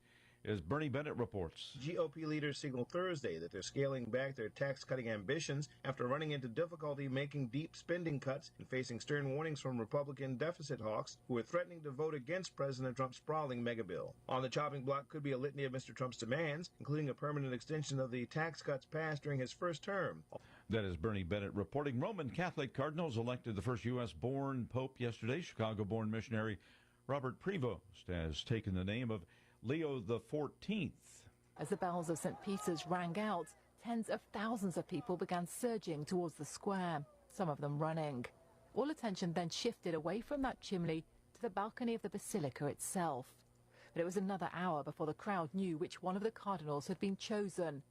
as Bernie Bennett reports. GOP leaders signaled Thursday that they're scaling back their tax-cutting ambitions after running into difficulty making deep spending cuts and facing stern warnings from Republican deficit hawks who are threatening to vote against President Trump's sprawling mega bill. On the chopping block could be a litany of Mr. Trump's demands, including a permanent extension of the tax cuts passed during his first term. That is Bernie Bennett reporting. Roman Catholic cardinals elected the first U.S.-born pope yesterday. Chicago-born missionary Robert Prevost has taken the name of Leo XIV. As the bells of St. Peter's rang out, tens of thousands of people began surging towards the square, some of them running. All attention then shifted away from that chimney to the balcony of the basilica itself. But it was another hour before the crowd knew which one of the cardinals had been chosen.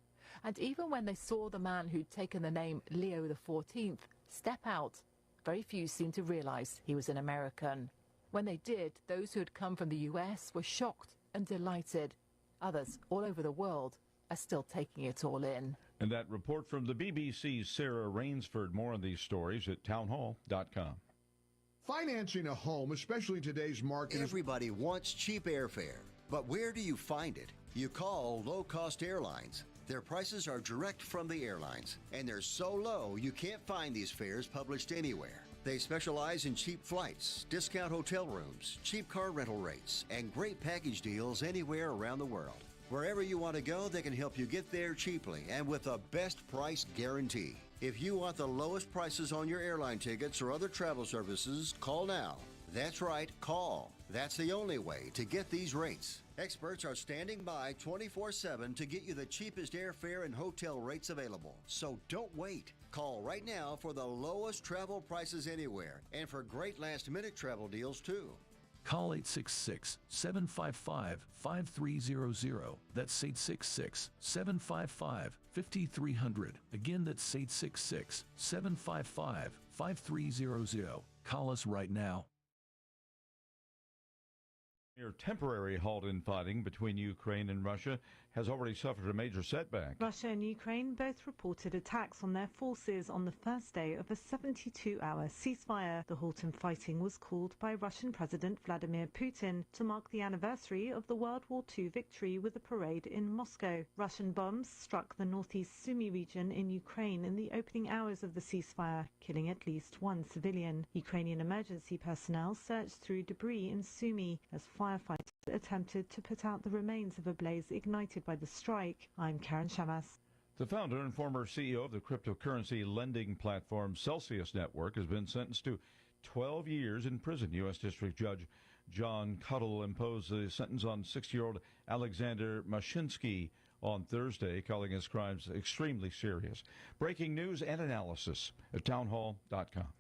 And even when they saw the man who'd taken the name Leo XIV step out, very few seemed to realize he was an American. When they did, those who had come from the U.S. were shocked and delighted. Others all over the world are still taking it all in. And that report from the BBC's Sarah Rainsford. More on these stories at townhall.com. Financing a home, especially in today's market. Everybody wants cheap airfare, but where do you find it? You call low-cost airlines. Their prices are direct from the airlines, and they're so low you can't find these fares published anywhere. They specialize in cheap flights, discount hotel rooms, cheap car rental rates, and great package deals anywhere around the world. Wherever you want to go, they can help you get there cheaply and with a best price guarantee. If you want the lowest prices on your airline tickets or other travel services, call now. That's right, call. That's the only way to get these rates. Experts are standing by 24/7 to get you the cheapest airfare and hotel rates available. So don't wait. Call right now for the lowest travel prices anywhere and for great last-minute travel deals, too. Call 866-755-5300. That's 866-755-5300. Again, that's 866-755-5300. Call us right now. Your temporary halt in fighting between Ukraine and Russia has already suffered a major setback. Russia and Ukraine both reported attacks on their forces on the first day of a 72-hour ceasefire. The halt in fighting was called by Russian President Vladimir Putin to mark the anniversary of the World War II victory with a parade in Moscow. Russian bombs struck the northeast Sumy region in Ukraine in the opening hours of the ceasefire, killing at least one civilian. Ukrainian emergency personnel searched through debris in Sumy as firefighters attempted to put out the remains of a blaze ignited by the strike. I'm Karen Shamas. The founder and former CEO of the cryptocurrency lending platform Celsius Network has been sentenced to 12 years in prison. U.S. District Judge John Cuttle imposed the sentence on 60-year-old Alexander Mashinsky on Thursday, calling his crimes extremely serious. Breaking news and analysis at townhall.com.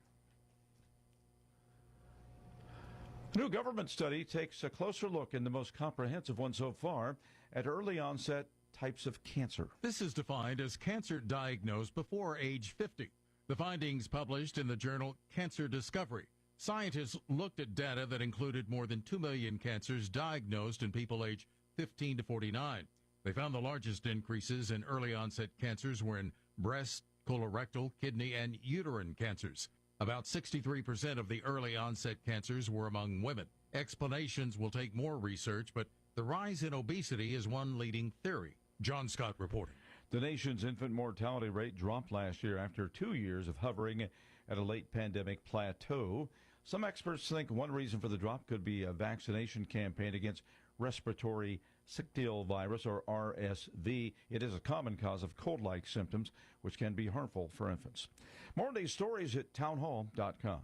A new government study takes a closer look, in the most comprehensive one so far, at early onset types of cancer. This is defined as cancer diagnosed before age 50. The findings published in the journal Cancer Discovery. Scientists looked at data that included more than 2 million cancers diagnosed in people aged 15 to 49. They found the largest increases in early onset cancers were in breast, colorectal, kidney, and uterine cancers. About 63% of the early onset cancers were among women. Explanations will take more research, but the rise in obesity is one leading theory. John Scott reporting. The nation's infant mortality rate dropped last year after 2 years of hovering at a late pandemic plateau. Some experts think one reason for the drop could be a vaccination campaign against respiratory syncytial virus, or RSV. It is a common cause of cold-like symptoms, which can be harmful for infants. More of these stories at townhall.com.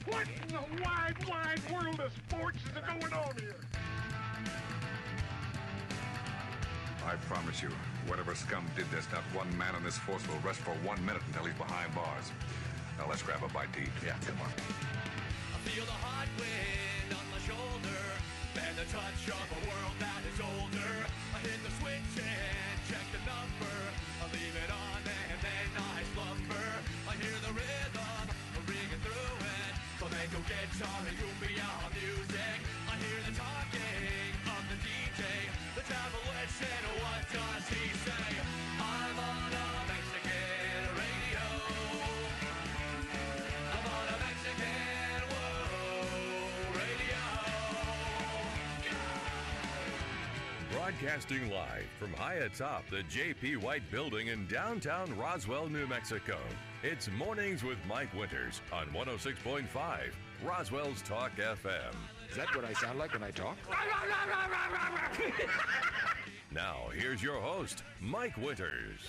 What in the wide world of sports is going on here? I promise you, whatever scum did this, not one man in this force will rest for 1 minute until he's behind bars. Now let's grab a bite to eat. Yeah, come on. I feel the hot wind on my shoulder and the touch of a world that is older. I hit the switch and check the number. I leave it on and then I slumber. I hear the rhythm ringing through it. Flamenco guitar and cumbia music. I hear the talking of the DJ. The Travelician, what does he say? I'm on a Mexican radio. I'm on a Mexican radio. Broadcasting live from high atop the J.P. White Building in downtown Roswell, New Mexico. It's Mornings with Mike Winters on 106.5 Roswell's Talk FM. Is that what I sound like when I talk? Now, here's your host, Mike Winters.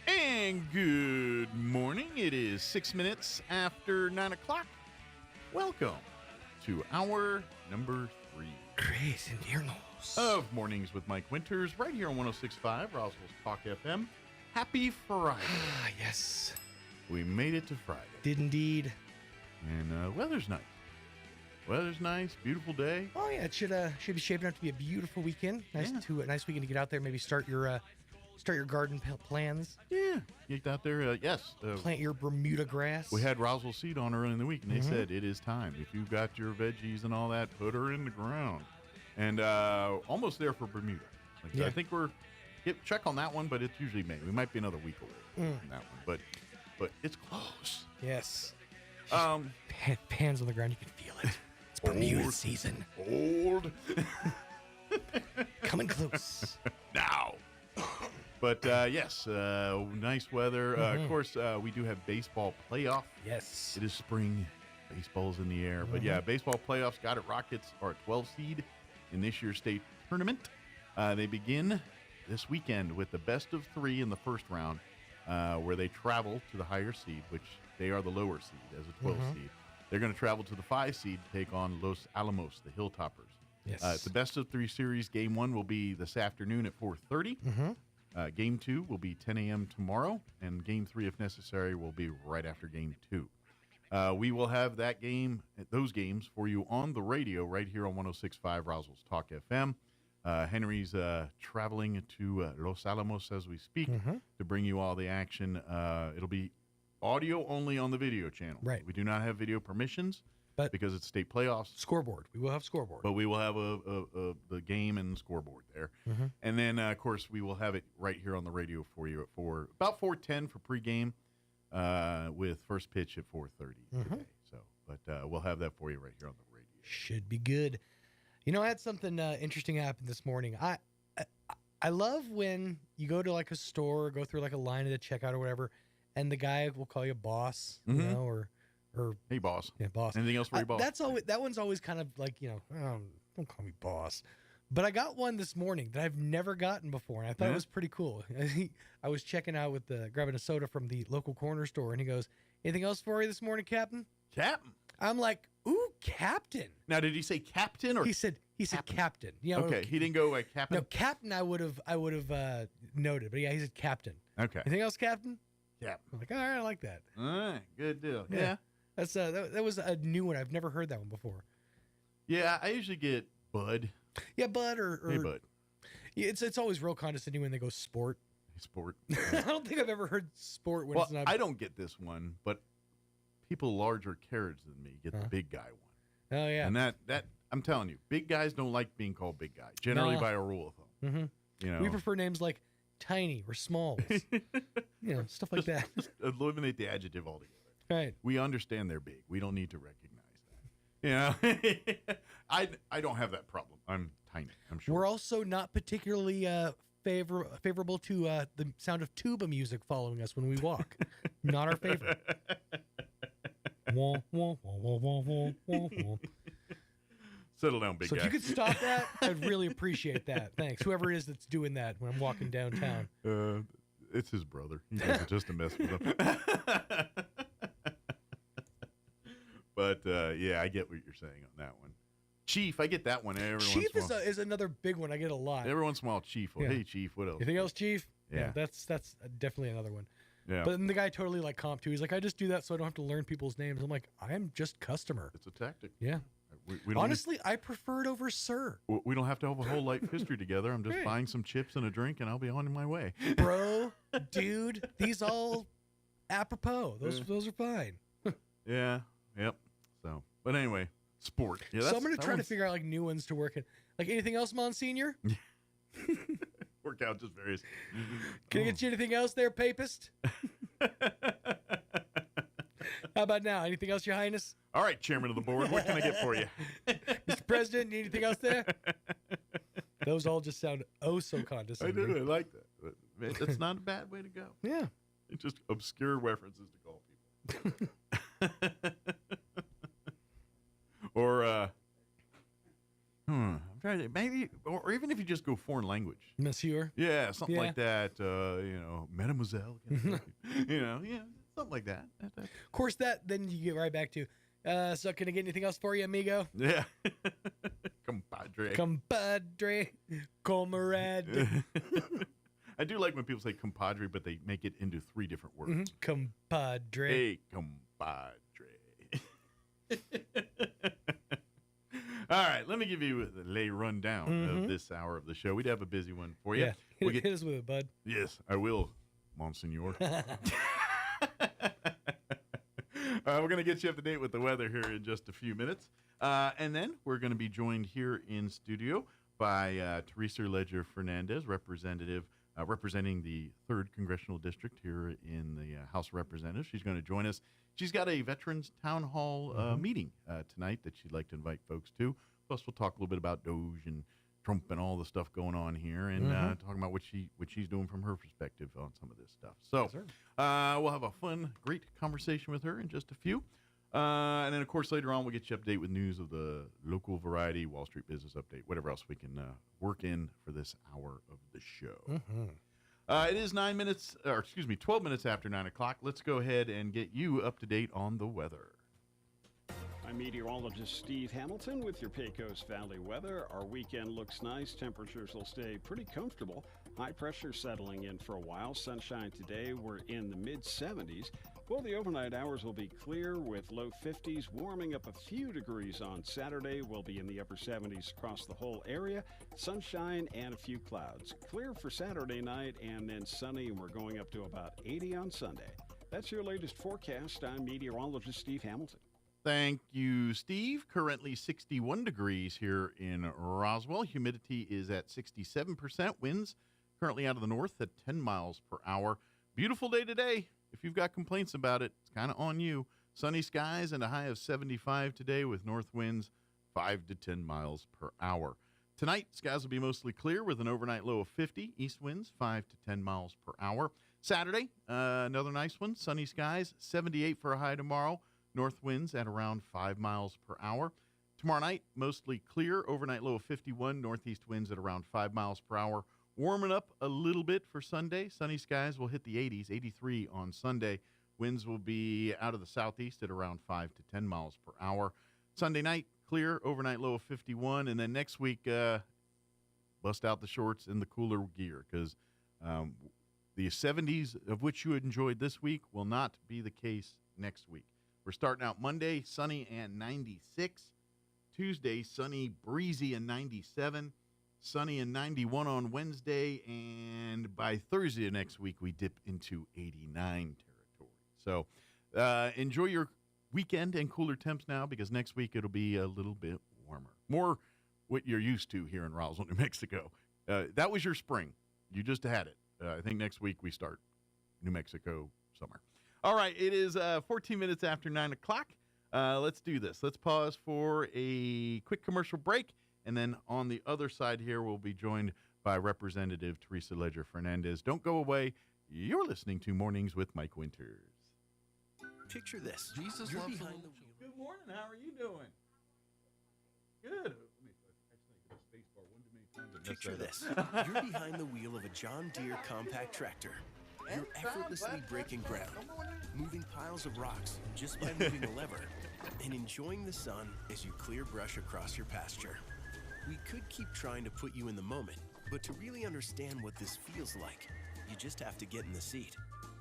And good morning. It is 6 minutes after 9 o'clock. Welcome to hour number 3. Grace Inviernos. Of Mornings with Mike Winters, right here on 106.5 Roswell's Talk FM. Happy Friday. Ah, yes. We made it to Friday. Did indeed. And weather's nice. Weather's nice, beautiful day. Oh yeah, it should be shaping up to be a beautiful weekend. Nice weekend to get out there. Maybe start your garden plans. Yeah, get out there. Yes, plant your Bermuda grass. We had Roswell Seed on early in the week, and they said it is time. If you've got your veggies and all that, put her in the ground. And almost there for Bermuda. I think we're check on that one, but it's usually May. We might be another week away from that one, but it's close. Yes. Pans on the ground, you can feel it. It's Bermuda season. Old. Coming close. Now. But yes, nice weather. Of course, we do have baseball playoff. Yes. It is spring. Baseball's in the air. But yeah, baseball playoffs. Got it. Rockets are a 12 seed in this year's state tournament. They begin this weekend with the best of 3 in the first round, where they travel to the higher seed, which they are the lower seed as a 12 seed. They're going to travel to the 5 seed to take on Los Alamos, the Hilltoppers. Yes. It's the best of 3 series. Game 1 will be this afternoon at 4:30. Game 2 will be 10 a.m. tomorrow, and Game 3, if necessary, will be right after Game 2. We will have those games for you on the radio right here on 106.5 Roswell's Talk FM. Henry's traveling to Los Alamos as we speak to bring you all the action. It'll be audio only on the video channel. Right. We do not have video permissions because it's state playoffs. Scoreboard. We will have scoreboard. But we will have the game and scoreboard there. And then, of course, we will have it right here on the radio for you at about 4:10 for pregame with first pitch at 4:30 today. But we'll have that for you right here on the radio. Should be good. You know, I had something interesting happen this morning. I love when you go to like a store or go through like a line at the checkout or whatever, and the guy will call you boss, you know, or hey boss. Yeah, boss. Anything else for you, boss? That one's always kind of like, you know, don't call me boss. But I got one this morning that I've never gotten before, and I thought it was pretty cool. I was checking out grabbing a soda from the local corner store, and he goes, "Anything else for you this morning, Captain?" Captain. I'm like, "Ooh, Captain." Now, did he say Captain or he said Captain? You know, okay, he didn't go like Captain. No, Captain. I would have noted, but yeah, he said Captain. Okay. Anything else, Captain? Yeah. I'm like, all right, I like that. All right, good deal. Yeah. That's that was a new one. I've never heard that one before. Yeah, I usually get Bud. Yeah, Bud or hey, Bud. Yeah, it's always real condescending when they go sport. Sport. I don't think I've ever heard sport when it's not. I don't get this one, but people larger carriage than me get the big guy one. Oh yeah. And that I'm telling you, big guys don't like being called big guy, generally by a rule of thumb. Mm-hmm. You know, we prefer names like Tiny or Smalls. Stuff like that. Just eliminate the adjective altogether. Right. We understand they're big. We don't need to recognize that. I don't have that problem. I'm tiny. I'm sure. We're also not particularly favorable to the sound of tuba music following us when we walk. Not our favorite. Wah, wah, wah, wah, wah, wah, wah, wah. Settle down, big guy. So if you could stop that, I'd really appreciate that. Thanks. Whoever it is that's doing that when I'm walking downtown. It's his brother. He does it just to mess with him. But, yeah, I get what you're saying on that one. Chief, I get that one every Chief once in a while. is another big one I get a lot. Every once in a while, Chief. Well, hey, Chief, what else? Anything else, Chief? Yeah. That's definitely another one. Yeah. But then the guy totally like comp too. He's like, I just do that so I don't have to learn people's names. I'm like, I am just customer. It's a tactic. Yeah. We don't Honestly, I prefer it over sir. We don't have to have a whole life history together. I'm just buying some chips and a drink, and I'll be on my way. Bro, dude, these all apropos. Those are fine. Yeah. Yep. So, but anyway, sport. Yeah, so I'm going to try to figure out like new ones to work in. Like anything else, Monsignor? Work out just various. Can I get you anything else there, papist? How about now? Anything else, Your Highness? All right, Chairman of the Board, what can I get for you? Mr. President, anything else there? Those all just sound oh so condescending. I do. I like that. But that's not a bad way to go. Yeah. It's just obscure references to call people. Or, I'm trying to, maybe, or even if you just go foreign language. Monsieur. Yeah, something like that. Mademoiselle. Yeah, something like that. Of course, then you get right back to, so can I get anything else for you, amigo? Yeah. Compadre. Comrade. I do like when people say compadre, but they make it into 3 different words. Mm-hmm. Compadre. Hey, compadre. All right, let me give you the lay rundown of this hour of the show. We'd have a busy one for you. Yeah, hit us with it, bud. Yes, I will, Monsignor. We're going to get you up to date with the weather here in just a few minutes. And then we're going to be joined here in studio by Teresa Ledger Fernandez, representing the 3rd Congressional District here in the House of Representatives. She's going to join us. She's got a Veterans Town Hall meeting tonight that she'd like to invite folks to. Plus, we'll talk a little bit about Doge and Trump and all the stuff going on here, and talking about what she's doing from her perspective on some of this stuff. So we'll have a fun, great conversation with her in just a few. And then, of course, later on, we'll get you up to date with news of the local variety, Wall Street business update, whatever else we can work in for this hour of the show. It is 12 minutes after 9 o'clock. Let's go ahead and get you up to date on the weather. I'm meteorologist Steve Hamilton with your Pecos Valley weather. Our weekend looks nice. Temperatures will stay pretty comfortable. High pressure settling in for a while. Sunshine today. We're in the mid-70s. Well, the overnight hours will be clear with low 50s, warming up a few degrees on Saturday. We'll be in the upper 70s across the whole area. Sunshine and a few clouds. Clear for Saturday night and then sunny, and we're going up to about 80 on Sunday. That's your latest forecast. I'm meteorologist Steve Hamilton. Thank you, Steve. Currently 61 degrees here in Roswell. Humidity is at 67%. Winds currently out of the north at 10 miles per hour. Beautiful day today. If you've got complaints about it, it's kind of on you. Sunny skies and a high of 75 today with north winds 5 to 10 miles per hour. Tonight, skies will be mostly clear with an overnight low of 50. East winds 5 to 10 miles per hour. Saturday, another nice one. Sunny skies, 78 for a high tomorrow. North winds at around 5 miles per hour. Tomorrow night, mostly clear. Overnight low of 51. Northeast winds at around 5 miles per hour. Warming up a little bit for Sunday. Sunny skies will hit the 80s, 83 on Sunday. Winds will be out of the southeast at around 5 to 10 miles per hour. Sunday night, clear. Overnight low of 51. And then next week, bust out the shorts and the cooler gear because the 70s of which you enjoyed this week will not be the case next week. We're starting out Monday, sunny and 96. Tuesday, sunny, breezy and 97. Sunny and 91 on Wednesday, and by Thursday of next week, we dip into 89 territory. So enjoy your weekend and cooler temps now because next week it'll be a little bit warmer. More what you're used to here in Roswell, New Mexico. that was your spring. You just had it. I think next week we start New Mexico summer. All right, it is 14 minutes after 9 o'clock. Let's do this. Let's pause for a quick commercial break, and then on the other side here, we'll be joined by Representative Teresa Ledger Fernandez. Don't go away. You're listening to Mornings with Mike Winters. Picture this. Jesus You're loves behind the wheel. Good morning. How are you doing? Good. Picture this. You're behind the wheel of a John Deere compact tractor. You're effortlessly breaking ground, moving piles of rocks just by moving a lever, and enjoying the sun as you clear brush across your pasture. We could keep trying to put you in the moment, but to really understand what this feels like, you just have to get in the seat.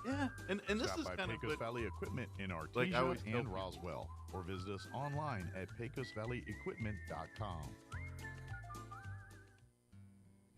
Yeah, and this Stop is by kind of Pecos Valley Equipment in Artesia Like I always tell and people. Roswell, or visit us online at pecosvalleyequipment.com.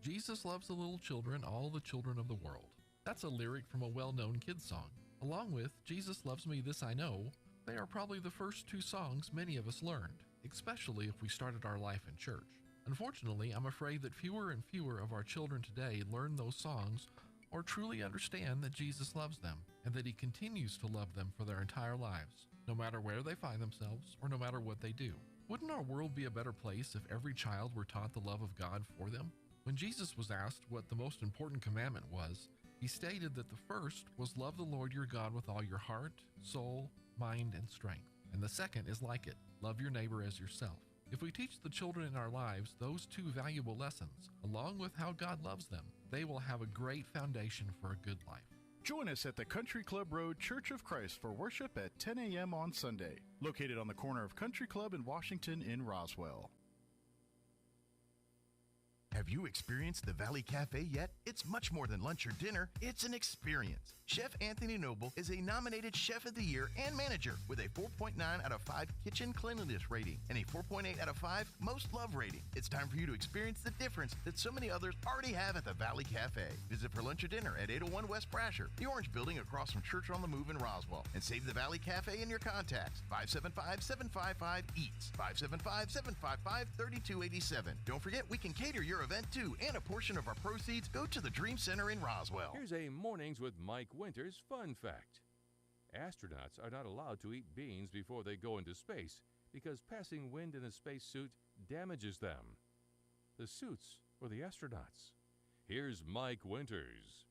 Jesus loves the little children, all the children of the world. That's a lyric from a well-known kids song. Along with Jesus Loves Me, This I Know, they are probably the first two songs many of us learned, especially if we started our life in church. Unfortunately, I'm afraid that fewer and fewer of our children today learn those songs or truly understand that Jesus loves them and that he continues to love them for their entire lives, no matter where they find themselves or no matter what they do. Wouldn't our world be a better place if every child were taught the love of God for them? When Jesus was asked what the most important commandment was, he stated that the first was love the Lord your God with all your heart, soul, mind, and strength. And the second is like it, love your neighbor as yourself. If we teach the children in our lives those two valuable lessons, along with how God loves them, they will have a great foundation for a good life. Join us at the Country Club Road Church of Christ for worship at 10 a.m. on Sunday, located on the corner of Country Club and Washington in Roswell. Have you experienced the Valley Cafe yet? It's much more than lunch or dinner. It's an experience. Chef Anthony Noble is a nominated Chef of the Year and manager with a 4.9 out of 5 kitchen cleanliness rating and a 4.8 out of 5 most love rating. It's time for you to experience the difference that so many others already have at the Valley Cafe. Visit for lunch or dinner at 801 West Brasher, the orange building across from Church on the Move in Roswell, and save the Valley Cafe in your contacts. 575-755-EATS, 575-755-3287. Don't forget, we can cater your event too, and a portion of our proceeds go to the Dream Center in Roswell. Here's a Mornings with Mike Winters fun fact. Astronauts are not allowed to eat beans before they go into space because passing wind in a spacesuit damages them. The suits for the astronauts. Here's Mike Winters.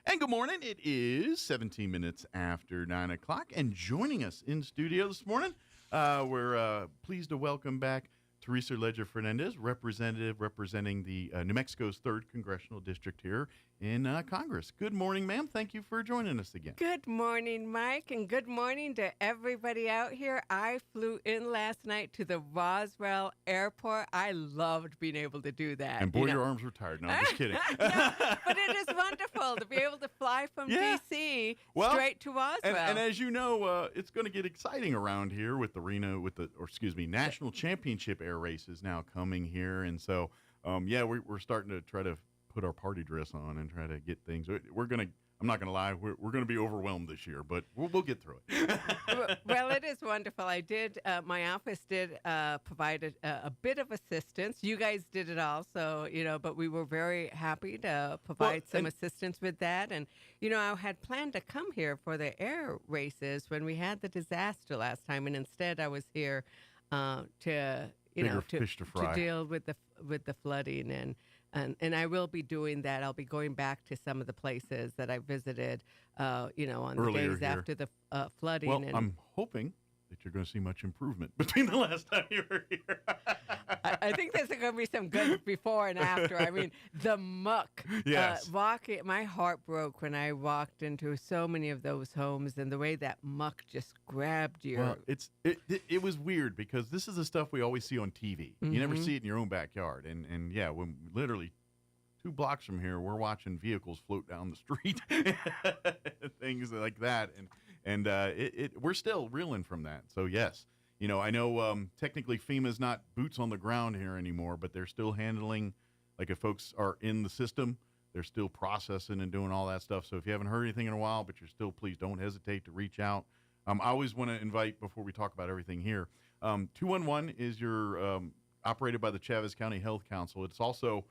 And good morning. It is 17 minutes after 9 o'clock, and joining us in studio this morning, we're pleased to welcome back Teresa Ledger Fernandez, representative representing the New Mexico's 3rd Congressional District here in Congress. Good morning, ma'am. Thank you for joining us again. Good morning, Mike, and good morning to everybody out here. I flew in last night to the Roswell Airport. I loved being able to do that. And boy, your arms were tired. No, I'm just kidding. No, but it is wonderful to be able to fly from D.C. straight to Roswell. And as you know, it's going to get exciting around here with the National Championship air races now coming here. And so, we're starting to try to put our party dress on and try to get things. I'm not going to lie, we're going to be overwhelmed this year, but we'll get through it. Well, it is wonderful. I did, my office did provide a bit of assistance. You guys did it all, so, but we were very happy to provide some assistance with that. And, I had planned to come here for the air races when we had the disaster last time, and instead I was here to deal with the flooding and I will be doing that. I'll be going back to some of the places that I visited, on the days here. after the flooding. Well, I'm hoping that you're going to see much improvement between the last time you were here. I think there's going to be some good before and after. I mean, the muck. Yes. My heart broke when I walked into so many of those homes and the way that muck just grabbed you. Well, it was weird because this is the stuff we always see on TV. You never see it in your own backyard. And when literally 2 blocks from here, we're watching vehicles float down the street, things like that. And we're still reeling from that. So, yes, I know technically FEMA's not boots on the ground here anymore, but they're still handling, like if folks are in the system, they're still processing and doing all that stuff. So if you haven't heard anything in a while, but you're still, please don't hesitate to reach out. I always want to invite, before we talk about everything here, 211 is your operated by the Chavez County Health Council. It's also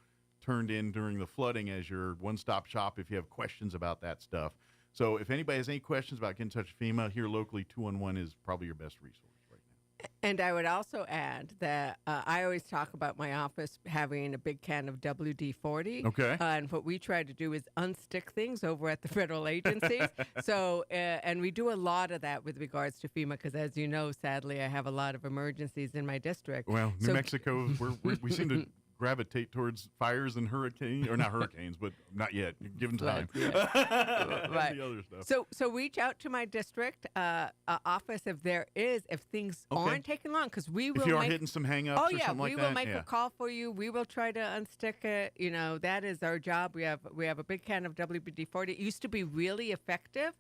turned in during the flooding as your one-stop shop if you have questions about that stuff. So if anybody has any questions about getting in touch with FEMA, here locally, 211 is probably your best resource right now. And I would also add that I always talk about my office having a big can of WD-40. Okay. And what we try to do is unstick things over at the federal agencies. So, and we do a lot of that with regards to FEMA because, as you know, sadly, I have a lot of emergencies in my district. Well, New Mexico, we seem to gravitate towards fires and hurricanes, or not hurricanes, but not yet, given time. Right. The other stuff. So reach out to my district office if things aren't taking long, because we will. If you are hitting some hang-ups or something like that. we will make a call for you. We will try to unstick it. You know, that is our job. We have a big can of WD-40. It used to be really effective.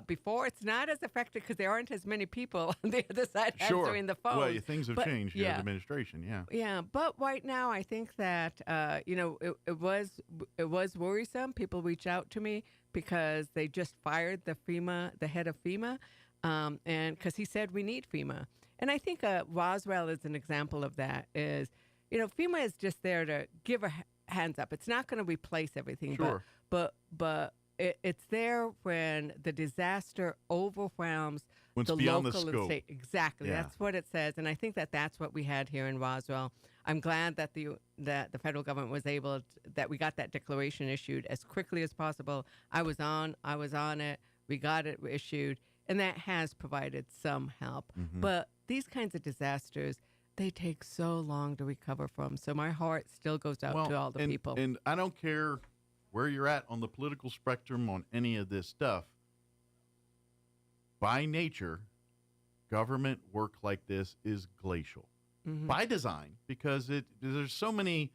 Before, it's not as effective because there aren't as many people on the other side answering the phone. Well, things have changed. The administration, Yeah, but right now I think that it was worrisome. People reach out to me because they just fired the head of FEMA, and because he said we need FEMA. And I think Roswell is an example of that. Is FEMA is just there to give a hands up. It's not going to replace everything, but it's there when the disaster overwhelms the local and state. Exactly, Yeah. That's what it says, and I think that's what we had here in Roswell. I'm glad that the federal government was able that we got that declaration issued as quickly as possible. I was on it. We got it issued, and that has provided some help. Mm-hmm. But these kinds of disasters, they take so long to recover from. So my heart still goes out to all the people. And I don't care where you're at on the political spectrum on any of this stuff. By nature, government work like this is glacial. Mm-hmm. By design, because there's so many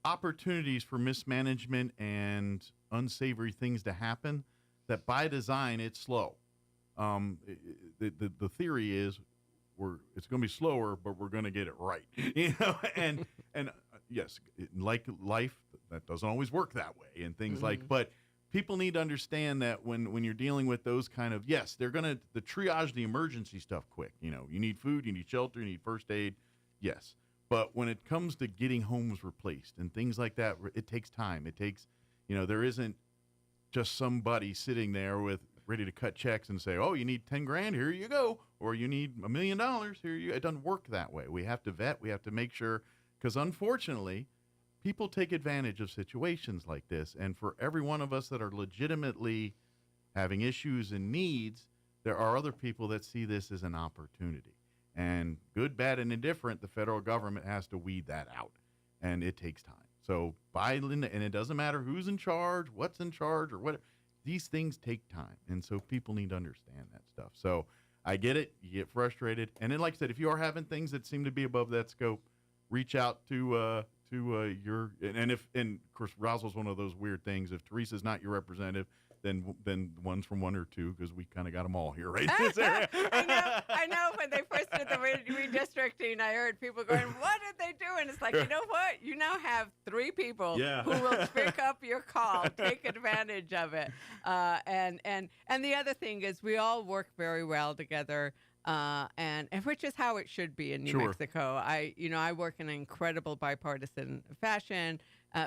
opportunities for mismanagement and unsavory things to happen that by design it's slow. The theory is it's going to be slower, but we're going to get it right. And yes, like life, that doesn't always work that way, and things but people need to understand that when you're dealing with those kind of, yes, they're going to triage the emergency stuff quick. You need food, you need shelter, you need first aid. Yes. But when it comes to getting homes replaced and things like that, it takes time. It takes, there isn't just somebody sitting there ready to cut checks and say, oh, you need 10 grand, here you go. Or you need $1 million, here you go. It doesn't work that way. We have to vet. We have to make sure, because unfortunately, people take advantage of situations like this. And for every one of us that are legitimately having issues and needs, there are other people that see this as an opportunity. And good, bad, and indifferent, the federal government has to weed that out. And it takes time. So and it doesn't matter who's in charge, what's in charge, or what. These things take time. And so people need to understand that stuff. So I get it. You get frustrated. And then, like I said, if you are having things that seem to be above that scope, reach out to your, and of course, Roswell's one of those weird things. If Teresa's not your representative, then one's from 1 or 2, because we kind of got them all here, right? In this area. I know. When they first did the redistricting, I heard people going, "What did they do?" And it's like, you know what? You now have 3 people who will pick up your call, take advantage of it. And the other thing is, we all work very well together. And which is how it should be in New Mexico. I work in an incredible bipartisan fashion.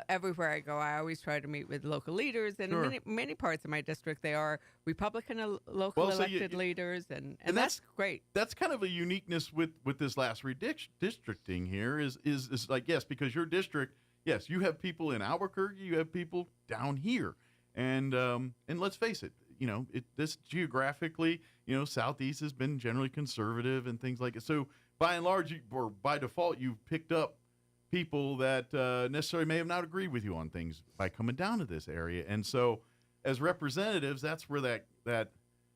Everywhere I go, I always try to meet with local leaders. And in many parts of my district, they are Republican local elected leaders, and that's great. That's kind of a uniqueness with this last redistricting here is like, yes, because your district, yes, you have people in Albuquerque, you have people down here, and let's face it, this geographically, Southeast has been generally conservative and things like it. So by and large, or by default, you've picked up people that necessarily may have not agreed with you on things by coming down to this area. And so as representatives, that's where that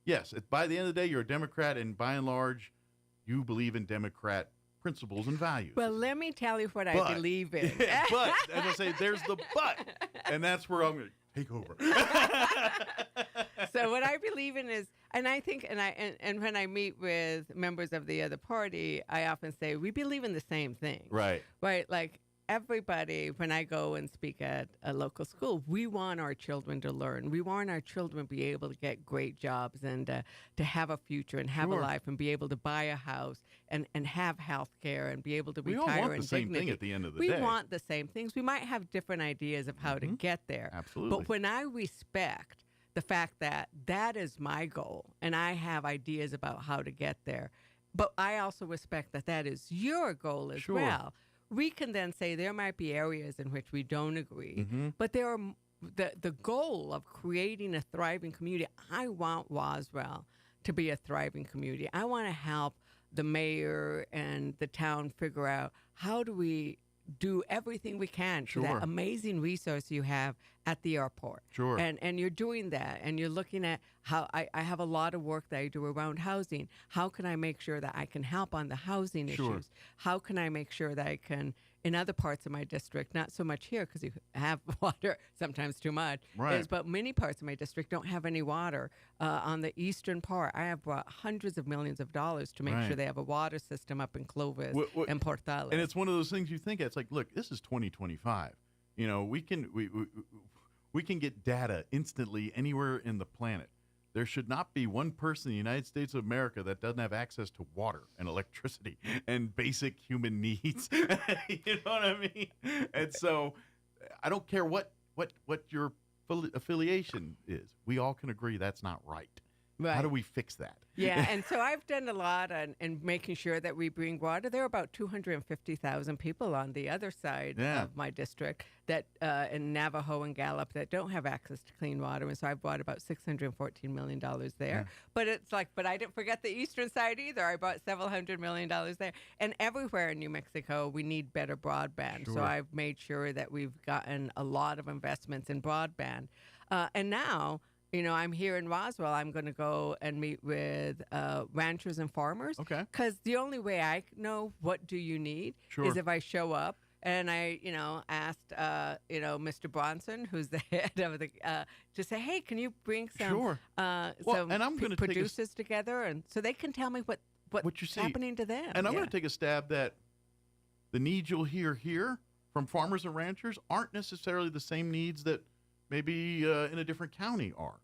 yes, by the end of the day, you're a Democrat, and by and large, you believe in Democrat principles and values. Well, let me tell you what I believe in. But, as I say, there's the but, and that's where I'm going to take over. So what I believe in is, and I think, and when I meet with members of the other party, I often say we believe in the same thing. Right. Right. Like, everybody, when I go and speak at a local school, we want our children to learn. We want our children to be able to get great jobs and to have a future and have a life and be able to buy a house and have health care and be able to retire in dignity. We all want the same thing at the end of the day. We want the same things. We might have different ideas of how to get there. Absolutely. But when I respect the fact that that is my goal and I have ideas about how to get there, but I also respect that that is your goal as well. We can then say there might be areas in which we don't agree, but there are the goal of creating a thriving community. I want Roswell to be a thriving community. I want to help the mayor and the town figure out how do we do everything we can to that amazing resource you have at the airport. And you're doing that, and you're looking at how I have a lot of work that I do around housing. How can I make sure that I can help on the housing issues? How can I make sure that I can, in other parts of my district, not so much here because you have water, sometimes too much, but many parts of my district don't have any water. On the eastern part, I have brought hundreds of millions of dollars to make sure they have a water system up in Clovis and Portales. And it's one of those things you think, it's like, look, this is 2025. You know, we can get data instantly anywhere in the planet. There should not be one person in the United States of America that doesn't have access to water and electricity and basic human needs. You know what I mean? And so I don't care what your affiliation is. We all can agree that's not right. How do we fix that? Yeah, and so I've done a lot in making sure that we bring water. There are about 250,000 people on the other side of my district that in Navajo and Gallup that don't have access to clean water, and so I brought about $614 million there. But it's like, but I didn't forget the eastern side either. I brought several $100 million there. And everywhere in New Mexico, we need better broadband. So I've made sure that we've gotten a lot of investments in broadband. And now, you know, I'm here in Roswell. I'm going to go and meet with ranchers and farmers. Because the only way I know what do you need is if I show up and I, you know, asked, Mr. Bronson, who's the head of the, to say, hey, can you bring some, producers together, and so they can tell me what's happening to them. And I'm going to take a stab that the needs you'll hear here from farmers and ranchers aren't necessarily the same needs that maybe in a different county are,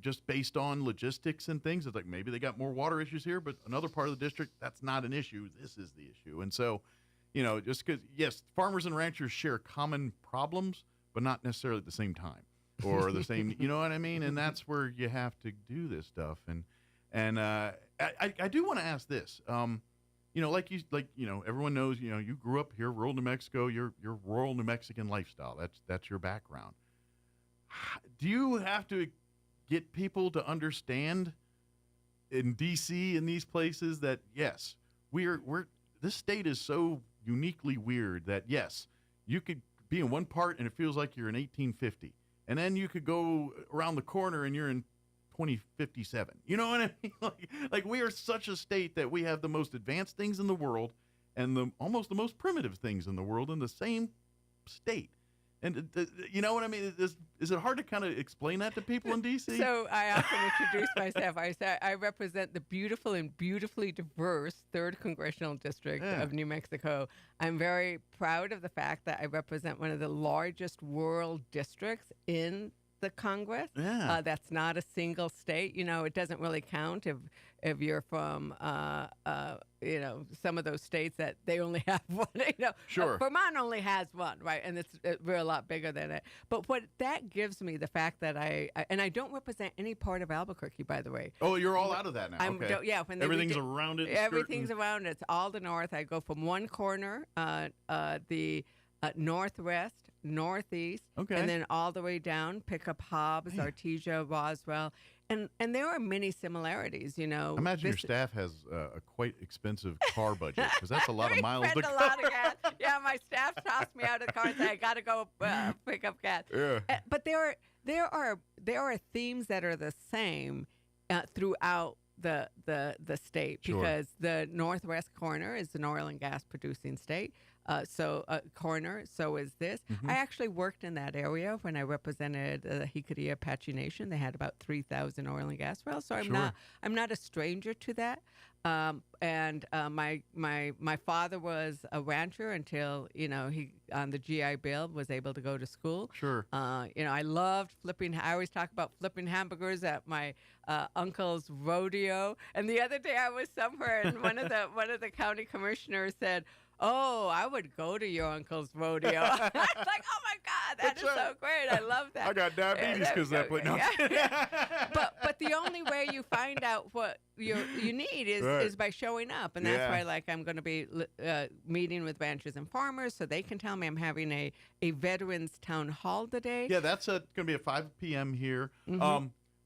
just based on logistics and things. It's like maybe they got more water issues here, but another part of the district, that's not an issue. This is the issue. And so, you know, just because, yes, farmers and ranchers share common problems, but not necessarily at the same time or the same, you know what I mean? And that's where you have to do this stuff. And I do want to ask this. You know, everyone knows, you know, you grew up here, rural New Mexico, your rural New Mexican lifestyle. That's your background. Do you have to get people to understand in D.C. in these places that yes, this state is so uniquely weird that yes, you could be in one part and it feels like you're in 1850, and then you could go around the corner and you're in 2057. You know what I mean? Like we are such a state that we have the most advanced things in the world and almost the most primitive things in the world in the same state. And you know what I mean? Is it hard to kind of explain that to people in D.C.? So I often introduce myself. I say I represent the beautiful and beautifully diverse 3rd Congressional District of New Mexico. I'm very proud of the fact that I represent one of the largest rural districts in the Congress. That's not a single state. You know, it doesn't really count if you're from, some of those states that they only have one. You know, Vermont only has one, right? And we're a lot bigger than it. But what that gives me, the fact that I don't represent any part of Albuquerque, by the way. Oh, you're all out of that now. Okay. When everything's around it. Everything's around it. It's all the north. I go from one corner, the northwest, northeast, and then all the way down, pick up Hobbs, Artesia, Roswell. And there are many similarities, you know. I imagine your staff has a quite expensive car budget, because that's a lot of miles to cover. A lot of gas. Yeah, my staff tossed me out of the car and said, I got to go pick up gas. But there are themes that are the same throughout the state, because the northwest corner is an oil and gas producing state. coroner. So is this. I actually worked in that area when I represented the Hickory Apache Nation. They had about 3,000 oil and gas wells. So I'm not a stranger to that. My father was a rancher until he on the GI Bill was able to go to school. Sure. I loved flipping. I always talk about flipping hamburgers at my uncle's rodeo. And the other day I was somewhere, and one of the county commissioners said, "Oh, I would go to your uncle's rodeo." I was like, "Oh my God, that is so great! I love that." I got diabetes because that. But no. But the only way you find out what you need is by showing up, and that's why I'm going to be meeting with ranchers and farmers so they can tell me. I'm having a veterans town hall today. Yeah, that's going to be at 5 p.m. here.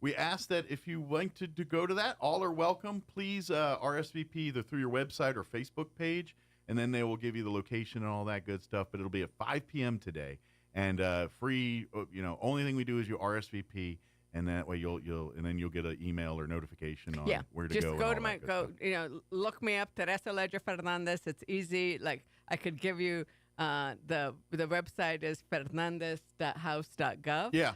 We ask that if you want to go to that, all are welcome. Please RSVP either through your website or Facebook page. And then they will give you the location and all that good stuff. But it'll be at 5 p.m. today, and free. Only thing we do is you RSVP, and that way you'll get an email or notification on where to go. Just go to my look me up, Teresa Ledger Fernandez. It's easy. Like I could give you the website is fernandez.house.gov. Yeah.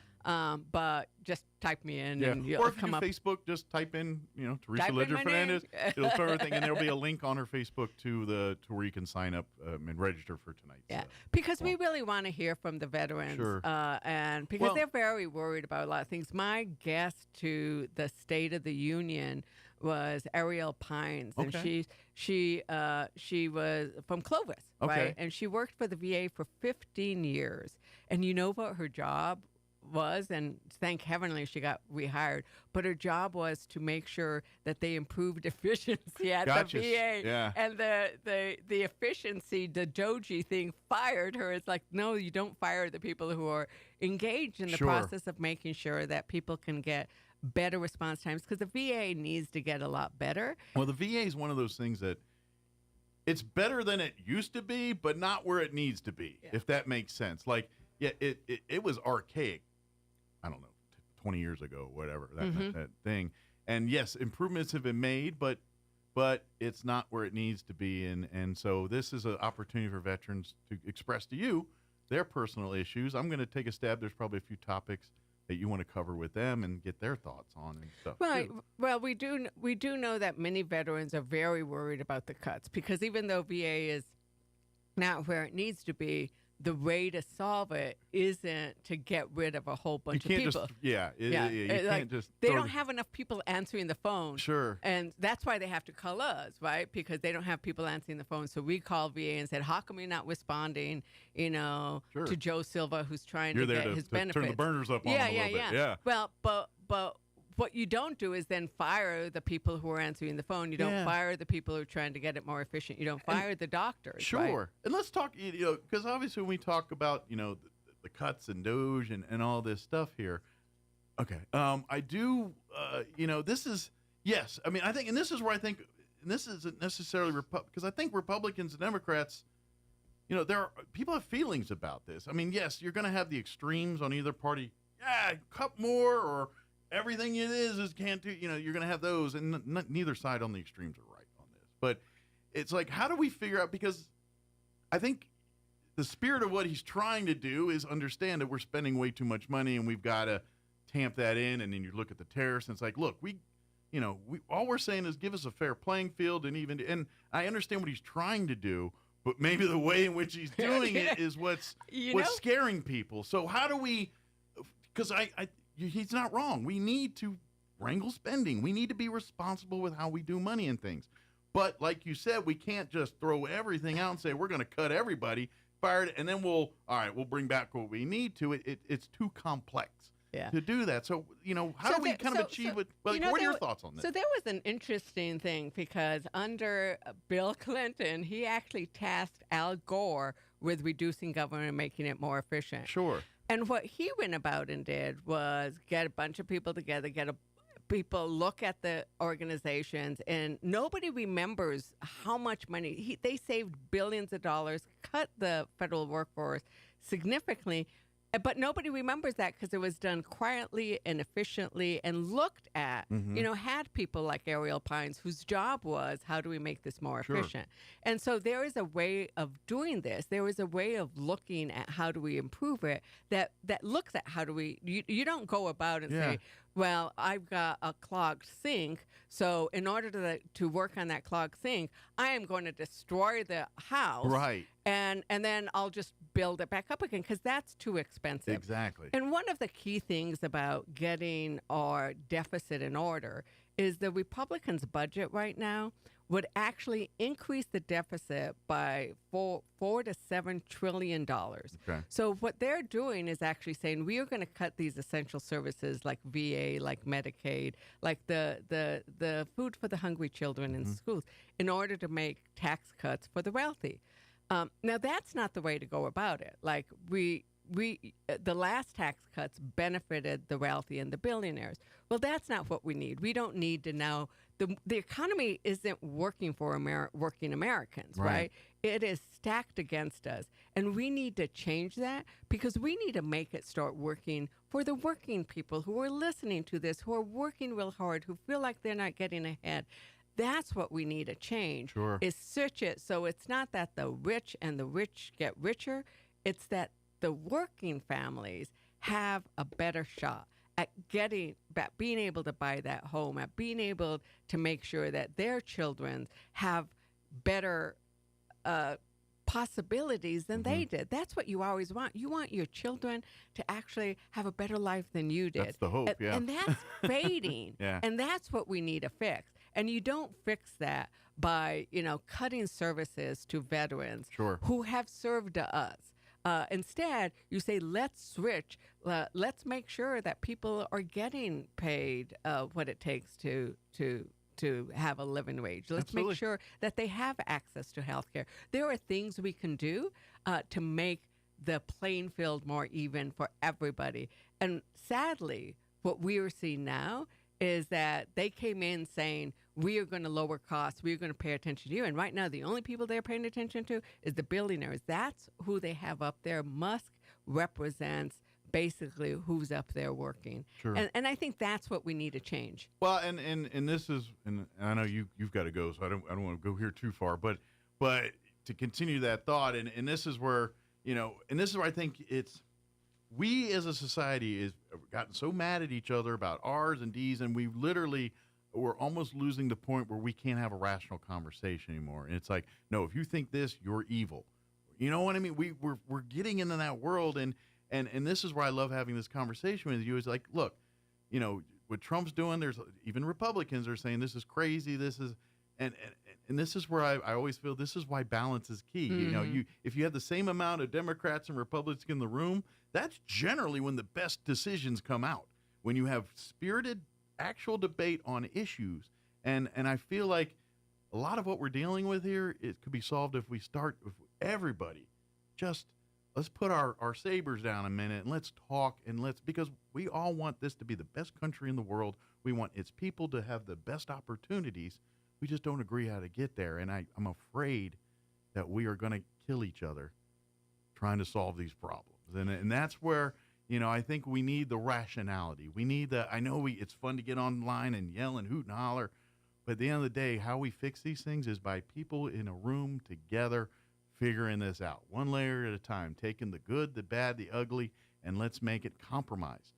But just type me in and you'll or if come you do up. Facebook, just type in, Teresa Ledger Fernandez. It'll throw everything, and there'll be a link on her Facebook to where you can sign up and register for tonight. Yeah, because we really want to hear from the veterans. Sure. And because they're very worried about a lot of things. My guest to the State of the Union was Ariel Pines, and she was from Clovis, right? And she worked for the VA for 15 years. And you know what her job was, and thank heavenly she got rehired, but her job was to make sure that they improved efficiency at the VA. Yeah. And the efficiency, the Doji thing fired her. It's like, no, you don't fire the people who are engaged in the process of making sure that people can get better response times, because the VA needs to get a lot better. Well, the VA is one of those things that it's better than it used to be, but not where it needs to be, if that makes sense. Like, it was archaic. I don't know, 20 years ago, whatever, that thing. And yes, improvements have been made, but it's not where it needs to be. And so this is an opportunity for veterans to express to you their personal issues. I'm going to take a stab. There's probably a few topics that you want to cover with them and get their thoughts on and stuff. Right. Well, we do know that many veterans are very worried about the cuts, because even though VA is not where it needs to be, the way to solve it isn't to get rid of a whole bunch of people. You can't just. They don't have enough people answering the phone. Sure. And that's why they have to call us, right? Because they don't have people answering the phone. So we called VA and said, "How come you're not responding? To Joe Silva, who's trying to get his benefits." Turn the burners up on him a little bit. Yeah. Well, but what you don't do is then fire the people who are answering the phone. You don't fire the people who are trying to get it more efficient. You don't fire the doctors. Sure. Right? And let's talk, because obviously when we talk about, the cuts and Doge and all this stuff here. Okay. I do, this is, yes. I mean, I think, and this is where I think, and this isn't necessarily because I think Republicans and Democrats, people have feelings about this. I mean, yes, you're going to have the extremes on either party. Yeah, cut more, or everything it is can't do, you're going to have those, and neither side on the extremes are right on this. But it's like, how do we figure out, because I think the spirit of what he's trying to do is understand that we're spending way too much money and we've got to tamp that in. And then you look at the tariffs and it's like, look, all we're saying is give us a fair playing field, and I understand what he's trying to do, but maybe the way in which he's doing it is what's scaring people. So how do we, because he's not wrong. We need to wrangle spending. We need to be responsible with how we do money and things. But like you said, we can't just throw everything out and say we're going to cut everybody, fire it, and then we'll bring back what we need to. It's too complex to do that. So, how do we kind of achieve it? What are your thoughts on this? So there was an interesting thing, because under Bill Clinton, he actually tasked Al Gore with reducing government and making it more efficient. Sure. And what he went about and did was get a bunch of people together, people look at the organizations, and nobody remembers how much money they saved, billions of dollars, cut the federal workforce significantly, But nobody remembers that because it was done quietly and efficiently and looked at, had people like Ariel Pines whose job was, how do we make this more efficient? And so there is a way of doing this. There is a way of looking at how do we improve it that looks at how do we, you don't go about and say, well, I've got a clogged sink, so in order to work on that clogged sink, I am going to destroy the house. Right. And then I'll just build it back up again because that's too expensive. Exactly. And one of the key things about getting our deficit in order is the Republicans' budget right now would actually increase the deficit by $4 to $7 trillion. Okay. So what they're doing is actually saying we are going to cut these essential services like VA, like Medicaid, like the food for the hungry children in schools in order to make tax cuts for the wealthy. Now, that's not the way to go about it. Like, the last tax cuts benefited the wealthy and the billionaires. Well, that's not what we need. We don't need to now. The economy isn't working for working Americans, right? It is stacked against us. And we need to change that because we need to make it start working for the working people who are listening to this, who are working real hard, who feel like they're not getting ahead. That's what we need to change. Sure. Is switch it so it's not that the rich and the rich get richer. It's that the working families have a better shot at being able to buy that home, at being able to make sure that their children have better possibilities than they did. That's what you always want. You want your children to actually have a better life than you did. That's the hope, yeah. And that's fading. Yeah. And that's what we need to fix. And you don't fix that by, cutting services to veterans who have served us. Instead, you say, let's switch. Let's make sure that people are getting paid what it takes to have a living wage. Let's make sure that they have access to health care. There are things we can do to make the playing field more even for everybody. And sadly, what we are seeing now is that they came in saying, we are going to lower costs, we are going to pay attention to you. And right now, the only people they're paying attention to is the billionaires. That's who they have up there. Musk represents basically who's up there working. Sure. And I think that's what we need to change. Well, and this is, and I know you've got to go, so I don't want to go here too far, but to continue that thought, and this is where, and this is where I think we as a society have gotten so mad at each other about R's and D's, and we're almost losing the point where we can't have a rational conversation anymore. And it's like, no, if you think this, you're evil. You know what I mean? We're getting into that world, and this is where I love having this conversation with you. Is like, look, what Trump's doing. There's even Republicans are saying this is crazy. This is, and this is where I always feel this is why balance is key. Mm-hmm. If you have the same amount of Democrats and Republicans in the room, that's generally when the best decisions come out. When you have spirited, actual debate on issues, and I feel like a lot of what we're dealing with here, it could be solved if we start with everybody. Just let's put our sabers down a minute and let's talk, and because we all want this to be the best country in the world. We want its people to have the best opportunities. We just don't agree how to get there, and I'm afraid that we are going to kill each other trying to solve these problems. And that's where, I think we need the rationality. We need it's fun to get online and yell and hoot and holler, but at the end of the day, how we fix these things is by people in a room together figuring this out, one layer at a time, taking the good, the bad, the ugly, and let's make it compromise.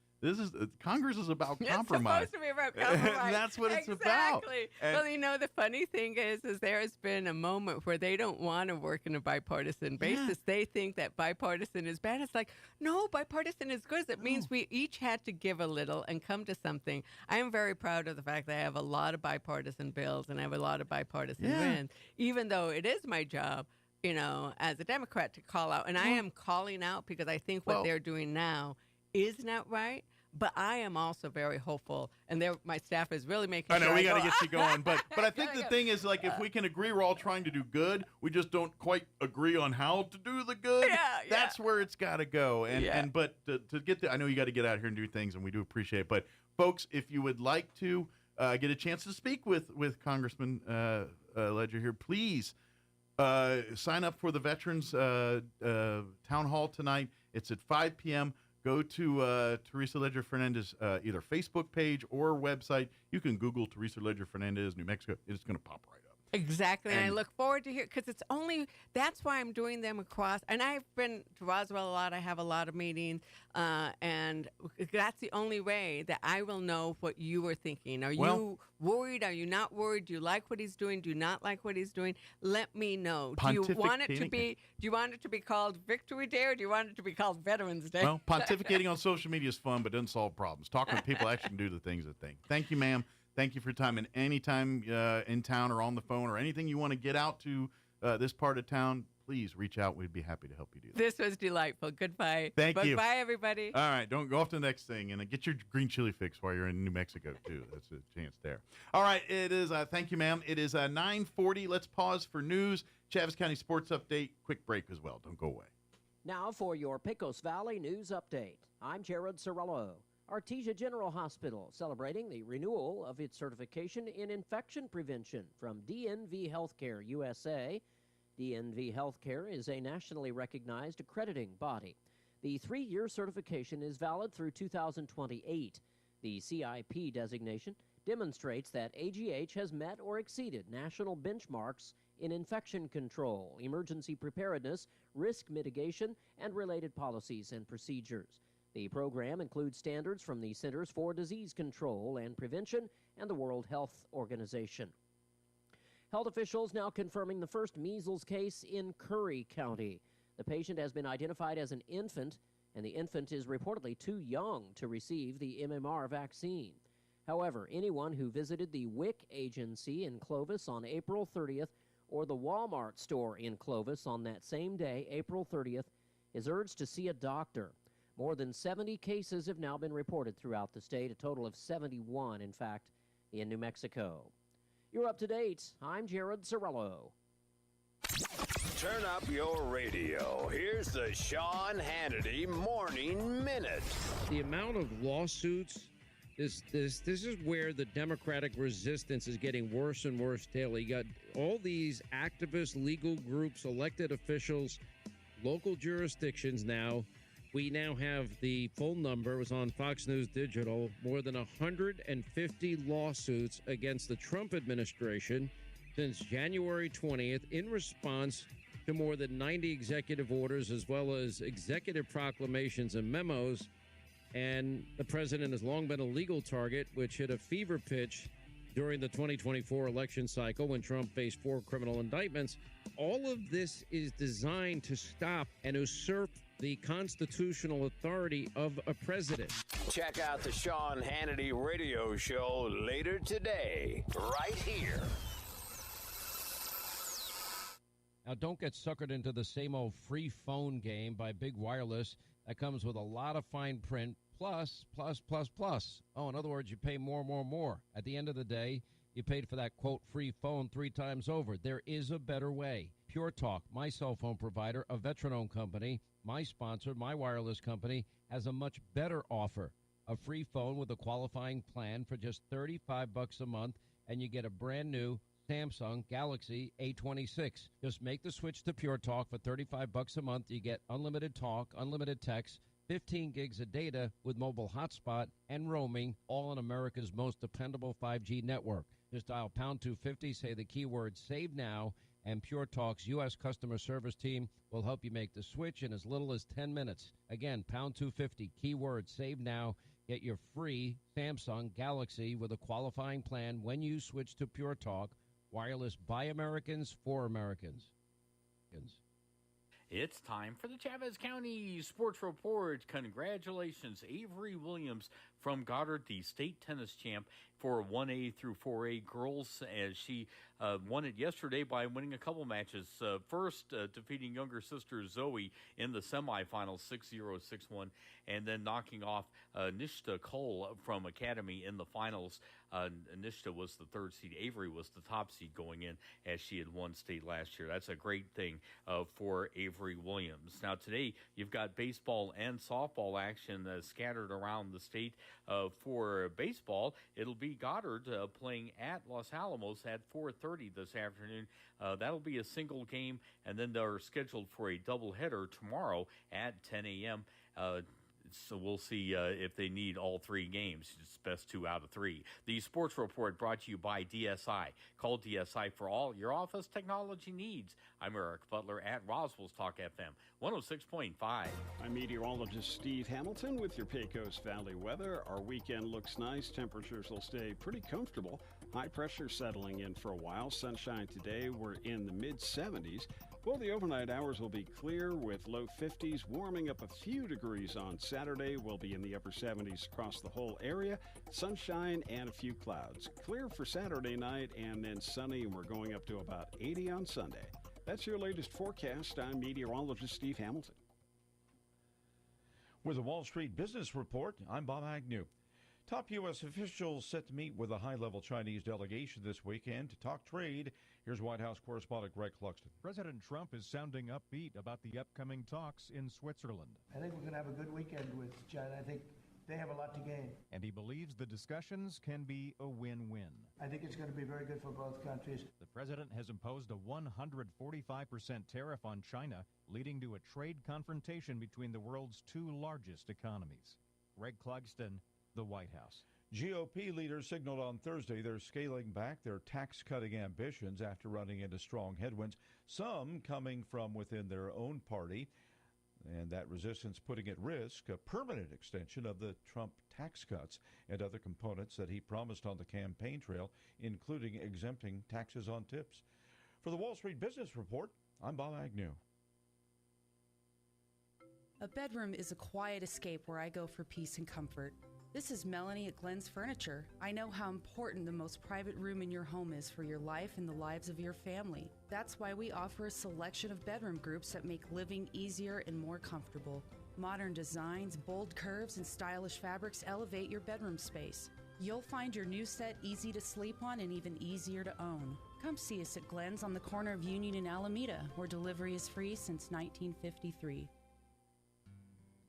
Congress is about compromise. It's supposed to be about compromise. That's what it's about. Exactly. And, well, the funny thing is there has been a moment where they don't want to work in a bipartisan basis. Yeah. They think that bipartisan is bad. It's like, no, bipartisan is good. It means we each had to give a little and come to something. I am very proud of the fact that I have a lot of bipartisan bills and I have a lot of bipartisan wins, even though it is my job, as a Democrat to call out. And I am calling out because I think what they're doing now is not right. But I am also very hopeful, and my staff is really making sure. I know we got to get you going, but I think the thing is, like, if we can agree we're all trying to do good, we just don't quite agree on how to do the good. That's where it's got to go. But to get I know you got to get out here and do things, and we do appreciate it. But folks, if you would like to get a chance to speak with Congressman Ledger here, please sign up for the Veterans Town Hall tonight. It's at 5 p.m. go to Teresa Ledger Fernandez either Facebook page or website. You can Google Teresa Ledger Fernandez, New Mexico. It's going to pop right up. Exactly, and I look forward to hear, because that's why I'm doing them across, and I've been to Roswell a lot, I have a lot of meetings, and that's the only way that I will know what you are thinking. Are you worried? Are you not worried? Do you like what he's doing? Do you not like what he's doing? Let me know. Do you want it to be called Victory Day, or do you want it to be called Veterans Day? Well, pontificating on social media is fun, but doesn't solve problems. Talking with people actually can do the things that think. Thank you, ma'am. Thank you for your time. And anytime in town or on the phone or anything you want to get out to this part of town, please reach out. We'd be happy to help you do that. This was delightful. Goodbye. Thank you. Goodbye, everybody. All right. Don't go off to the next thing. And get your green chili fix while you're in New Mexico, too. That's a chance there. All right. It is, thank you, ma'am. It is 9:40. Let's pause for news. Chaves County Sports Update. Quick break as well. Don't go away. Now for your Pecos Valley News Update. I'm Jared Cirillo. Artesia General Hospital celebrating the renewal of its certification in infection prevention from DNV Healthcare USA. DNV Healthcare is a nationally recognized accrediting body. The 3-year certification is valid through 2028. The CIP designation demonstrates that AGH has met or exceeded national benchmarks in infection control, emergency preparedness, risk mitigation, and related policies and procedures. The program includes standards from the Centers for Disease Control and Prevention and the World Health Organization. Health officials now confirming the first measles case in Curry County. The patient has been identified as an infant, and the infant is reportedly too young to receive the MMR vaccine. However, anyone who visited the WIC agency in Clovis on April 30th or the Walmart store in Clovis on that same day, April 30th, is urged to see a doctor. More than 70 cases have now been reported throughout the state, a total of 71, in fact, in New Mexico. You're up to date. I'm Jared Cirillo. Turn up your radio. Here's the Sean Hannity Morning Minute. The amount of lawsuits, this is where the Democratic resistance is getting worse and worse daily. You got all these activists, legal groups, elected officials, local jurisdictions now. We now have the full number. It was on Fox News Digital. More than 150 lawsuits against the Trump administration since January 20th in response to more than 90 executive orders as well as executive proclamations and memos. And the president has long been a legal target, which hit a fever pitch during the 2024 election cycle when Trump faced 4 criminal indictments. All of this is designed to stop and usurp the constitutional authority of a president. Check out the Sean Hannity radio show later today, right here. Now, don't get suckered into the same old free phone game by Big Wireless that comes with a lot of fine print, plus. Oh, in other words, you pay more. At the end of the day, you paid for that, quote, free phone 3 times over. There is a better way. Pure Talk, my cell phone provider, a veteran-owned company, my sponsor, my wireless company, has a much better offer. A free phone with a qualifying plan for just $35 a month, and you get a brand new Samsung Galaxy A26. Just make the switch to Pure Talk for $35 a month. You get unlimited talk, unlimited text, 15 gigs of data with mobile hotspot and roaming, all on America's most dependable 5G network. Just dial pound 250, say the keyword save now, and Pure Talk's U.S. customer service team will help you make the switch in as little as 10 minutes. Again, pound 250, keyword save now. Get your free Samsung Galaxy with a qualifying plan when you switch to Pure Talk. Wireless by Americans for Americans. It's time for the Chavez County Sports Report. Congratulations, Avery Williams from Goddard, the state tennis champ for 1A through 4A girls, as she won it yesterday by winning a couple matches. First, defeating younger sister Zoe in the semifinals 6-0, 6-1, and then knocking off Nishta Cole from Academy in the finals. Nishta was the 3rd seed. Avery was the top seed going in, as she had won state last year. That's a great thing for Avery Williams. Now, today, you've got baseball and softball action scattered around the state. For baseball, it'll be Goddard playing at Los Alamos at 4:30 this afternoon. That'll be a single game, and then they're scheduled for a doubleheader tomorrow at 10 a.m. So we'll see if they need all 3 games. It's best 2 out of 3. The Sports Report brought to you by DSI. Call DSI for all your office technology needs. I'm Eric Butler at Roswell's Talk FM 106.5. I'm meteorologist Steve Hamilton with your Pecos Valley weather. Our weekend looks nice. Temperatures will stay pretty comfortable. High pressure settling in for a while. Sunshine today. We're in the mid-70s. Well, the overnight hours will be clear with low 50s, warming up a few degrees on Saturday. We'll be in the upper 70s across the whole area. Sunshine and a few clouds. Clear for Saturday night and then sunny, and we're going up to about 80 on Sunday. That's your latest forecast. I'm meteorologist Steve Hamilton. With the Wall Street Business Report, I'm Bob Agnew. Top U.S. officials set to meet with a high-level Chinese delegation this weekend to talk trade. Here's White House correspondent Greg Cluxton. President Trump is sounding upbeat about the upcoming talks in Switzerland. I think we're going to have a good weekend with China. I think they have a lot to gain. And he believes the discussions can be a win-win. I think it's going to be very good for both countries. The president has imposed a 145% tariff on China, leading to a trade confrontation between the world's 2 largest economies. Greg Clugston, the White House. GOP leaders signaled on Thursday they're scaling back their tax-cutting ambitions after running into strong headwinds, some coming from within their own party, and that resistance putting at risk a permanent extension of the Trump tax cuts and other components that he promised on the campaign trail, including exempting taxes on tips. For the Wall Street Business Report, I'm Bob Agnew. A bedroom is a quiet escape where I go for peace and comfort. This is Melanie at Glenn's Furniture. I know how important the most private room in your home is for your life and the lives of your family. That's why we offer a selection of bedroom groups that make living easier and more comfortable. Modern designs, bold curves, and stylish fabrics elevate your bedroom space. You'll find your new set easy to sleep on and even easier to own. Come see us at Glenn's on the corner of Union and Alameda, where delivery is free since 1953.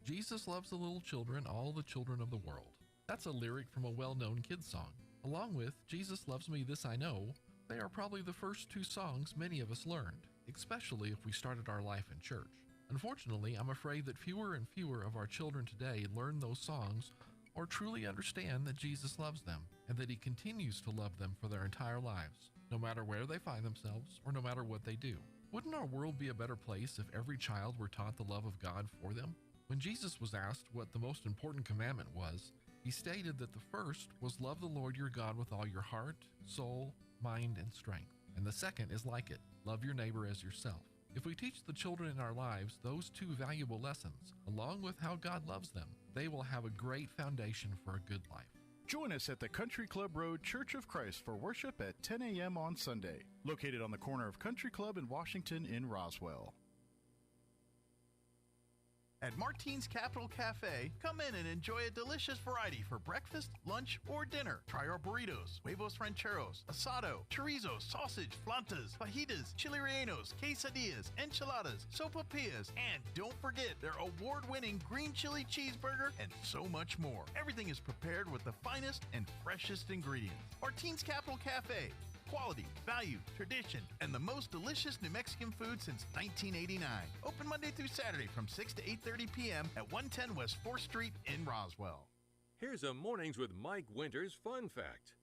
Jesus loves the little children, all the children of the world. That's a lyric from a well-known kids song. Along with Jesus Loves Me, This I Know, they are probably the first 2 songs many of us learned, especially if we started our life in church. Unfortunately, I'm afraid that fewer and fewer of our children today learn those songs or truly understand that Jesus loves them and that he continues to love them for their entire lives, no matter where they find themselves or no matter what they do. Wouldn't our world be a better place if every child were taught the love of God for them? When Jesus was asked what the most important commandment was, he stated that the first was love the Lord your God with all your heart, soul, mind, and strength. And the second is like it, love your neighbor as yourself. If we teach the children in our lives those 2 valuable lessons, along with how God loves them, they will have a great foundation for a good life. Join us at the Country Club Road Church of Christ for worship at 10 a.m. on Sunday, located on the corner of Country Club and Washington in Roswell. At Martine's Capital Cafe, come in and enjoy a delicious variety for breakfast, lunch, or dinner. Try our burritos, huevos rancheros, asado, chorizo, sausage, flantas, fajitas, chili rellenos, quesadillas, enchiladas, sopapillas, and don't forget their award-winning green chili cheeseburger and so much more. Everything is prepared with the finest and freshest ingredients. Martine's Capital Cafe. Quality, value, tradition, and the most delicious New Mexican food since 1989. Open Monday through Saturday from 6 to 8:30 p.m. at 110 West 4th Street in Roswell. Here's a Mornings with Mike Winters fun fact.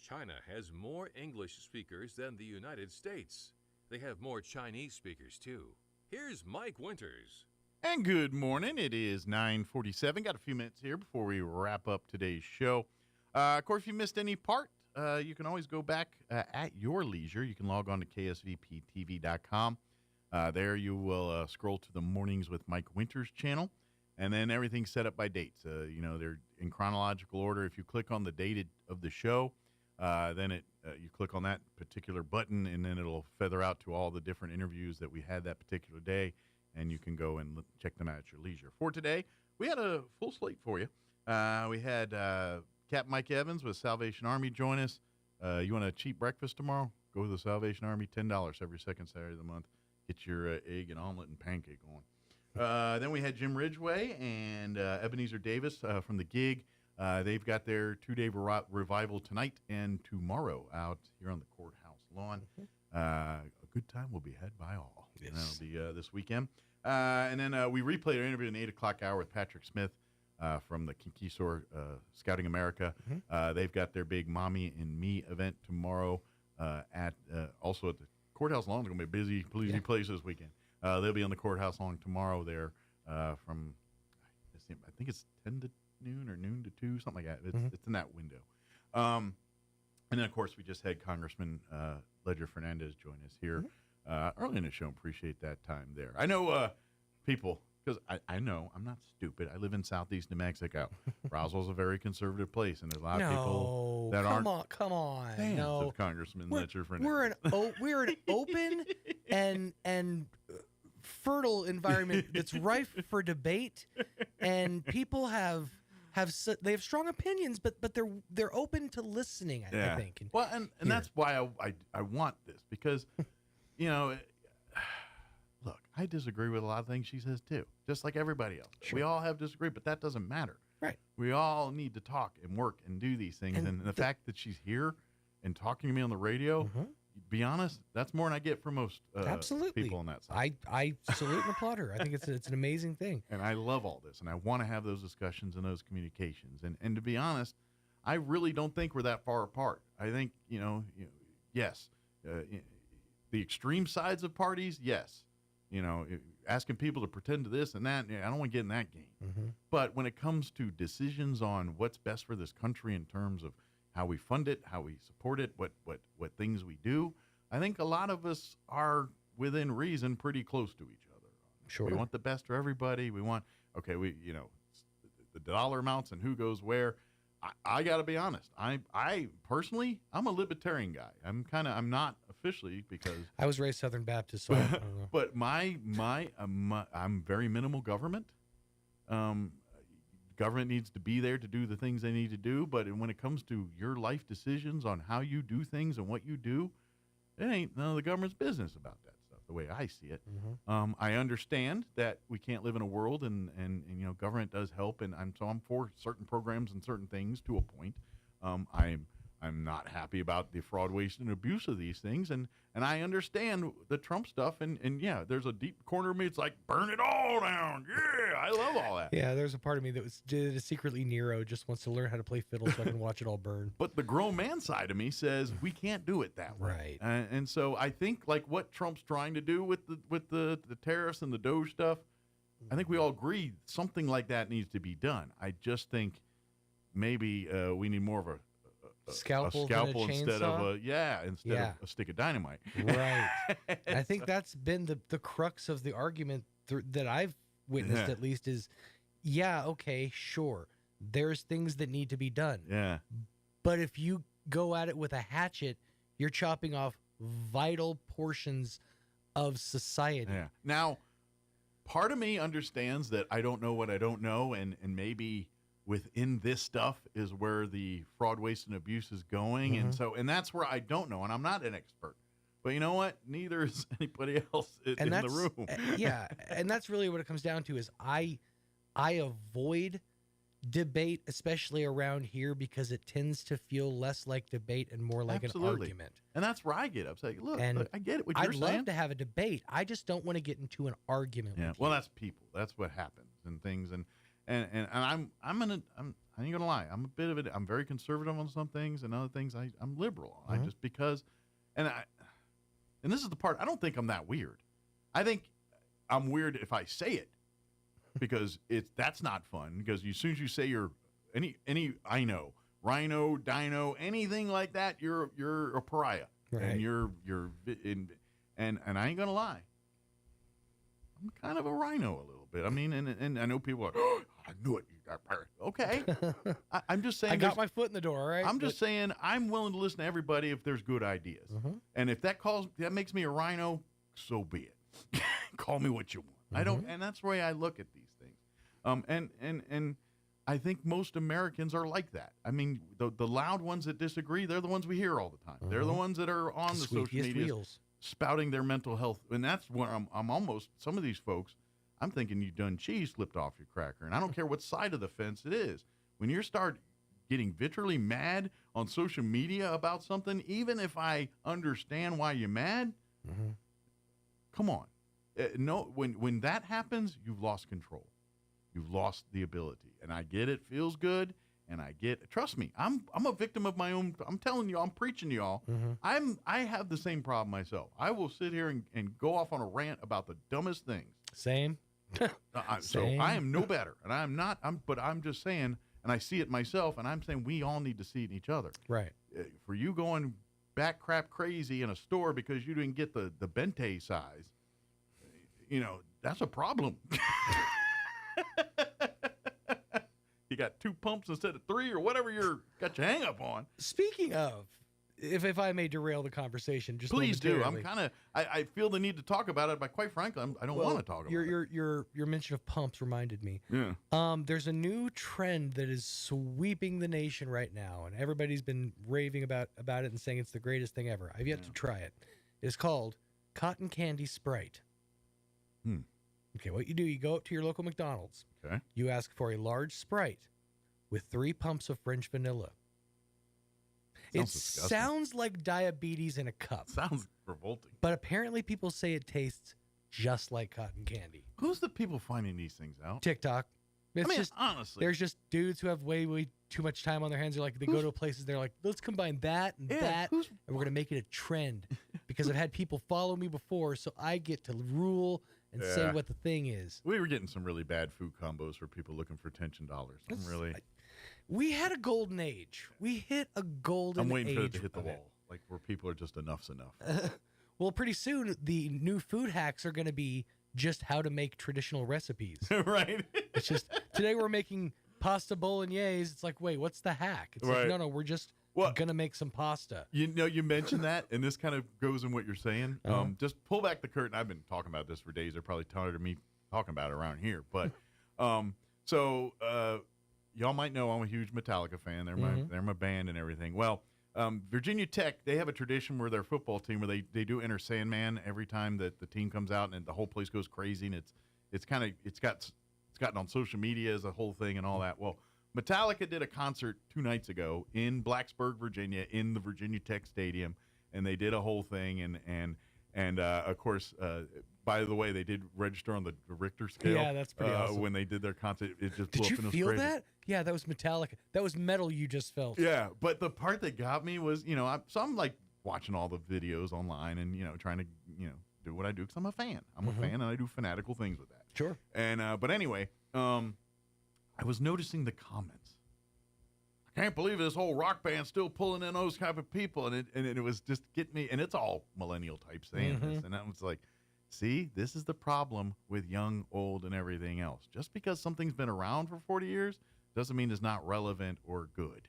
China has more English speakers than the United States. They have more Chinese speakers, too. Here's Mike Winters. And good morning. It is 9:47. Got a few minutes here before we wrap up today's show. Of course, if you missed any part, you can always go back at your leisure. You can log on to ksvptv.com. There you will scroll to the Mornings with Mike Winters channel, and then everything's set up by dates. They're in chronological order. If you click on the date of the show, then you click on that particular button, and then it'll feather out to all the different interviews that we had that particular day, and you can go and check them out at your leisure. For today, we had a full slate for you. We had Captain Mike Evans with Salvation Army join us. You want a cheap breakfast tomorrow? Go to the Salvation Army, $10 every second Saturday of the month. Get your egg and omelet and pancake going. Then we had Jim Ridgway and Ebenezer Davis from The Gig. They've got their 2-day revival tonight and tomorrow out here on the courthouse lawn. A good time will be had by all. Yes. And that'll be this weekend. And then we replayed our interview in the 8 o'clock hour with Patrick Smith. from the Conquistador Scouting America. They've got their big Mommy and Me event tomorrow also at the courthouse lawn. It's going to be a busy place this weekend. They'll be on the courthouse lawn tomorrow there from, I think it's 10 to noon or noon to 2, something like that. It's in that window. And then, of course, we just had Congressman Ledger Fernandez join us here early in the show. Appreciate that time there. I know people, because I know I'm not stupid. I live in southeast New Mexico. Roswell's a very conservative place, and there's a lot of people that aren't come on. fans No. of Congressman Ledger Fernandez. We're an open and fertile environment that's rife for debate, and people they have strong opinions, but they're open to listening. I think. Well, and that's why I want this, because look, I disagree with a lot of things she says too, just like everybody else. Sure. We all have disagreed, but that doesn't matter. Right. We all need to talk and work and do these things, and the fact that she's here and talking to me on the radio. Be honest, that's more than I get from most people on that side. I salute and applaud her. I think it's an amazing thing. And I love all this, and I want to have those discussions and those communications. And to be honest, I really don't think we're that far apart. I think, yes, the extreme sides of parties, yes. Asking people to pretend to this and that, I don't want to get in that game. But when it comes to decisions on what's best for this country in terms of how we fund it, how we support it, what things we do, I think a lot of us are within reason pretty close to each other. Sure. We want the best for everybody. We want, the dollar amounts and who goes where. I got to be honest. I personally, I'm a libertarian guy. I'm not officially, because I was raised Southern Baptist, so I don't know. But I'm very minimal government. Government needs to be there to do the things they need to do, but when it comes to your life decisions on how you do things and what you do, it ain't none of the government's business about that stuff, the way I see it. I understand that we can't live in a world, and government does help, and I'm for certain programs and certain things to a point. I'm not happy about the fraud, waste, and abuse of these things, and I understand the Trump stuff, and yeah, there's a deep corner of me. It's like, burn it all down. Yeah, I love all that. Yeah, there's a part of me that was secretly Nero, just wants to learn how to play fiddle so I can watch it all burn. But the grown man side of me says we can't do it that way. Right. And so I think like what Trump's trying to do with the tariffs and the Doge stuff, I think we all agree something like that needs to be done. I just think maybe we need more of a scalpel instead of a stick of dynamite. Right. I think that's been the crux of the argument that I've witnessed, at least, is okay, sure, there's things that need to be done. Yeah. But if you go at it with a hatchet, you're chopping off vital portions of society. Yeah. Now, part of me understands that I don't know what I don't know, and maybe within this stuff is where the fraud, waste, and abuse is going. And that's where I don't know, and I'm not an expert. But you know what? Neither is anybody else in the room. Yeah, and that's really what it comes down to is I avoid debate, especially around here, because it tends to feel less like debate and more like an argument. And that's where I get upset. Look, I get it. What you're I'd saying. love to have a debate. I just don't want to get into an argument. Yeah. With Well, you. that's people. That's what happens and things. And I ain't gonna lie. I'm a bit of it. I'm very conservative on some things, and other things I'm liberal on. I just because, and this is the part. I don't think I'm that weird. I think I'm weird if I say it, because that's not fun. Because as soon as you say you're any I know rhino, dino, anything like that, you're a pariah, right. and you're and I ain't gonna lie. I'm kind of a rhino a little bit. I mean, and I know people are, oh, I knew it. Okay. I'm just saying. I got my foot in the door, right? I'm just saying I'm willing to listen to everybody if there's good ideas. And if that makes me a rhino, so be it. Call me what you want. I don't, and that's the way I look at these things. And I think most Americans are like that. I mean, the loud ones that disagree, they're the ones we hear all the time. They're the ones that are on the social media spouting their mental health. And that's where I'm almost, some of these folks, I'm thinking you've done cheese slipped off your cracker. And I don't care what side of the fence it is. When you start getting vitriolly mad on social media about something, even if I understand why you're mad, come on. No, when that happens, you've lost control. you've lost the ability. And I get it feels good, and trust me, I'm a victim of my own. I'm telling you, I'm preaching to y'all. I have the same problem myself. I will sit here and go off on a rant about the dumbest things. Same. So I am no better, and I'm not. But I'm just saying, and I see it myself, and I'm saying we all need to see it in each other. Right. For you going back crap crazy in a store because you didn't get the Bente size, that's a problem. You got 2 pumps instead of 3 or whatever got your hang up on. Speaking of, if I may derail the conversation, just please do. I'm momentarily. I feel the need to talk about it, but quite frankly, I don't want to talk about it. Your mention of pumps reminded me. Yeah. There's a new trend that is sweeping the nation right now, and everybody's been raving about it and saying it's the greatest thing ever. I've yet to try it. It's called Cotton Candy Sprite. Okay, what you do, you go up to your local McDonald's. Okay. You ask for a large Sprite with 3 pumps of French vanilla. Sounds disgusting. Sounds like diabetes in a cup. Sounds revolting. But apparently people say it tastes just like cotton candy. Who's the people finding these things out? TikTok. Honestly. There's just dudes who have way too much time on their hands. They go to places, they're like, let's combine that and that, and we're going to make it a trend. Because I've had people follow me before, so I get to rule and say what the thing is. We were getting some really bad food combos for people looking for $10. We had a golden age. We hit a golden age. I'm waiting for it to hit the wall, like where people are just enough's enough. Well, pretty soon, the new food hacks are going to be just how to make traditional recipes. Right. It's just, today we're making pasta bolognese. It's like, wait, what's the hack? It's like, no, we're just going to make some pasta. You mentioned that, and this kind of goes in what you're saying. Just pull back the curtain. I've been talking about this for days. They're probably tired of me talking about it around here. But y'all might know I'm a huge Metallica fan. They're my band and everything. Well, Virginia Tech, they have a tradition where their football team, where they do Enter Sandman every time that the team comes out, and the whole place goes crazy, and it's gotten on social media as a whole thing and all that. Well, Metallica did a concert 2 nights ago in Blacksburg, Virginia, in the Virginia Tech Stadium, and they did a whole thing, and of course, by the way, they did register on the Richter scale. Yeah, that's pretty awesome. When they did their concert, it just blew Did up you and it was feel crazy. that? Yeah, that was Metallica. That was metal you just felt. Yeah, but the part that got me was, I'm like watching all the videos online and, trying to, do what I do because I'm a fan. I'm a fan and I do fanatical things with that. Sure. And, but anyway, I was noticing the comments. I can't believe this whole rock band's still pulling in those type of people. And it was just getting me, and it's all millennial type saying this. And I was like, see, this is the problem with young, old, and everything else. Just because something's been around for 40 years doesn't mean it's not relevant or good.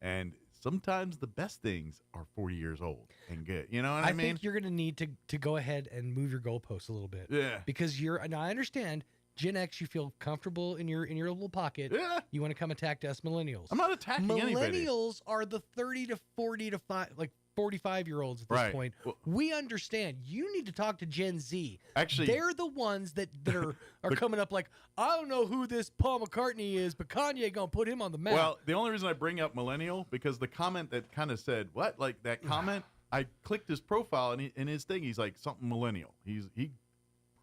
And sometimes the best things are 40 years old and good. You know what I mean? I think you're going to need to go ahead and move your goalposts a little bit. Yeah. Because now I understand Gen X, you feel comfortable in your little pocket. Yeah. You want to come attack us millennials. I'm not attacking anybody. Millennials are the 30 to 40 to 45-year-olds at this point. Well, we understand. You need to talk to Gen Z. Actually, they're the ones that are coming up like, I don't know who this Paul McCartney is, but Kanye gonna put him on the map. Well, the only reason I bring up millennial, because the comment that kind of said, what? Like that comment, I clicked his profile and in his thing, he's like something millennial. He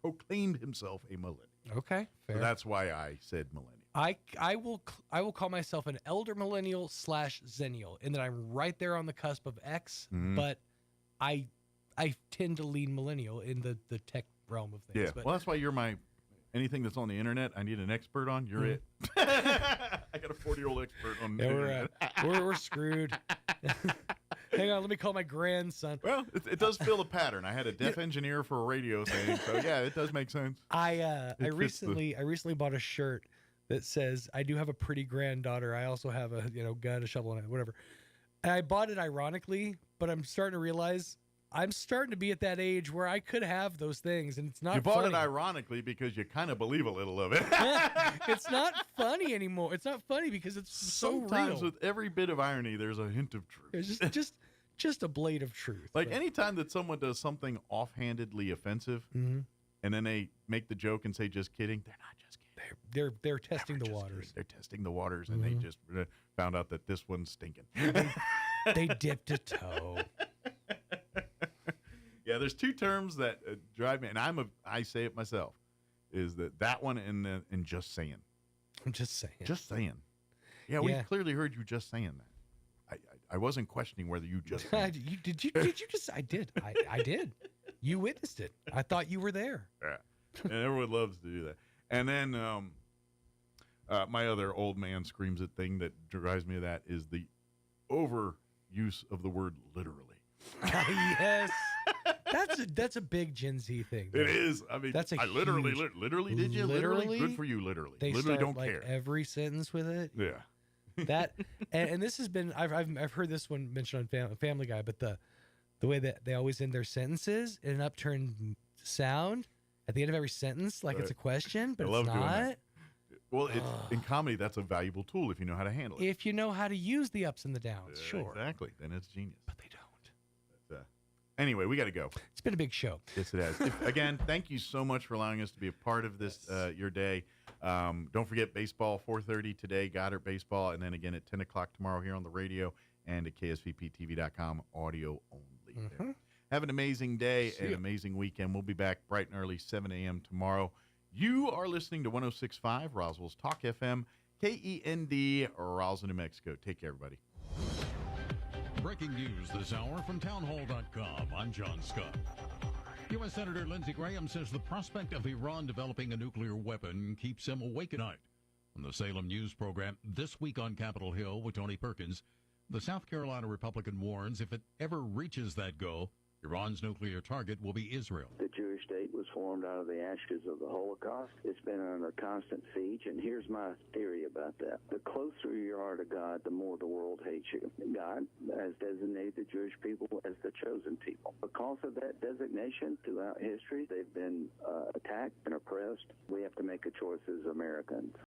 proclaimed himself a millennial. Okay, fair. So that's why I said millennial. I will call myself an elder millennial / zennial, in that I'm right there on the cusp of X, but I tend to lean millennial in the tech realm of things. Yeah, but well, that's why you're anything that's on the internet, I need an expert on. You're it. I got a 40-year-old expert on the internet. We're screwed. Hang on, let me call my grandson. Well, it does fill a pattern. I had a deaf engineer for a radio thing, so yeah, it does make sense. I recently bought a shirt that says, I do have a pretty granddaughter. I also have a gun, a shovel, and whatever. And I bought it ironically, but I'm starting to realize I'm starting to be at that age where I could have those things, and it's not. You bought funny. it ironically because you kind of believe a little of it. It's not funny anymore. It's not funny because it's Sometimes so real. with every bit of irony, there's a hint of truth. It's just a blade of truth. Like anytime that someone does something offhandedly offensive, and then they make the joke and say "just kidding," they're not just kidding. They're testing the waters. Kidding. They're testing the waters, and they just found out that this one's stinking. They dipped a toe. Yeah, there's 2 terms that drive me, and I say it myself, is that one and just saying. I'm just saying. Just saying. Yeah, we clearly heard you just saying that. I wasn't questioning whether you just said it. Did you just? I did. I did. You witnessed it. I thought you were there. Yeah. And everyone loves to do that. And then my other old man screams at thing that drives me to that is the overuse of the word literally. Yes. That's a big Gen Z thing. It is. I mean, that's a literally did you? Literally? Good for you, literally. They literally start, don't care. Every sentence with it. Yeah. That and this has been I've heard this one mentioned on Family Guy, but the way that they always end their sentences in an upturned sound at the end of every sentence, like it's a question, but I love it's doing not. That. Well, in comedy, that's a valuable tool if you know how to handle it. If you know how to use the ups and the downs, sure. Exactly. Then it's genius. But they don't. Anyway, we got to go. It's been a big show. Yes, it has. Again, thank you so much for allowing us to be a part of this, your day. Don't forget baseball, 4:30 today, Goddard Baseball, and then again at 10 o'clock tomorrow here on the radio and at ksvptv.com, audio only. Mm-hmm. Have an amazing day and amazing weekend. We'll be back bright and early, 7 a.m. tomorrow. You are listening to 106.5 Roswell's Talk FM, KEND, Roswell, New Mexico. Take care, everybody. Breaking news this hour from townhall.com. I'm John Scott. U.S. Senator Lindsey Graham says the prospect of Iran developing a nuclear weapon keeps him awake at night. On the Salem News program This Week on Capitol Hill with Tony Perkins, the South Carolina Republican warns if it ever reaches that goal, Iran's nuclear target will be Israel. The Jewish state was formed out of the ashes of the Holocaust. It's been under constant siege, and here's my theory about that. The closer you are to God, the more the world hates you. God has designated the Jewish people as the chosen people. Because of that designation throughout history, they've been attacked and oppressed. We have to make a choice as Americans.